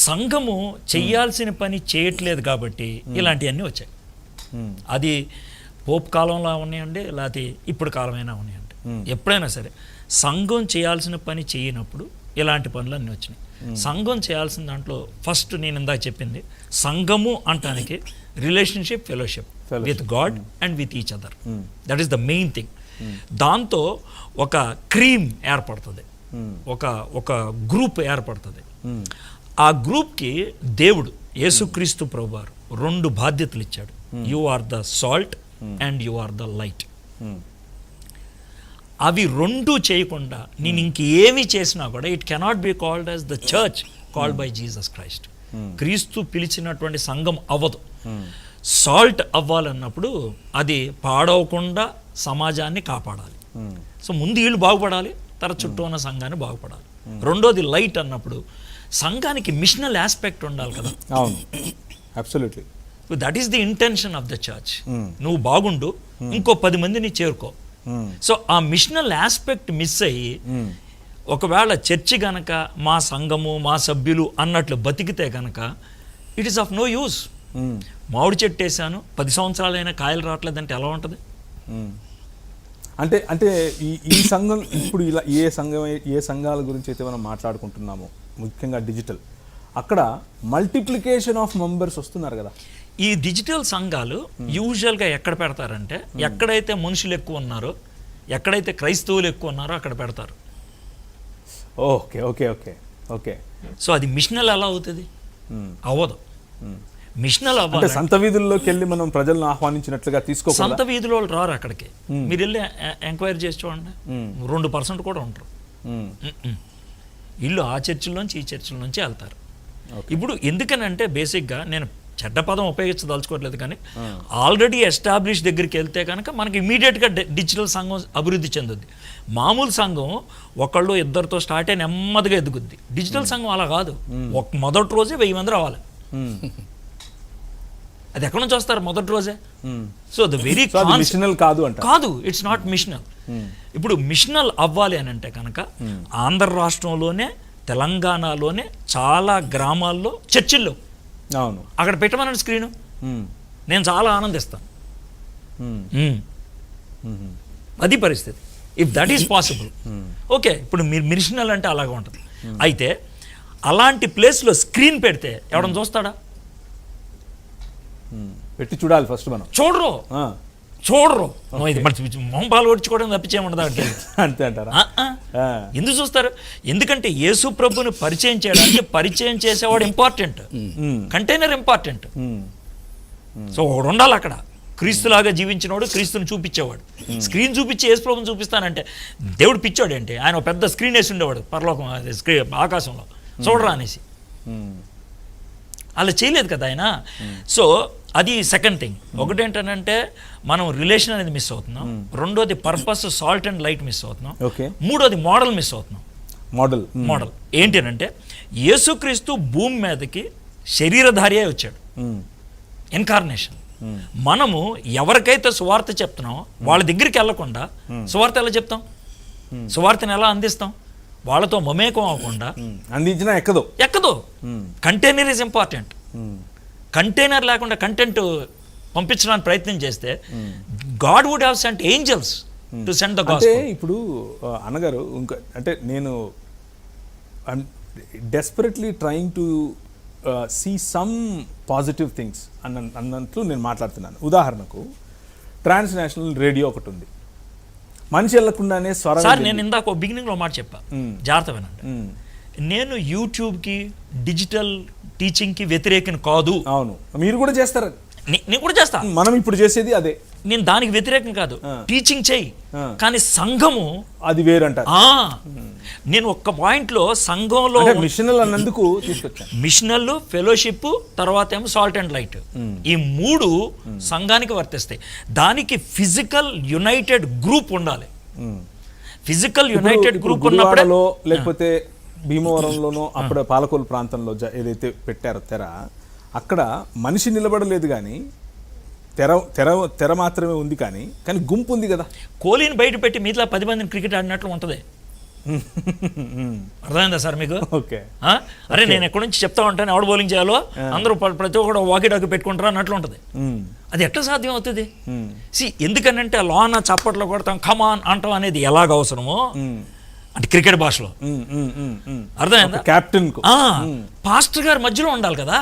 సంఘము చెయ్యాల్సిన పని చేయట్లేదు కాబట్టి ఇలాంటివన్నీ వచ్చాయి. అది పోప్ కాలంలో ఉన్నాయండి, లేకపోతే ఇప్పుడు కాలమైనా ఉన్నాయండి. ఎప్పుడైనా సరే సంఘం చేయాల్సిన పని చేయనప్పుడు ఇలాంటి పనులన్నీ వచ్చినాయి. సంఘం చేయాల్సిన దాంట్లో ఫస్ట్ నేను ఇందాక చెప్పింది, సంఘము అంటానికి relationship, fellowship with God and with each other. That is the main thing. దాంతో ఒక క్రీమ్ ఏర్పడుతుంది, ఒక గ్రూప్ ఏర్పడుతుంది. ఆ గ్రూప్కి దేవుడు యేసుక్రీస్తు ప్రభువారు 2 బాధ్యతలు ఇచ్చాడు. You are the salt and you are the light. అవి 2 చేయకుండా నేను ఇంకేమి చేసినా కూడా it cannot be called as the church called by Jesus Christ. క్రీస్తు పిలిచినటువంటి సంఘం అవ్వదు. సాల్ట్ అవ్వాలన్నప్పుడు అది పాడవకుండా సమాజాన్ని కాపాడాలి. సో ముందు వీళ్ళు బాగుపడాలి, తర్వాత చుట్టూ ఉన్న సంఘాన్ని బాగుపడాలి. రెండోది లైట్ అన్నప్పుడు సంఘానికి మిషనల్ ఆస్పెక్ట్ ఉండాలి కదా. అవును, absolutely. That is the intention of the church. నువ్వు బాగుండు, ఇంకో 10 మందిని చేరుకో. సో ఆ మిషనల్ ఆస్పెక్ట్ మిస్ అయ్యి ఒకవేళ చర్చి గనక మా సంఘము మా సభ్యులు అన్నట్లు బతికితే గనక it is of no use. మామిడి చెట్టు వేసాను 10 సంవత్సరాలైనా కాయలు రావట్లేదంటే ఎలా ఉంటుంది? అంటే ఈ సంఘం ఇప్పుడు ఇలా ఏ సంఘాల గురించి అయితే మనం మాట్లాడుకుంటున్నామో, ముఖ్యంగా డిజిటల్, అక్కడ మల్టిప్లికేషన్ ఆఫ్ మెంబర్స్ వస్తున్నారు కదా. ఈ డిజిటల్ సంఘాలు యూజువల్గా ఎక్కడ పెడతారంటే ఎక్కడైతే మనుషులు ఎక్కువ ఉన్నారో, ఎక్కడైతే క్రైస్తవులు ఎక్కువ ఉన్నారో అక్కడ పెడతారు. Okay okay okay okay. So అది మిషనల్ ఎలా అవుతుంది? అవ్వదు. మిషనల్ అవ్వాలి. సంత వీధుల్లోకి వెళ్ళి మనం ప్రజలను ఆహ్వానించినట్లుగా తీసుకో. సంత వీధుల వాళ్ళు రారు అక్కడికి. మీరు వెళ్ళి ఎంక్వైరీ చేసి చూడండి, 2% కూడా ఉంటారు. ఇల్లు ఆ చర్చిల్లోంచి ఈ చర్చిల్లోంచి వెళ్తారు. ఇప్పుడు ఎందుకనంటే బేసిక్గా నేను చెడ్డ పదం ఉపయోగించదలుచుకోవట్లేదు, కానీ ఆల్రెడీ ఎస్టాబ్లిష్ దగ్గరికి వెళ్తే కనుక మనకి ఇమీడియట్గా డిజిటల్ సంఘం అభివృద్ధి చెందుద్ది. మామూలు సంఘం ఒకళ్ళు ఇద్దరితో స్టార్ట్ అయ్యి నెమ్మదిగా ఎదుగుద్ది. డిజిటల్ సంఘం అలా కాదు, మొదటి రోజే 1000 మంది రావాలి. అది ఎక్కడి నుంచి వస్తారు మొదటి రోజే? సో ద వెరీ మిషనల్ కాదు, ఇట్స్ నాట్ మిషనల్. ఇప్పుడు మిషనల్ అవ్వాలి అని అంటే కనుక ఆంధ్ర రాష్ట్రంలోనే, తెలంగాణలోనే చాలా గ్రామాల్లో చర్చిల్లో అవును అక్కడ పెట్టమని స్క్రీను నేను చాలా ఆనందిస్తాను. అది పరిస్థితి. If that is possible, okay. ఇప్పుడు మీరు మిషనల్ అంటే అలాగే ఉంటుంది. అయితే అలాంటి ప్లేస్లో స్క్రీన్ పెడితే ఎవడన్నా చూస్తాడా? పెట్టి చూడాలి ఫస్ట్ మనం. చూడరు. మొహంపాలు ఓడ్చుకోవడం తప్పించేయమంటదా? అంతే అంటారా? ఎందుకు చూస్తారు? ఎందుకంటే యేసు ప్రభుని పరిచయం చేయడానికి పరిచయం చేసేవాడు ఇంపార్టెంట్, కంటైనర్ ఇంపార్టెంట్. సో ఒకడు ఉండాలి అక్కడ, క్రీస్తులాగా జీవించినవాడు, క్రీస్తుని చూపించేవాడు. స్క్రీన్ చూపించి యేసు ప్రభుని చూపిస్తానంటే దేవుడు పిచ్చాడు ఏంటి? ఆయన ఒక పెద్ద స్క్రీన్ వేసి ఉండేవాడు పరలోకం, ఆకాశంలో చూడరా అనేసి. అలా చేయలేదు కదా ఆయన. సో అది సెకండ్ థింగ్. ఒకటేంటంటే మనం రిలేషన్ అనేది మిస్ అవుతున్నాం, రెండోది purpose salt and light miss అవుతున్నాం, మూడోది మోడల్ మిస్ అవుతున్నాం. మోడల్ ఏంటి అంటే యేసుక్రీస్తు భూమి మీదకి శరీరధారియే వచ్చాడు, ఇన్కార్నేషన్. మనము ఎవరికైతే సువార్త చెప్తున్నామో వాళ్ళ దగ్గరికి వెళ్లకుండా సువార్త ఎలా చెప్తాం? సువార్తను ఎలా అందిస్తాం? వాళ్ళతో మమేకం అవ్వకుండా అందించినా ఎక్కదు. Container is important. కంటైనర్ లేకుండా కంటెంట్ పంపించడానికి ప్రయత్నం చేస్తే God would have sent angels to send the gospel. ఇప్పుడు అన్నగారు అంటే నేను desperately trying to see some positive things అన్నట్లు నేను మాట్లాడుతున్నాను. ఉదాహరణకు ట్రాన్స్ నేషనల్ రేడియో ఒకటి ఉంది, మనిషి వెళ్లకుండానే స్వరం. సార్ నేను ఇందాక బిగినింగ్లో మాట చెప్పా, జాగ్రత్త వినండి. నేను యూట్యూబ్కి డిజిటల్ టీచింగ్కి వ్యతిరేకం కాదు. అవును, మీరు కూడా చేస్తారు. నేను కూడా చేస్తా. మనం ఇప్పుడు చేసేది అదే. నేను దానికి వ్యతిరేకం కాదు, టీచింగ్ చేయి. కానీ సంఘము అది వేరంటారు. నేను ఒక్క పాయింట్లో సంఘంలో మిషనల్ అన్నందుకు తీసుకొచ్చాను. మిషనల్, ఫెలోషిప్, తర్వాత ఏమో సాల్ట్ అండ్ లైట్, ఈ 3 సంఘానికి వర్తిస్తాయి. దానికి ఫిజికల్ యునైటెడ్ గ్రూప్ ఉండాలి. ఫిజికల్ యునైటెడ్ గ్రూప్ ఉన్నప్పుడే, లేకపోతే భీమవరంలోనో అప్పుడు పాలకొల్లు ప్రాంతంలో ఏదైతే పెట్టారో తెర, అక్కడ మనిషి నిలబడలేదు, కానీ తెర మాత్రమే ఉంది, కానీ గుంపు ఉంది కదా. కోహ్లీని బయట పెట్టి మిగతా 10 మందిని క్రికెట్ ఆడినట్లు ఉంటుంది. అర్థమైందా సార్ మీకు? ఓకే. ఆ? అరే నేను ఎక్కడి నుంచి చెప్తా ఉంటాను ఎవడు బౌలింగ్ చేయాలో, అందరూ ప్రతి ఒక్కడు వాకిడాకి పెట్టుకుంటారా అన్నట్లు ఉంటుంది. అది ఎట్లా సాధ్యం అవుతుంది? ఎందుకనంటే లోన చప్పట్లో కొడతాం, కమాన్ అంటాం అనేది ఎలాగ అవసరమో అంటే క్రికెట్ భాషలో అర్థమైందా? కెప్టెన్ పాస్టర్ గారు మధ్యలో ఉండాలి కదా,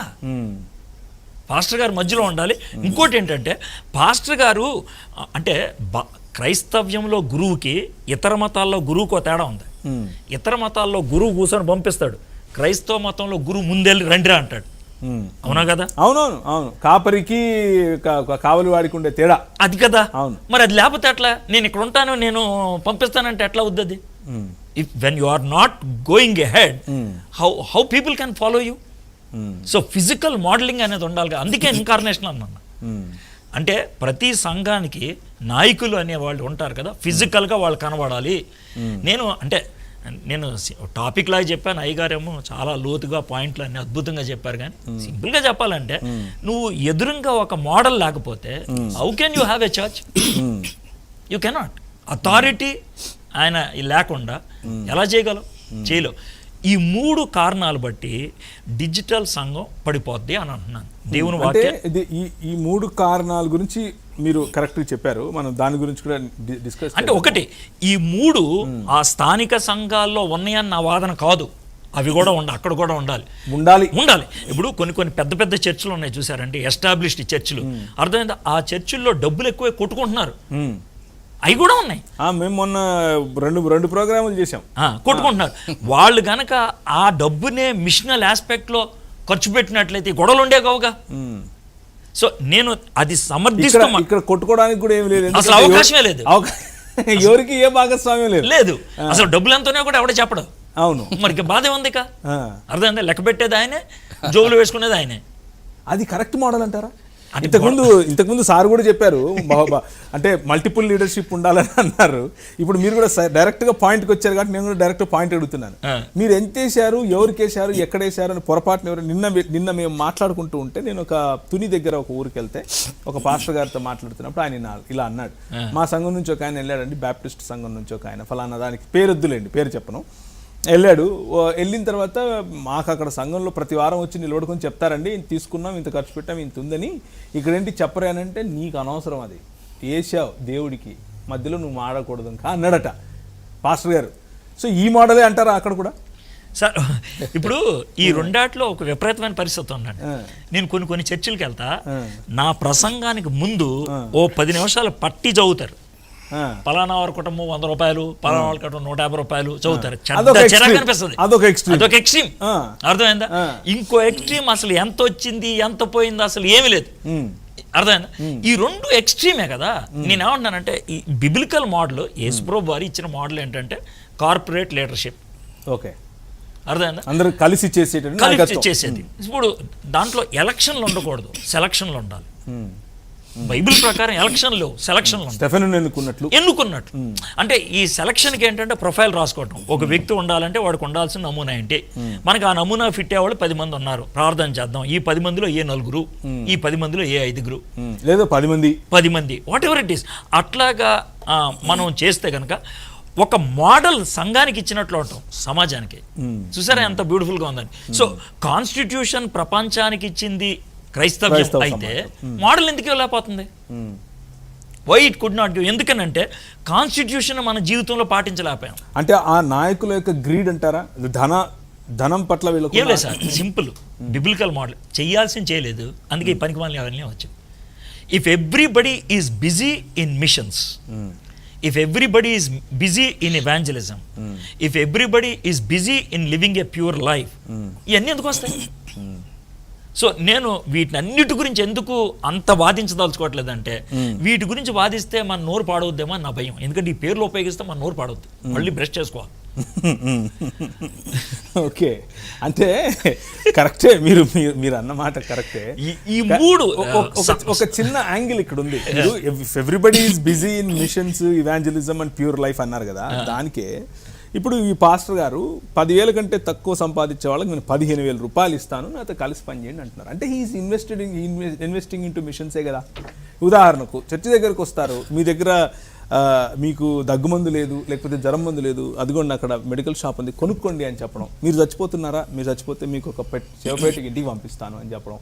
పాస్టర్ గారు మధ్యలో ఉండాలి. ఇంకోటి ఏంటంటే పాస్టర్ గారు అంటే క్రైస్తవ్యంలో గురువుకి ఇతర మతాల్లో గురువుకో తేడా ఉంది. ఇతర మతాల్లో గురువు కూర్చొని పంపిస్తాడు, క్రైస్తవ మతంలో గురువు ముందెళ్ళి రండిరా అంటాడు. అవునా కదా? అవునవును, అవును. కాపరికి కావలి వాడికి ఉండే తేడా అది కదా. అవును. మరి అది లేకపోతే ఎట్లా? నేను ఇక్కడ ఉంటాను, నేను పంపిస్తానంటే ఎట్లా అవుద్ది? If when you are not going ahead, how people can follow you? So physical modelling అనేది ఉండాలి. అందుకే ఇన్కార్నేషన్ అన్నా. అంటే ప్రతి సంఘానికి నాయకులు అనేవాళ్ళు ఉంటారు కదా, ఫిజికల్గా వాళ్ళు కనబడాలి. నేను టాపిక్ లాగా చెప్పాను, అయ్యగారేమో చాలా లోతుగా పాయింట్లు అన్ని అద్భుతంగా చెప్పారు. కానీ సింపుల్గా చెప్పాలంటే నువ్వు ఎదురుగా ఒక మోడల్ లేకపోతే how can you have a church? You cannot. Authority ఆయన లేకుండా ఎలా చేయగలవు? చేయలేవు. ఈ 3 కారణాలు బట్టి డిజిటల్ సంఘం పడిపోద్ది అని అంటున్నాను. దేవుని వాక్యం ఈ 3 కారణాల గురించి మీరు కరెక్ట్గా చెప్పారు. మనం దాని గురించి కూడా డిస్కస్ అంటే ఒకటి, ఈ 3 ఆ స్థానిక సంఘాల్లో ఉన్నాయని నా వాదన కాదు. అవి కూడా అక్కడ కూడా ఉండాలి. ఇప్పుడు కొన్ని పెద్ద పెద్ద చర్చిలు ఉన్నాయి చూసారంటే, ఎస్టాబ్లిష్డ్ చర్చిలు. అర్థమైందా? ఆ చర్చిల్లో డబ్బులు ఎక్కువ కొట్టుకుంటున్నారు, అవి కూడా ఉన్నాయి. మేము మొన్న రెండు ప్రోగ్రాములు చేసాం, కొట్టుకుంటున్నారు. వాళ్ళు గనక ఆ డబ్బునే మిషనల్ ఆస్పెక్ట్ లో ఖర్చు పెట్టినట్లయితే గొడవలు ఉండే కావుగా. సో నేను అది సమర్థిస్తూ, ఇక్కడ కొట్టుకోవడానికి కూడా ఏమి లేదు, అసలు అవకాశమే లేదు, ఎవరికి ఏ భాగస్వామ్యం లేదు. అసలు డబ్బులు ఎంతనే కూడా ఎవడ చెప్పడం. అవును, మరి బాధే ఉంది. అర్థమైందా? లెక్క పెట్టేది ఆయనే, జోబులు వేసుకునేది ఆయనే. అది కరెక్ట్ మోడల్ అంటారా? ఇంతకుముందు సార్ కూడా చెప్పారు, అంటే మల్టిపుల్ లీడర్షిప్ ఉండాలని అన్నారు. ఇప్పుడు మీరు కూడా డైరెక్ట్గా పాయింట్కి వచ్చారు కాబట్టి నేను కూడా డైరెక్ట్ పాయింట్ అడుగుతున్నాను. మీరు ఎంత వేసారు, ఎవరికి వేసారు, ఎక్కడ వేసారు అని పొరపాటున ఎవరు నిన్న మేము మాట్లాడుకుంటూ ఉంటే, నేను ఒక తుని దగ్గర ఒక ఊరికి వెళ్తే ఒక పాస్టర్ గారితో మాట్లాడుతున్నప్పుడు ఆయన ఇలా అన్నాడు, మా సంఘం నుంచి ఒక ఆయన వెళ్ళాడండి, బ్యాప్టిస్ట్ సంఘం నుంచి ఒక ఆయన, ఫలానా దానికి పేరొద్దులేండి, పేరు చెప్పను, వెళ్ళాడు. వెళ్ళిన తర్వాత మాకు అక్కడ సంఘంలో ప్రతి వారం వచ్చి నిలబడుకొని చెప్తారండి, ఇంత తీసుకున్నాం, ఇంత ఖర్చు పెట్టాం, ఇంత ఉందని. ఇక్కడేంటి చెప్పరానంటే, నీకు అనవసరం, అది వేసావు దేవుడికి, మధ్యలో నువ్వు మాడకూడదు ఇంకా అన్నాడట పాస్టర్ గారు. సో ఈ మోడలే అంటారా అక్కడ కూడా? సార్ ఇప్పుడు ఈ రెండాట్లో ఒక విపరీతమైన పరిస్థితి ఉందండి. నేను కొన్ని చర్చిలకు వెళ్తా, నా ప్రసంగానికి ముందు ఓ 10 నిమిషాలు పట్టి చదువుతారు. పలానా వారి కుటుంబం 100 రూపాయలు, పలానా వాళ్ళ కుటుంబం 150 రూపాయలు చదువుతారు. అనిపిస్తుంది, అదొక ఎక్స్ట్రీమ్. అర్థమైందా? ఇంకో ఎక్స్ట్రీమ్ అసలు ఎంత వచ్చింది ఎంత పోయింది అసలు ఏమీ లేదు. అర్థమైందా? ఈ 2 ఎక్స్ట్రీమే కదా. నేనేమంటున్నానంటే, ఈ బిబ్లికల్ మోడల్, యేసుప్రభువు వారు ఇచ్చిన మోడల్ ఏంటంటే కార్పొరేట్ లీడర్షిప్. ఓకే, అర్థమైందా? అందరూ కలిసి చేసేది. ఇప్పుడు దాంట్లో ఎలక్షన్లు ఉండకూడదు, సెలక్షన్లు ఉండాలి. బైబిల్ ప్రకారం ఎలక్షన్లు సెలక్షన్లు ఎన్నుకున్నట్టు. అంటే ఈ సెలక్షన్కి ఏంటంటే ప్రొఫైల్ రాసుకోవటం. ఒక వ్యక్తి ఉండాలంటే వాడికి ఉండాల్సిన నమూనా ఏంటి, మనకి ఆ నమూనా ఫిట్ అయ్యేవాళ్ళు 10 మంది ఉన్నారు, ప్రార్థన చేద్దాం. ఈ 10 మందిలో ఏ 4, ఈ 10 మందిలో ఏ 5, లేదా 10 మంది, వాట్ ఎవర్ ఇట్ ఈస్. అట్లాగా మనం చేస్తే కనుక ఒక మోడల్ సంఘానికి ఇచ్చినట్లు ఉంటాం, సమాజానికి. చూసారా ఎంత బ్యూటిఫుల్గా ఉందని. సో కాన్స్టిట్యూషన్ ప్రపంచానికి ఇచ్చింది క్రైస్తవ్యం అయితే, మోడల్ ఎందుకు వెళ్ళకపోతుంది? Why it could not give? ఎందుకనంటే కాన్స్టిట్యూషన్ మన జీవితంలో పాటించలేకపోయాం. అంటే ఆ నాయకుల యొక్క గ్రీడ్ అంటారా, ధనం పట్ల ఏం లేదు సార్, సింపుల్ బిబ్లికల్ మోడల్ చేయాల్సింది చేయలేదు, అందుకే ఈ పనికి మళ్ళీ అవన్నీ వచ్చాయి. If everybody is busy in machines, if everybody is busy in evangelism, if everybody is busy in living a pure life, ఇవన్నీ ఎందుకు వస్తాయి? సో నేను వీటినన్నిటి గురించి ఎందుకు అంత వాదించదలుచుకోవట్లేదంటే, వీటి గురించి వాదిస్తే మన నోరు పాడవద్దేమో అని నా భయం. ఎందుకంటే ఈ పేర్లు ఉపయోగిస్తే మన నోరు పాడవద్దు, మళ్ళీ బ్రష్ చేసుకోవాలి. ఓకే, అంటే కరెక్టే, మీరు అన్నమాట కరెక్టే. ఈ 3 ఒక చిన్న యాంగిల్ ఇక్కడ ఉంది. Everybody is busy in machines, evangelism and pure life అన్నారు కదా, దానికే ఇప్పుడు ఈ పాస్టర్ గారు 10,000 కంటే తక్కువ సంపాదించే వాళ్ళకి నేను 15,000 రూపాయలు ఇస్తాను, నాతో కలిసి పనిచేయండి అంటున్నారు. అంటే హీఈస్ ఇన్వెస్టింగ్ ఇంటూ మిషన్సే కదా. ఉదాహరణకు చర్చి దగ్గరకు వస్తారు, మీ దగ్గర మీకు దగ్గుమందు లేదు, లేకపోతే జ్వరం మందు లేదు, అదిగోండి అక్కడ మెడికల్ షాప్ ఉంది, కొనుక్కోండి అని చెప్పడం. మీరు చచ్చిపోతున్నారా, మీరు చచ్చిపోతే మీకు ఒక శవపేటకి ఇంటికి పంపిస్తాను అని చెప్పడం.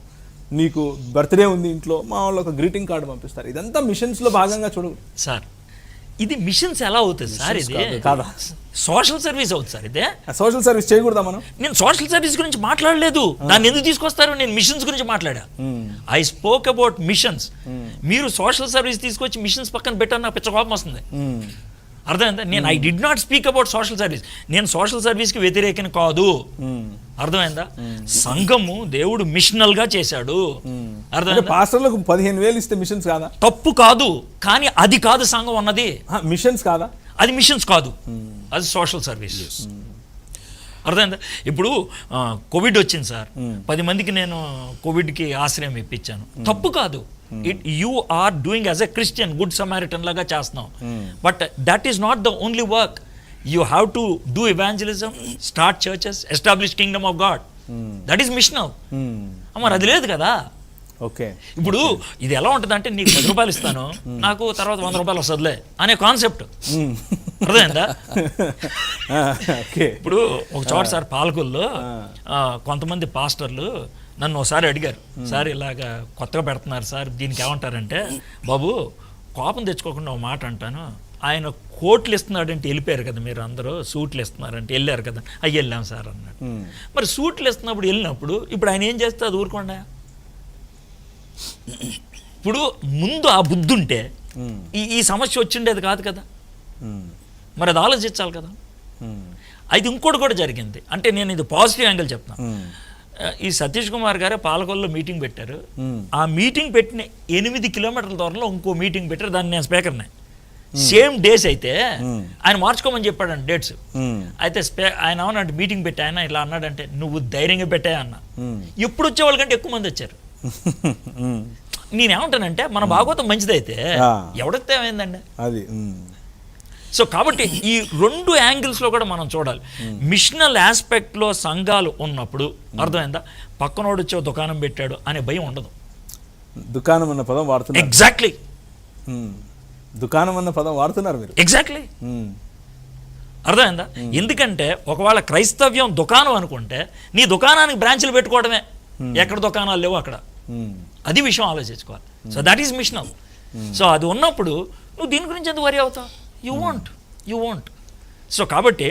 నీకు బర్త్డే ఉంది ఇంట్లో, మా వాళ్ళు ఒక గ్రీటింగ్ కార్డు పంపిస్తారు. ఇదంతా మిషన్స్లో భాగంగా చూడు సార్. ఇది మిషన్స్ ఎలా అవుతుంది సార్? ఇది కాదా, సోషల్ సర్వీస్ అవుతుంది సార్. ఇదే సోషల్ సర్వీస్ చేయకూడదా మనం? నేను సోషల్ సర్వీస్ గురించి మాట్లాడలేదు. దాన్ని ఎందుకు తీసుకొస్తారు? నేను మిషన్స్ గురించి మాట్లాడా. I spoke about machines. మీరు సోషల్ సర్వీస్ తీసుకొచ్చి మిషన్స్ పక్కన పెట్టారు, నాకు పిచ్చ కోపం వస్తుంది. అర్థమైందా? నేను I did not speak about social service. నేను సోషల్ సర్వీస్కి వ్యతిరేకం కాదు. అర్థమైందా? సంఘము దేవుడు మిషనల్ గా చేశాడు. అర్థమైందా? పాస్టర్లకు 15,000 ఇస్తే మిషన్స్ కాదా? తప్పు కాదు, కానీ అది కాదు సంఘం అన్నది. మిషన్స్ కాదా? అది మిషన్స్ కాదు, అది సోషల్ సర్వీస్. అర్థమైందా? ఇప్పుడు కోవిడ్ వచ్చింది సార్, 10 మందికి నేను కోవిడ్కి ఆశ్రయం ఇప్పించాను. తప్పు కాదు. You are doing as a Christian good Samaritan లాగా చేస్తున్నాం. But that is not the only work. You have to do evangelism, start churches, establish kingdom of God. That is missional. మరి అది లేదు కదా. ఓకే, ఇప్పుడు ఇది ఎలా ఉంటుంది అంటే, నీకు 10 రూపాయలు ఇస్తాను, నాకు తర్వాత 100 రూపాయలు వస్తుందిలే అనే కాన్సెప్ట్. అర్థమైందా? ఇప్పుడు ఒక చోట సార్ పాలకుల్లో కొంతమంది పాస్టర్లు నన్ను ఒకసారి అడిగారు, సార్ ఇలాగా కొత్తగా పెడుతున్నారు సార్, దీనికి ఏమంటారంటే, బాబు కోపం తెచ్చుకోకుండా ఒక మాట అంటాను, ఆయన కోట్లు ఇస్తున్నాడంటే వెళ్ళిపోయారు కదా మీరు అందరూ, సూట్లు ఇస్తున్నారంటే వెళ్ళారు కదా, అవి వెళ్ళాం సార్ అన్నాడు. మరి సూట్లు ఇస్తున్నప్పుడు వెళ్ళినప్పుడు ఇప్పుడు ఆయన ఏం చేస్తే అది ఊరుకోండా? ఇప్పుడు ముందు ఆ బుద్ధి ఉంటే ఈ సమస్య వచ్చిండేది కాదు కదా. మరి అది ఆలోచించాలి కదా. అయితే ఇంకోటి కూడా జరిగింది. అంటే నేను ఇది పాజిటివ్ యాంగిల్ చెప్తాను. ఈ సతీష్ కుమార్ గారే పాలకొల్లో మీటింగ్ పెట్టారు. ఆ మీటింగ్ పెట్టిన 8 కిలోమీటర్ల దూరంలో ఇంకో మీటింగ్ పెట్టారు. దాన్ని నేను స్పీకర్నే. సేమ్ డేస్ అయితే ఆయన మార్చుకోమని చెప్పాడండి డేట్స్. అయితే ఆయన ఏమన్నాడు, మీటింగ్ పెట్టి ఆయన ఇలా అన్నాడంటే, నువ్వు ధైర్యంగా పెట్టాయా అన్న. ఎప్పుడు వచ్చే వాళ్ళకంటే ఎక్కువ మంది వచ్చారు. నేనేమంటానంటే, మన భాగవతం మంచిదైతే ఎవడితే ఏమైందండి అది. సో కాబట్టి ఈ 2 యాంగిల్స్లో కూడా మనం చూడాలి. మిషనల్ ఆస్పెక్ట్లో సంఘాలు ఉన్నప్పుడు అర్థమైందా, పక్కనోడు వచ్చే దుకాణం పెట్టాడు అనే భయం ఉండదు. దుకాణం అన్న పదం వాడుతున్నారు. ఎగ్జాక్ట్లీ, దుకాణం అన్న పదం వాడుతున్నారు మీరు. ఎగ్జాక్ట్లీ, అర్థమైందా? ఎందుకంటే ఒకవేళ క్రైస్తవ్యం దుకాణం అనుకుంటే నీ దుకాణానికి బ్రాంచ్లు పెట్టుకోవడమే, ఎక్కడ దుకాణాలు లేవు అక్కడ. అది విషయం ఆలోచించుకోవాలి. So that is missional. So అది ఉన్నప్పుడు నువ్వు దీని గురించి ఎందుకు వరి అవుతావు? You want. సో కాబట్టి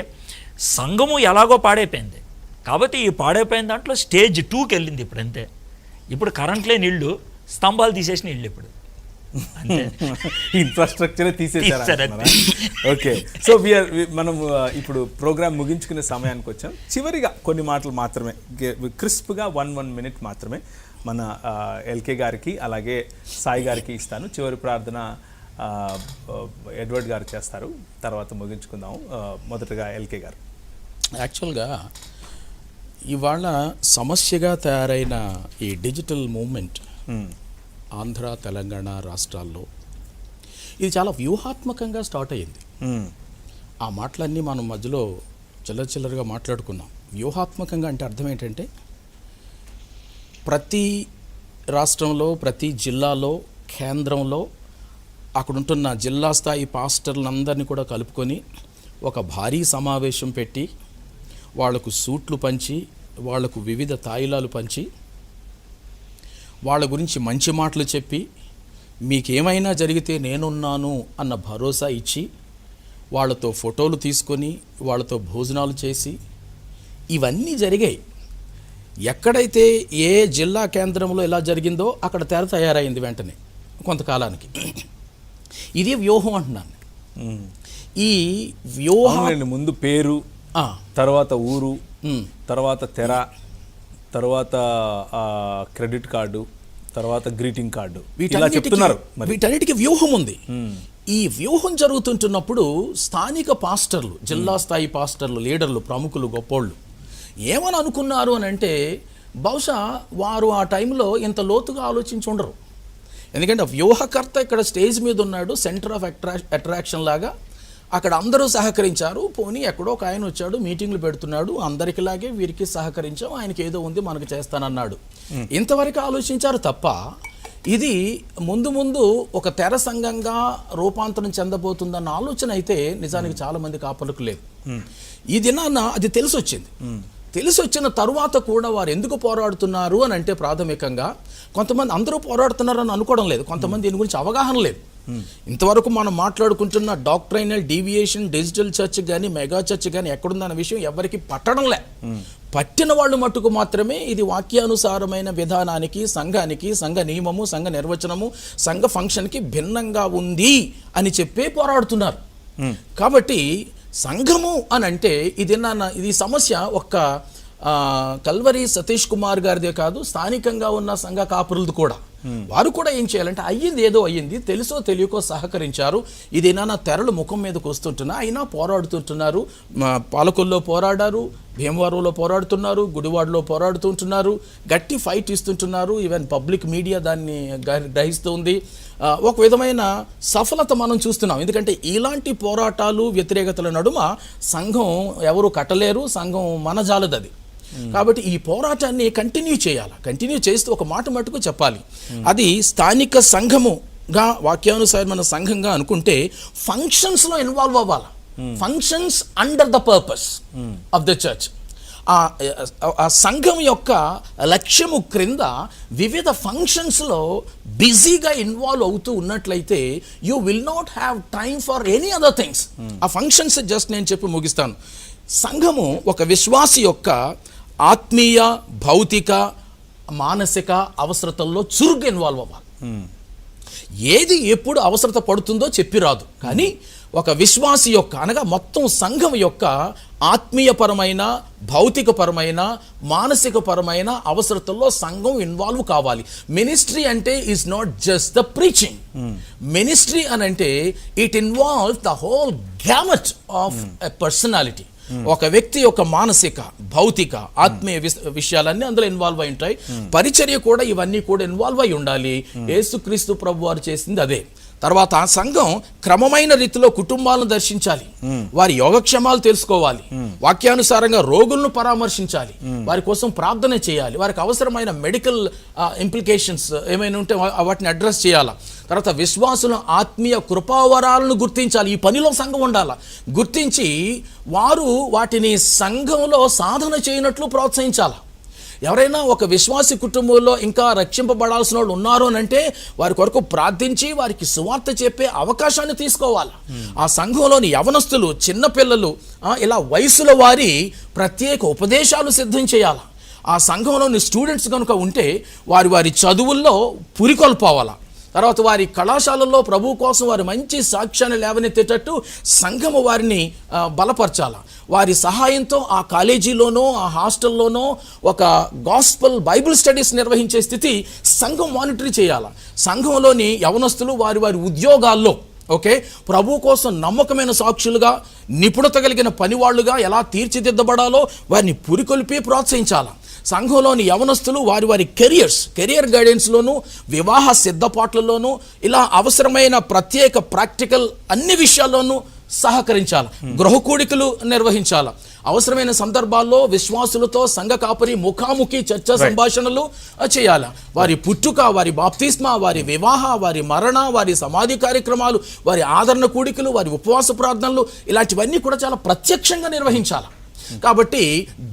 సంఘము ఎలాగో పాడైపోయింది. కాబట్టి ఈ పాడైపోయిన దాంట్లో స్టేజ్ 2కి వెళ్ళింది ఇప్పుడు. అంతే. ఇప్పుడు కరెంట్ లేని ఇళ్ళు, స్తంభాలు తీసేసిన ఇళ్ళు ఇప్పుడు అంతే. ఇన్ఫ్రాస్ట్రక్చరే తీసేసారు. ఓకే, సో మనం ఇప్పుడు ప్రోగ్రామ్ ముగించుకునే సమయానికి వచ్చాం. చివరిగా కొన్ని మాటలు మాత్రమే, క్రిస్ప్గా 1 మినిట్ మాత్రమే మన ఎల్కే గారికి అలాగే సాయి గారికి ఇస్తాను. చివరి ప్రార్థన ఎడ్వర్డ్ గారు చేస్తారు, తర్వాత ముగించుకుందాము. మొదటగా ఎల్కే గారు. యాక్చువల్గా ఇవాళ సమస్యగా తయారైన ఈ డిజిటల్ మూవ్మెంట్ ఆంధ్ర తెలంగాణ రాష్ట్రాల్లో ఇది చాలా వ్యూహాత్మకంగా స్టార్ట్ అయ్యింది. ఆ మాటలన్నీ మనం మధ్యలో చిల్లరగా మాట్లాడుకున్నాం. వ్యూహాత్మకంగా అంటే అర్థం ఏంటంటే, ప్రతి రాష్ట్రంలో ప్రతి జిల్లాలో కేంద్రంలో అక్కడుంటున్న జిల్లా స్థాయి పాస్టర్లందరినీ కూడా కలుపుకొని ఒక భారీ సమావేశం పెట్టి వాళ్లకు సూట్లు పంచి, వాళ్లకు వివిధ తాయిలాలు పంచి, వాళ్ళ గురించి మంచి మాటలు చెప్పి, మీకేమైనా జరిగితే నేనున్నాను అన్న భరోసా ఇచ్చి, వాళ్ళతో ఫోటోలు తీసుకొని వాళ్ళతో భోజనాలు చేసి ఇవన్నీ జరిగాయి. ఎక్కడైతే ఏ జిల్లా కేంద్రంలో ఎలా జరిగిందో అక్కడ తెర తయారైంది వెంటనే కొంతకాలానికి. ఇది వ్యూహం అంటున్నాను. ఈ వ్యూహం ముందు పేరు, తర్వాత ఊరు, తర్వాత తెర, తర్వాత క్రెడిట్ కార్డు, తర్వాత గ్రీటింగ్ కార్డు, ఇలా చెప్తున్నారు. వీటన్నిటికీ వ్యూహం ఉంది. ఈ వ్యూహం జరుగుతుంటున్నప్పుడు స్థానిక పాస్టర్లు, జిల్లా స్థాయి పాస్టర్లు, లీడర్లు, ప్రముఖులు, గొప్పోళ్ళు ఏమని అనుకున్నారు అని అంటే, బహుశా వారు ఆ టైంలో ఇంత లోతుగా ఆలోచించి ఉండరు. ఎందుకంటే వ్యూహకర్త ఇక్కడ స్టేజ్ మీద ఉన్నాడు, సెంటర్ ఆఫ్ అట్రాక్షన్ లాగా. అక్కడ అందరూ సహకరించారు. పోనీ ఎక్కడో ఒక ఆయన వచ్చాడు, మీటింగ్లు పెడుతున్నాడు, అందరికిలాగే వీరికి సహకరించాం, ఆయనకి ఏదో ఉంది మనకు చేస్తానన్నాడు. ఇంతవరకు ఆలోచించారు తప్ప ఇది ముందు ముందు ఒక తెర సంఘంగా రూపాంతరం చెందబోతుందన్న ఆలోచన అయితే నిజానికి చాలా మంది కాపలకు లేదు. ఈ దినాన అది తెలిసి వచ్చిన తరువాత కూడా వారు ఎందుకు పోరాడుతున్నారు అని అంటే ప్రాథమికంగా కొంతమంది అందరూ పోరాడుతున్నారని అనుకోవడం లేదు, కొంతమంది దీని గురించి అవగాహన లేదు. ఇంతవరకు మనం మాట్లాడుకుంటున్న డాక్ట్రైనల్ డీవియేషన్ డిజిటల్ చర్చ్ కానీ మెగా చర్చ్ కానీ ఎక్కడుందన్న విషయం ఎవరికి పట్టడంలే. పట్టిన వాళ్ళు మట్టుకు మాత్రమే ఇది వాక్యానుసారమైన విధానానికి, సంఘానికి, సంఘ నియమము, సంఘ నిర్వచనము, సంఘ ఫంక్షన్కి భిన్నంగా ఉంది అని చెప్పే పోరాడుతున్నారు. కాబట్టి సంఘము అని అంటే ఇది సమస్య ఒక్క కల్వరి సతీష్ కుమార్ గారిదే కాదు, స్థానికంగా ఉన్న సంఘ కాపురులది కూడా. వారు కూడా ఏం చేయాలంటే ఏదో అయ్యింది, తెలుసో తెలియకో సహకరించారు. ఇదేనా తెరలు ముఖం మీదకి వస్తుంటున్నా అయినా పోరాడుతుంటున్నారు. పాలకొల్లో పోరాడారు, భీమవరంలో పోరాడుతున్నారు, గుడివాడలో పోరాడుతుంటున్నారు, గట్టి ఫైట్ ఇస్తుంటున్నారు. ఈవెన్ పబ్లిక్ మీడియా దాన్ని గ్రహిస్తుంది. ఒక విధమైన సఫలత మనం చూస్తున్నాం. ఎందుకంటే ఇలాంటి పోరాటాలు, వ్యతిరేకతల నడుమ సంఘం ఎవరు కట్టలేరు, సంఘం మనజాలదది. కాబట్టి ఈ పోరాటాన్ని కంటిన్యూ చేస్తూ ఒక మాట మటుకు చెప్పాలి, అది స్థానిక సంఘముగా వాక్యానుసారమైన సంఘంగా అనుకుంటే ఫంక్షన్స్లో ఇన్వాల్వ్ అవ్వాలి. Functions under the purpose of the church. ఆ సంఘం యొక్క లక్ష్యము క్రింద వివిధ ఫంక్షన్స్లో బిజీగా ఇన్వాల్వ్ అవుతూ ఉన్నట్లయితే you will not have time for any other things. ఆ ఫంక్షన్స్ జస్ట్ నేను చెప్పి ముగిస్తాను. సంఘము ఒక విశ్వాసి యొక్క ఆత్మీయ, భౌతిక, మానసిక అవసరతల్లో చురుగ్గా ఇన్వాల్వ్ అవ్వాలి. ఏది ఎప్పుడు అవసరత పడుతుందో చెప్పి రాదు, కానీ ఒక విశ్వాసి యొక్క అనగా మొత్తం సంఘం యొక్క ఆత్మీయపరమైన, భౌతికపరమైన, మానసికపరమైన అవసరతల్లో సంఘం ఇన్వాల్వ్ కావాలి. మినిస్ట్రీ అంటే is not just the preaching. Ministry అని అంటే it involve the whole gamut of a personality. ఒక వ్యక్తి యొక్క మానసిక, భౌతిక, ఆత్మీయ విషయాలన్నీ అందులో ఇన్వాల్వ్ అయి ఉంటాయి. పరిచర్య కూడా ఇవన్నీ కూడా ఇన్వాల్వ్ అయి ఉండాలి. యేసుక్రీస్తు ప్రభు వారు చేసింది అదే. తర్వాత ఆ సంఘం క్రమమైన రీతిలో కుటుంబాలను దర్శించాలి, వారి యోగక్షేమాలు తెలుసుకోవాలి, వాక్యానుసారంగా రోగులను పరామర్శించాలి, వారి కోసం ప్రార్థన చేయాలి, వారికి అవసరమైన మెడికల్ ఇంప్లికేషన్స్ ఏమైనా ఉంటే వాటిని అడ్రస్ చేయాలి. తర్వాత విశ్వాసుల ఆత్మీయ కృపావరాలను గుర్తించాలి. ఈ పనిలో సంఘం ఉండాలి. గుర్తించి వారు వాటిని సంఘంలో సాధన చేయనట్లు ప్రోత్సహించాలి. ఎవరైనా ఒక విశ్వాసి కుటుంబంలో ఇంకా రక్షింపబడాల్సిన వాళ్ళు ఉన్నారు అని అంటే వారి కొరకు ప్రార్థించి వారికి సువార్త చెప్పే అవకాశాన్ని తీసుకోవాలి. ఆ సంఘంలోని యవనస్తులు, చిన్నపిల్లలు, ఇలా వయసుల వారి ప్రత్యేక ఉపదేశాలు సిద్ధం చేయాలి. ఆ సంఘంలోని స్టూడెంట్స్ కనుక ఉంటే వారి చదువుల్లో పురికొల్పోవాలి. తర్వాత వారి కళాశాలల్లో ప్రభు కోసం వారి మంచి సాక్ష్యాన్ని లేవనెత్తేటట్టు సంఘము వారిని బలపరచాల. వారి సహాయంతో ఆ కాలేజీలోనో, ఆ హాస్టల్లోనో ఒక గాస్పల్ బైబిల్ స్టడీస్ నిర్వహించే స్థితి సంఘం మానిటర్ చేయాలి. సంఘంలోని యవనస్తులు వారి ఉద్యోగాల్లో ప్రభు కోసం నమ్మకమైన సాక్షులుగా, నిపుణత కలిగిన పనివాళ్లుగా ఎలా తీర్చిదిద్దబడాలో వారిని పురికొల్పి ప్రోత్సహించాలి. సంఘంలోని యవనస్తులు వారి కెరియర్ గైడెన్స్లోను, వివాహ సిద్ధపాట్లలోనూ, ఇలా అవసరమైన ప్రత్యేక ప్రాక్టికల్ అన్ని విషయాల్లోనూ సహకరించాలి. గృహ కూడికలు నిర్వహించాలి. అవసరమైన సందర్భాల్లో విశ్వాసులతో సంఘ కాపరి ముఖాముఖి చర్చా సంభాషణలు చేయాలి. వారి పుట్టుక, వారి బాప్తిస్మా, వారి వివాహ, వారి మరణ, వారి సమాధి కార్యక్రమాలు, వారి ఆదరణ కూడికలు, వారి ఉపవాస ప్రార్థనలు, ఇలాంటివన్నీ కూడా చాలా ప్రత్యక్షంగా నిర్వహించాలి. కాబట్టి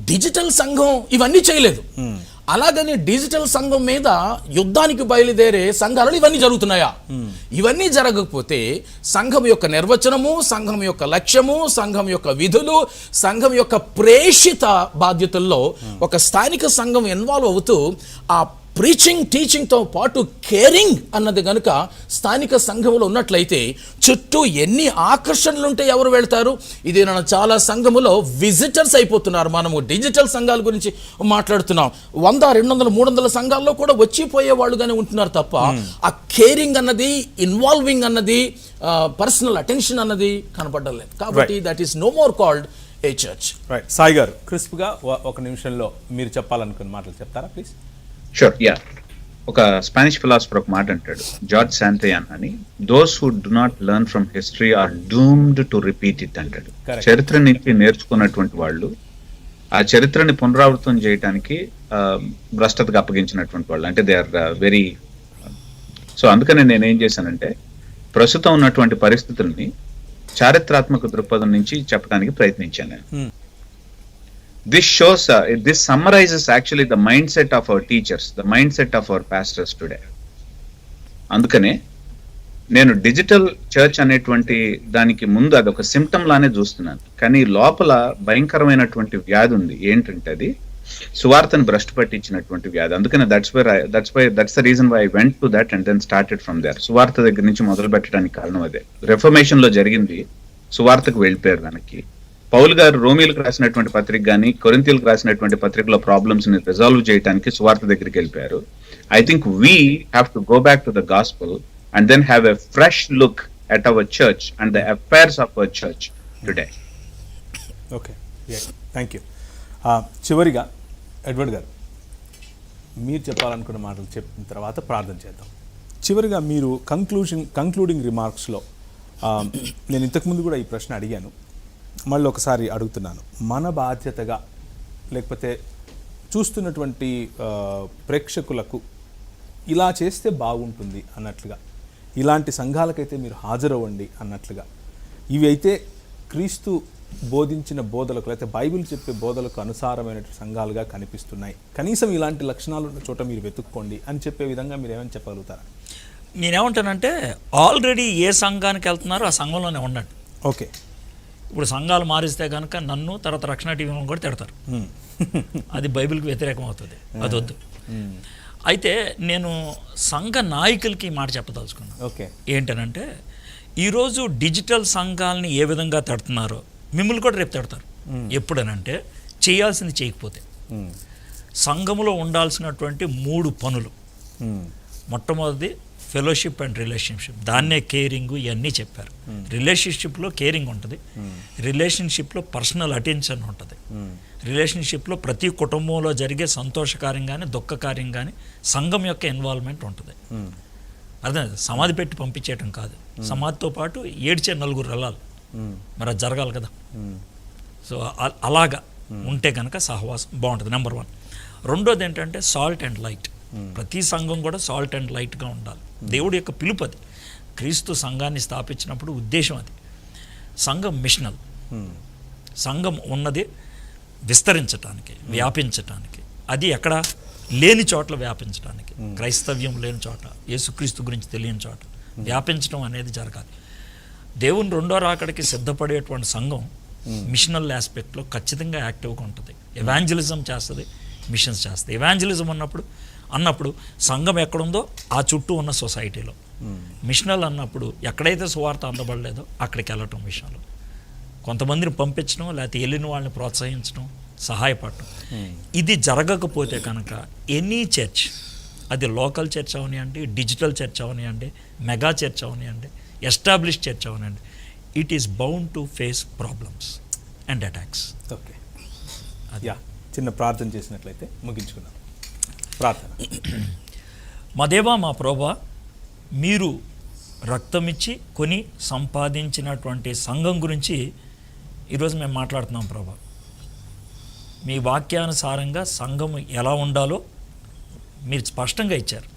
డిజిటల్ సంఘం ఇవన్నీ చేయలేదు. అలాగని డిజిటల్ సంఘం మీద యుద్ధానికి బయలుదేరే సంఘాలలో ఇవన్నీ జరుగుతున్నాయా? ఇవన్నీ జరగకపోతే సంఘం యొక్క నిర్వచనము, సంఘం యొక్క లక్ష్యము, సంఘం యొక్క విధులు, సంఘం యొక్క ప్రేషిత బాధ్యతల్లో ఒక స్థానిక సంఘం ఇన్వాల్వ్ అవుతూ ఆ ప్రీచింగ్, టీచింగ్తో పాటు కేరింగ్ అన్నది కనుక స్థానిక సంఘములో ఉన్నట్లయితే చుట్టూ ఎన్ని ఆకర్షణలు ఉంటే ఎవరు వెళ్తారు? ఇది చాలా సంఘములో విజిటర్స్ అయిపోతున్నారు. మనము డిజిటల్ సంఘాల గురించి మాట్లాడుతున్నాం. 100, 200, 300 సంఘాల్లో కూడా వచ్చిపోయే వాళ్ళుగానే ఉంటున్నారు తప్ప ఆ కేరింగ్ అన్నది, ఇన్వాల్వింగ్ అన్నది, పర్సనల్ అటెన్షన్ అన్నది కనపడలేదు. కాబట్టి that is no more called a church. Right. Sai garu, క్రిస్ప్గా ఒక నిమిషంలో మీరు చెప్పాలనుకున్న మాటలు చెప్తారా ప్లీజ్? Sure, yeah. ఒక స్పానిష్ ఫిలాసఫర్ ఒక మాట అంటాడు, జార్జ్ శాంతయాన్ అని, those who do not learn from history are doomed to repeat it అంటాడు. చరిత్ర నుంచి నేర్చుకున్నటువంటి వాళ్ళు ఆ చరిత్రని పునరావృతం చేయడానికి భ్రష్టతకు అప్పగించినటువంటి వాళ్ళు, అంటే దే ఆర్ వెరీ సో అందుకని నేను ఏం చేశానంటే ప్రస్తుతం ఉన్నటువంటి పరిస్థితుల్ని చారిత్రాత్మక దృక్పథం నుంచి చెప్పడానికి ప్రయత్నించాను నేను. This summarizes actually the mindset of our teachers, the mindset of our pastors today. అందుకనే నేను డిజిటల్ చర్చ్ అనేటువంటి దానికి ముందు అదొక సిమ్టమ్ లానే చూస్తున్నాను, కానీ లోపల భయంకరమైనటువంటి వ్యాధి ఉంది. ఏంటంటే అది సువార్తను భ్రష్టు పట్టించినటువంటి వ్యాధి. అందుకనే that's the reason why I went to that and then started from there. సువార్త దగ్గర నుంచి మొదలు పెట్టడానికి కారణం అదే. రెఫర్మేషన్ లో జరిగింది, సువార్తకు వెళ్ళిపోయారు వెనక్కి. పౌలు గారు రోమీలకు రాసినటువంటి పత్రిక కానీ కొరింథీయులకు రాసినటువంటి పత్రికలో ప్రాబ్లమ్స్ ని రిజాల్వ్ చేయడానికి సువార్త దగ్గరికి వెళ్ళిపోయారు. I think we have to go back to the gospel and then have a fresh look at our church and the affairs of our church today. Okay, thank you. చివరిగా ఎడ్వర్డ్ గారు, మీరు చెప్పాలనుకున్న మాటలు చెప్పిన తర్వాత ప్రార్థన చేద్దాం. చివరిగా మీరు కంక్లూడింగ్ రిమార్క్స్లో నేను ఇంతకుముందు కూడా ఈ ప్రశ్న అడిగాను, మళ్ళీ ఒకసారి అడుగుతున్నాను. మన బాధ్యతగా, లేకపోతే చూస్తున్నటువంటి ప్రేక్షకులకు ఇలా చేస్తే బాగుంటుంది అన్నట్లుగా, ఇలాంటి సంఘాలకైతే మీరు హాజరవ్వండి అన్నట్లుగా, ఇవి అయితే క్రీస్తు బోధించిన బోధలకు, లేకపోతే బైబిల్ చెప్పే బోధలకు అనుసారమైన సంఘాలుగా కనిపిస్తున్నాయి, కనీసం ఇలాంటి లక్షణాలు ఉన్న చోట మీరు వెతుక్కోండి అని చెప్పే విధంగా మీరు ఏమైనా చెప్పగలుగుతారా? నేనేమంటానంటే ఆల్రెడీ ఏ సంఘానికి వెళ్తున్నారో ఆ సంఘంలోనే ఉండండి. ఓకే, ఇప్పుడు సంఘాలు మారిస్తే కనుక నన్ను తర్వాత రక్షణ టీవీ కూడా తిడతారు, అది బైబిల్కి వ్యతిరేకం అవుతుంది, అది వద్దు. అయితే నేను సంఘ నాయకులకి మాట చెప్పదలుచుకున్నాను. ఓకే, ఏంటనంటే ఈరోజు డిజిటల్ సంఘాలని ఏ విధంగా తడుతున్నారో మిమ్మల్ని కూడా రేపు తడతారు. ఎప్పుడనంటే చేయాల్సింది చేయకపోతే. సంఘములో ఉండాల్సినటువంటి 3 పనులు. మొట్టమొదటిది ఫెలోషిప్ అండ్ రిలేషన్షిప్, దాన్నే కేరింగ్ ఇవన్నీ చెప్పారు. రిలేషన్షిప్లో కేరింగ్ ఉంటుంది, రిలేషన్షిప్లో పర్సనల్ అటెన్షన్ ఉంటుంది, రిలేషన్షిప్లో ప్రతి కుటుంబంలో జరిగే సంతోషకార్యం కానీ దుఃఖకార్యం కానీ సంఘం యొక్క ఇన్వాల్వ్మెంట్ ఉంటుంది. అర్థం, సమాధి పెట్టి పంపించేయటం కాదు, సమాధితో పాటు ఏడ్చే 4 వెళ్ళాలి, మరి అది జరగాలి కదా. సో అలాగా ఉంటే కనుక సహవాసం బాగుంటుంది, నెంబర్ 1. రెండోది ఏంటంటే సాల్ట్ అండ్ లైట్. ప్రతి సంఘం కూడా సాల్ట్ అండ్ లైట్గా ఉండాలి. దేవుడి యొక్క పిలుపు అది. క్రీస్తు సంఘాన్ని స్థాపించినప్పుడు ఉద్దేశం అది. సంఘం మిషనల్, సంఘం ఉన్నది విస్తరించటానికి, వ్యాపించటానికి. అది ఎక్కడ లేని చోట్ల వ్యాపించడానికి, క్రైస్తవ్యం లేని చోట, యేసుక్రీస్తు గురించి తెలియని చోట వ్యాపించడం అనేది జరగాలి. దేవుని రెండో రాకడికి సిద్ధపడేటువంటి సంఘం మిషనల్ ఆస్పెక్ట్లో ఖచ్చితంగా యాక్టివ్గా ఉంటుంది. ఎవాంజలిజం చేస్తుంది, మిషన్స్ చేస్తుంది. ఎవాంజలిజం అన్నప్పుడు సంఘం ఎక్కడుందో ఆ చుట్టూ ఉన్న సొసైటీలో. మిషనల్ అన్నప్పుడు ఎక్కడైతే సువార్త అందబడలేదో అక్కడికి వెళ్ళటం విషయంలో, కొంతమందిని పంపించడం, లేకపోతే వెళ్ళిన వాళ్ళని ప్రోత్సహించడం, సహాయపడటం. ఇది జరగకపోతే కనుక ఎనీ చర్చ్, అది లోకల్ చర్చ్ అవనివ్వండి, డిజిటల్ చర్చ్ అవనివ్వండి, మెగా చర్చ్ అవనివ్వండి, ఎస్టాబ్లిష్ చర్చ్ అవనండి, it is bound to face problems and attacks. Okay, yeah, చిన్న ప్రార్థన చేసినట్లయితే ముగించుకుందాం. ప్రార్థన. మా దేవా, మా ప్రభువా, మీరు రక్తమిచ్చి కొని సంపాదించినటువంటి సంఘం గురించి ఈరోజు మేము మాట్లాడుతున్నాం ప్రభా. మీ వాక్యానుసారంగా సంఘం ఎలా ఉండాలో మీరు స్పష్టంగా ఇచ్చారు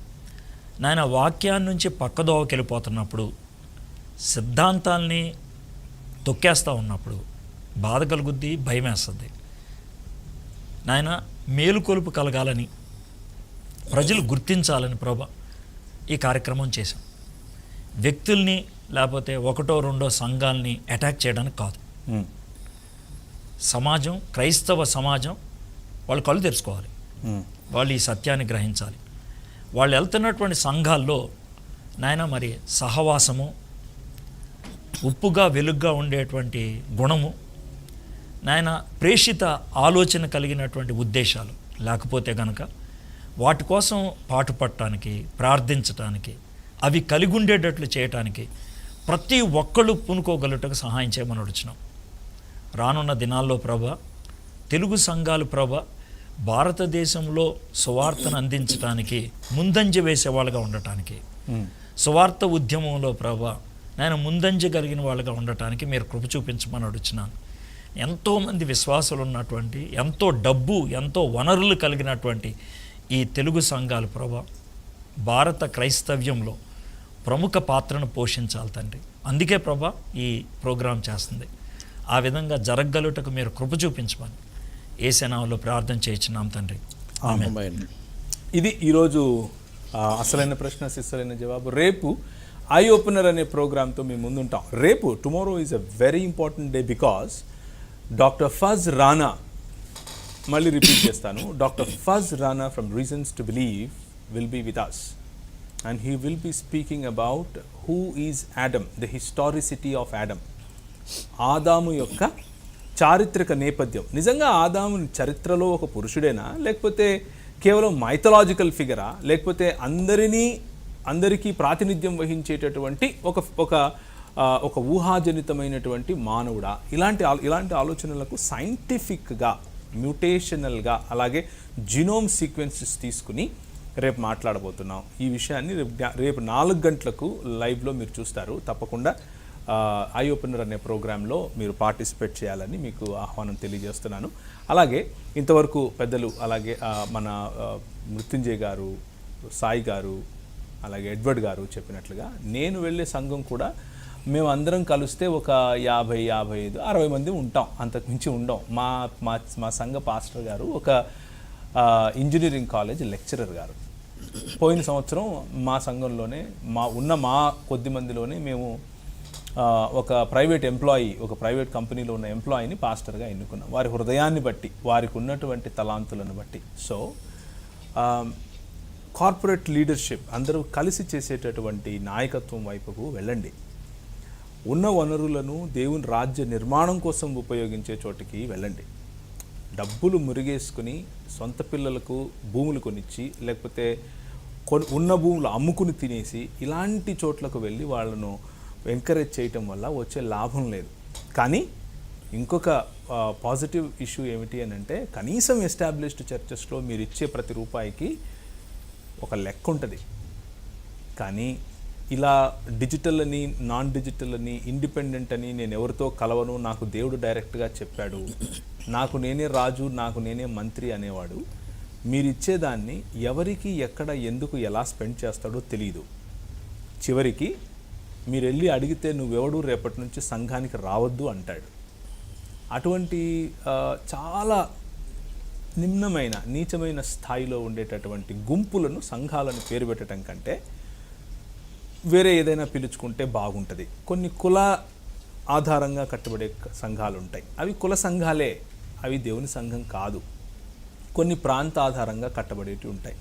నాయన. వాక్యాన్ని నుంచి పక్కదోవకి వెళ్ళిపోతున్నప్పుడు, సిద్ధాంతాల్ని తొక్కేస్తూ ఉన్నప్పుడు బాధ కలుగుద్ది, భయం వేస్తుంది నాయన. మేలుకొలుపు కలగాలని, ప్రజలు గుర్తించాలని ప్రభా ఈ కార్యక్రమం చేశాం. వ్యక్తుల్ని లేకపోతే 1, 2 సంఘాలని అటాక్ చేయడానికి కాదు. సమాజం, క్రైస్తవ సమాజం వాళ్ళు కళ్ళు తెరుచుకోవాలి, వాళ్ళు ఈ సత్యాన్ని గ్రహించాలి. వాళ్ళు వెళ్తున్నటువంటి సంఘాల్లో నాయన మరి సహవాసము, ఉప్పుగా వెలుగ్గా ఉండేటువంటి గుణము నాయన, ప్రేషిత ఆలోచన కలిగినటువంటి ఉద్దేశాలు లేకపోతే కనుక వాటి కోసం పాటుపడటానికి, ప్రార్థించటానికి, అవి కలిగి ఉండేటట్లు చేయటానికి ప్రతి ఒక్కళ్ళు పూనుకోగలుగుటకు సహాయం చేయమని అడుగుతున్నాం. రానున్న దినాల్లో ప్రభా, తెలుగు సంఘాలు ప్రభా భారతదేశంలో సువార్తను అందించడానికి ముందంజ వేసేవాళ్ళుగా ఉండటానికి, సువార్త ఉద్యమంలో ప్రభా నేను ముందంజ కలిగిన వాళ్ళుగా ఉండటానికి మీరు కృప చూపించమని అడుగుతున్నాను. ఎంతోమంది విశ్వాసులు ఉన్నటువంటి, ఎంతో డబ్బు, ఎంతో వనరులు కలిగినటువంటి ఈ తెలుగు సంఘాలు ప్రభా భారత క్రైస్తవ్యంలో ప్రముఖ పాత్రను పోషించాలి తండ్రి. అందుకే ప్రభా ఈ ప్రోగ్రాం చేస్తుంది. ఆ విధంగా జరగగలుగుటకు మీరు కృప చూపించమని యేసు నామములో ప్రార్థన చేయించున్నాం తండ్రి. ఆమేన్. ఇది ఈరోజు అసలైన ప్రశ్న, శిస్సులైన జవాబు. రేపు ఐ ఓపెనర్ అనే ప్రోగ్రామ్తో మేము ముందుంటాం. రేపు tomorrow is a very important day because doctor Fuz Rana, మళ్ళీ రిపీట్ చేస్తాను, doctor Fuz Rana from Reasons to Believe will be with us and he will be speaking about who is Adam, the historicity of Adam. ఆదాము యొక్క చారిత్రక నేపథ్యం. నిజంగా ఆదాము చరిత్రలో ఒక పురుషుడేనా, లేకపోతే కేవలం మైథలాజికల్ ఫిగరా, లేకపోతే అందరికీ ప్రాతినిధ్యం వహించేటటువంటి ఒక ఊహాజనితమైనటువంటి మానవుడా? ఇలాంటి ఆలోచనలకు సైంటిఫిక్గా, మ్యూటేషనల్గా, అలాగే జీనోమ్ సీక్వెన్సెస్ తీసుకుని రేపు మాట్లాడబోతున్నాం. ఈ విషయాన్ని రేపు 4 గంటలకు లైవ్లో మీరు చూస్తారు. తప్పకుండా ఐ ఓపెనర్ అనే ప్రోగ్రాంలో మీరు పార్టిసిపేట్ చేయాలని మీకు ఆహ్వానం తెలియజేస్తున్నాను. అలాగే ఇంతవరకు పెద్దలు, అలాగే మన మృత్యుంజయ్ గారు, సాయి గారు, అలాగే ఎడ్వర్డ్ గారు చెప్పినట్లుగా నేను వెళ్ళే సంఘం కూడా మేము అందరం కలిస్తే ఒక 50, 55, 60 మంది ఉంటాం, అంతకుమించి ఉండం. మా సంఘ పాస్టర్ గారు ఒక ఇంజనీరింగ్ కాలేజ్ లెక్చరర్ గారు. పోయిన సంవత్సరం మా సంఘంలోనే మా కొద్ది మందిలోనే మేము ఒక ప్రైవేట్ కంపెనీలో ఉన్న ఎంప్లాయీని పాస్టర్గా ఎన్నుకున్నాం, వారి హృదయాన్ని బట్టి, వారికి ఉన్నటువంటి తలాంతులను బట్టి. సో కార్పొరేట్ లీడర్షిప్, అందరూ కలిసి చేసేటటువంటి నాయకత్వం వైపుకు వెళ్ళండి. ఉన్న వనరులను దేవుని రాజ్య నిర్మాణం కోసం ఉపయోగించే చోటికి వెళ్ళండి. డబ్బులు మురిగేసుకుని సొంత పిల్లలకు భూములు కొనిచ్చి, లేకపోతే ఉన్న భూములు అమ్ముకుని తినేసి ఇలాంటి చోట్లకు వెళ్ళి వాళ్ళను ఎంకరేజ్ చేయటం వల్ల వచ్చే లాభం లేదు. కానీ ఇంకొక పాజిటివ్ ఇష్యూ ఏమిటి అని అంటే, కనీసం ఎస్టాబ్లిష్డ్ చర్చెస్లో మీరు ఇచ్చే ప్రతి రూపాయికి ఒక లెక్క ఉంటుంది. కానీ ఇలా డిజిటల్ అని, నాన్ డిజిటల్ అని, ఇండిపెండెంట్ అని, నేను ఎవరితో కలవను, నాకు దేవుడు డైరెక్ట్గా చెప్పాడు, నాకు నేనే రాజు, నాకు నేనే మంత్రి అనేవాడు మీరు ఇచ్చేదాన్ని ఎవరికి, ఎక్కడ, ఎందుకు, ఎలా స్పెండ్ చేస్తాడో తెలియదు. చివరికి మీరు వెళ్ళి అడిగితే నువ్వెవడు రేపటి నుంచి సంఘానికి రావద్దు అంటాడు. అటువంటి చాలా నిమ్నమైన, నీచమైన స్థాయిలో ఉండేటటువంటి గుంపులను, సంఘాలను పేరు పెట్టడం కంటే వేరే ఏదైనా పిలుచుకుంటే బాగుంటుంది. కొన్ని కుల ఆధారంగా కట్టబడే సంఘాలు ఉంటాయి, అవి కుల సంఘాలే, అవి దేవుని సంఘం కాదు. కొన్ని ప్రాంత ఆధారంగా కట్టబడేవి ఉంటాయి,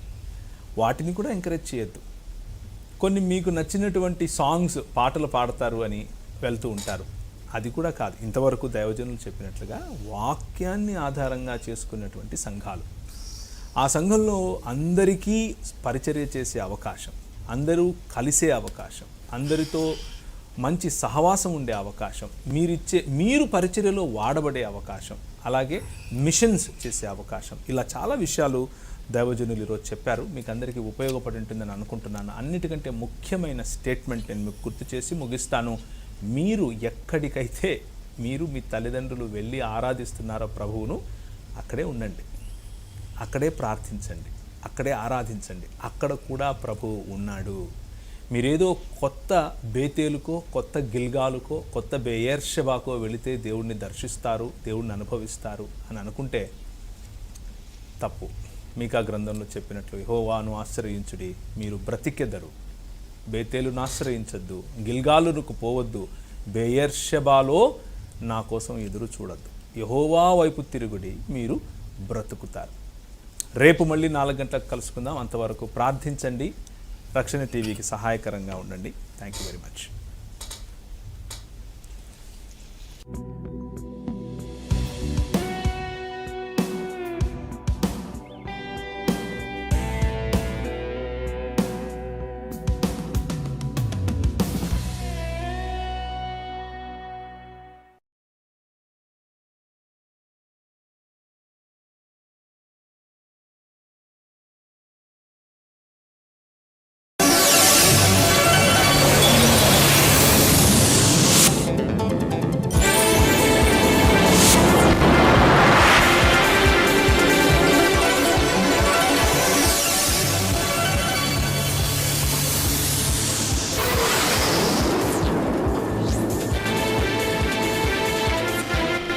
వాటిని కూడా ఎంకరేజ్ చేయొద్దు. కొన్ని మీకు నచ్చినటువంటి సాంగ్స్, పాటలు పాడతారు అని వెళ్తూ ఉంటారు, అది కూడా కాదు. ఇంతవరకు దైవజనులు చెప్పినట్లుగా వాక్యాన్ని ఆధారంగా చేసుకున్నటువంటి సంఘాలు, ఆ సంఘంలో అందరికీ పరిచర్య చేసే అవకాశం, అందరూ కలిసే అవకాశం, అందరితో మంచి సహవాసం ఉండే అవకాశం, మీరు పరిచర్యలో వాడబడే అవకాశం, అలాగే మిషన్స్ చేసే అవకాశం, ఇలా చాలా విషయాలు దైవజనులు ఈరోజు చెప్పారు. మీకు అందరికీ ఉపయోగపడి ఉంటుందని అనుకుంటున్నాను. అన్నిటికంటే ముఖ్యమైన స్టేట్మెంట్ నేను మీకు గుర్తు చేసి ముగిస్తాను. మీరు ఎక్కడికైతే మీ తల్లిదండ్రులు వెళ్ళి ఆరాధిస్తున్నారో ప్రభువును, అక్కడే ఉండండి, అక్కడే ప్రార్థించండి, అక్కడే ఆరాధించండి. అక్కడ కూడా ప్రభువు ఉన్నాడు. మీరేదో కొత్త బేతేలుకో, కొత్త గిల్గాలుకో, కొత్త బెయేర్షెబాకో వెళితే దేవుణ్ణి దర్శిస్తారు, దేవుణ్ణి అనుభవిస్తారు అని అనుకుంటే తప్పు. మీకా గ్రంథంలో చెప్పినట్లు యెహోవాను ఆశ్రయించుడి, మీరు బ్రతికెదరు. బేతేలును ఆశ్రయించద్దు, గిల్గాలుకు పోవద్దు, బెయేర్షెబాలో నా కోసం ఎదురు చూడద్దు, యెహోవా వైపు తిరుగుడి, మీరు బ్రతుకుతారు. రేపు మళ్ళీ 4 గంటలకు కలుసుకుందాం. అంతవరకు ప్రార్థించండి, రక్షణ టీవీకి సహాయకరంగా ఉండండి. Thank you very much.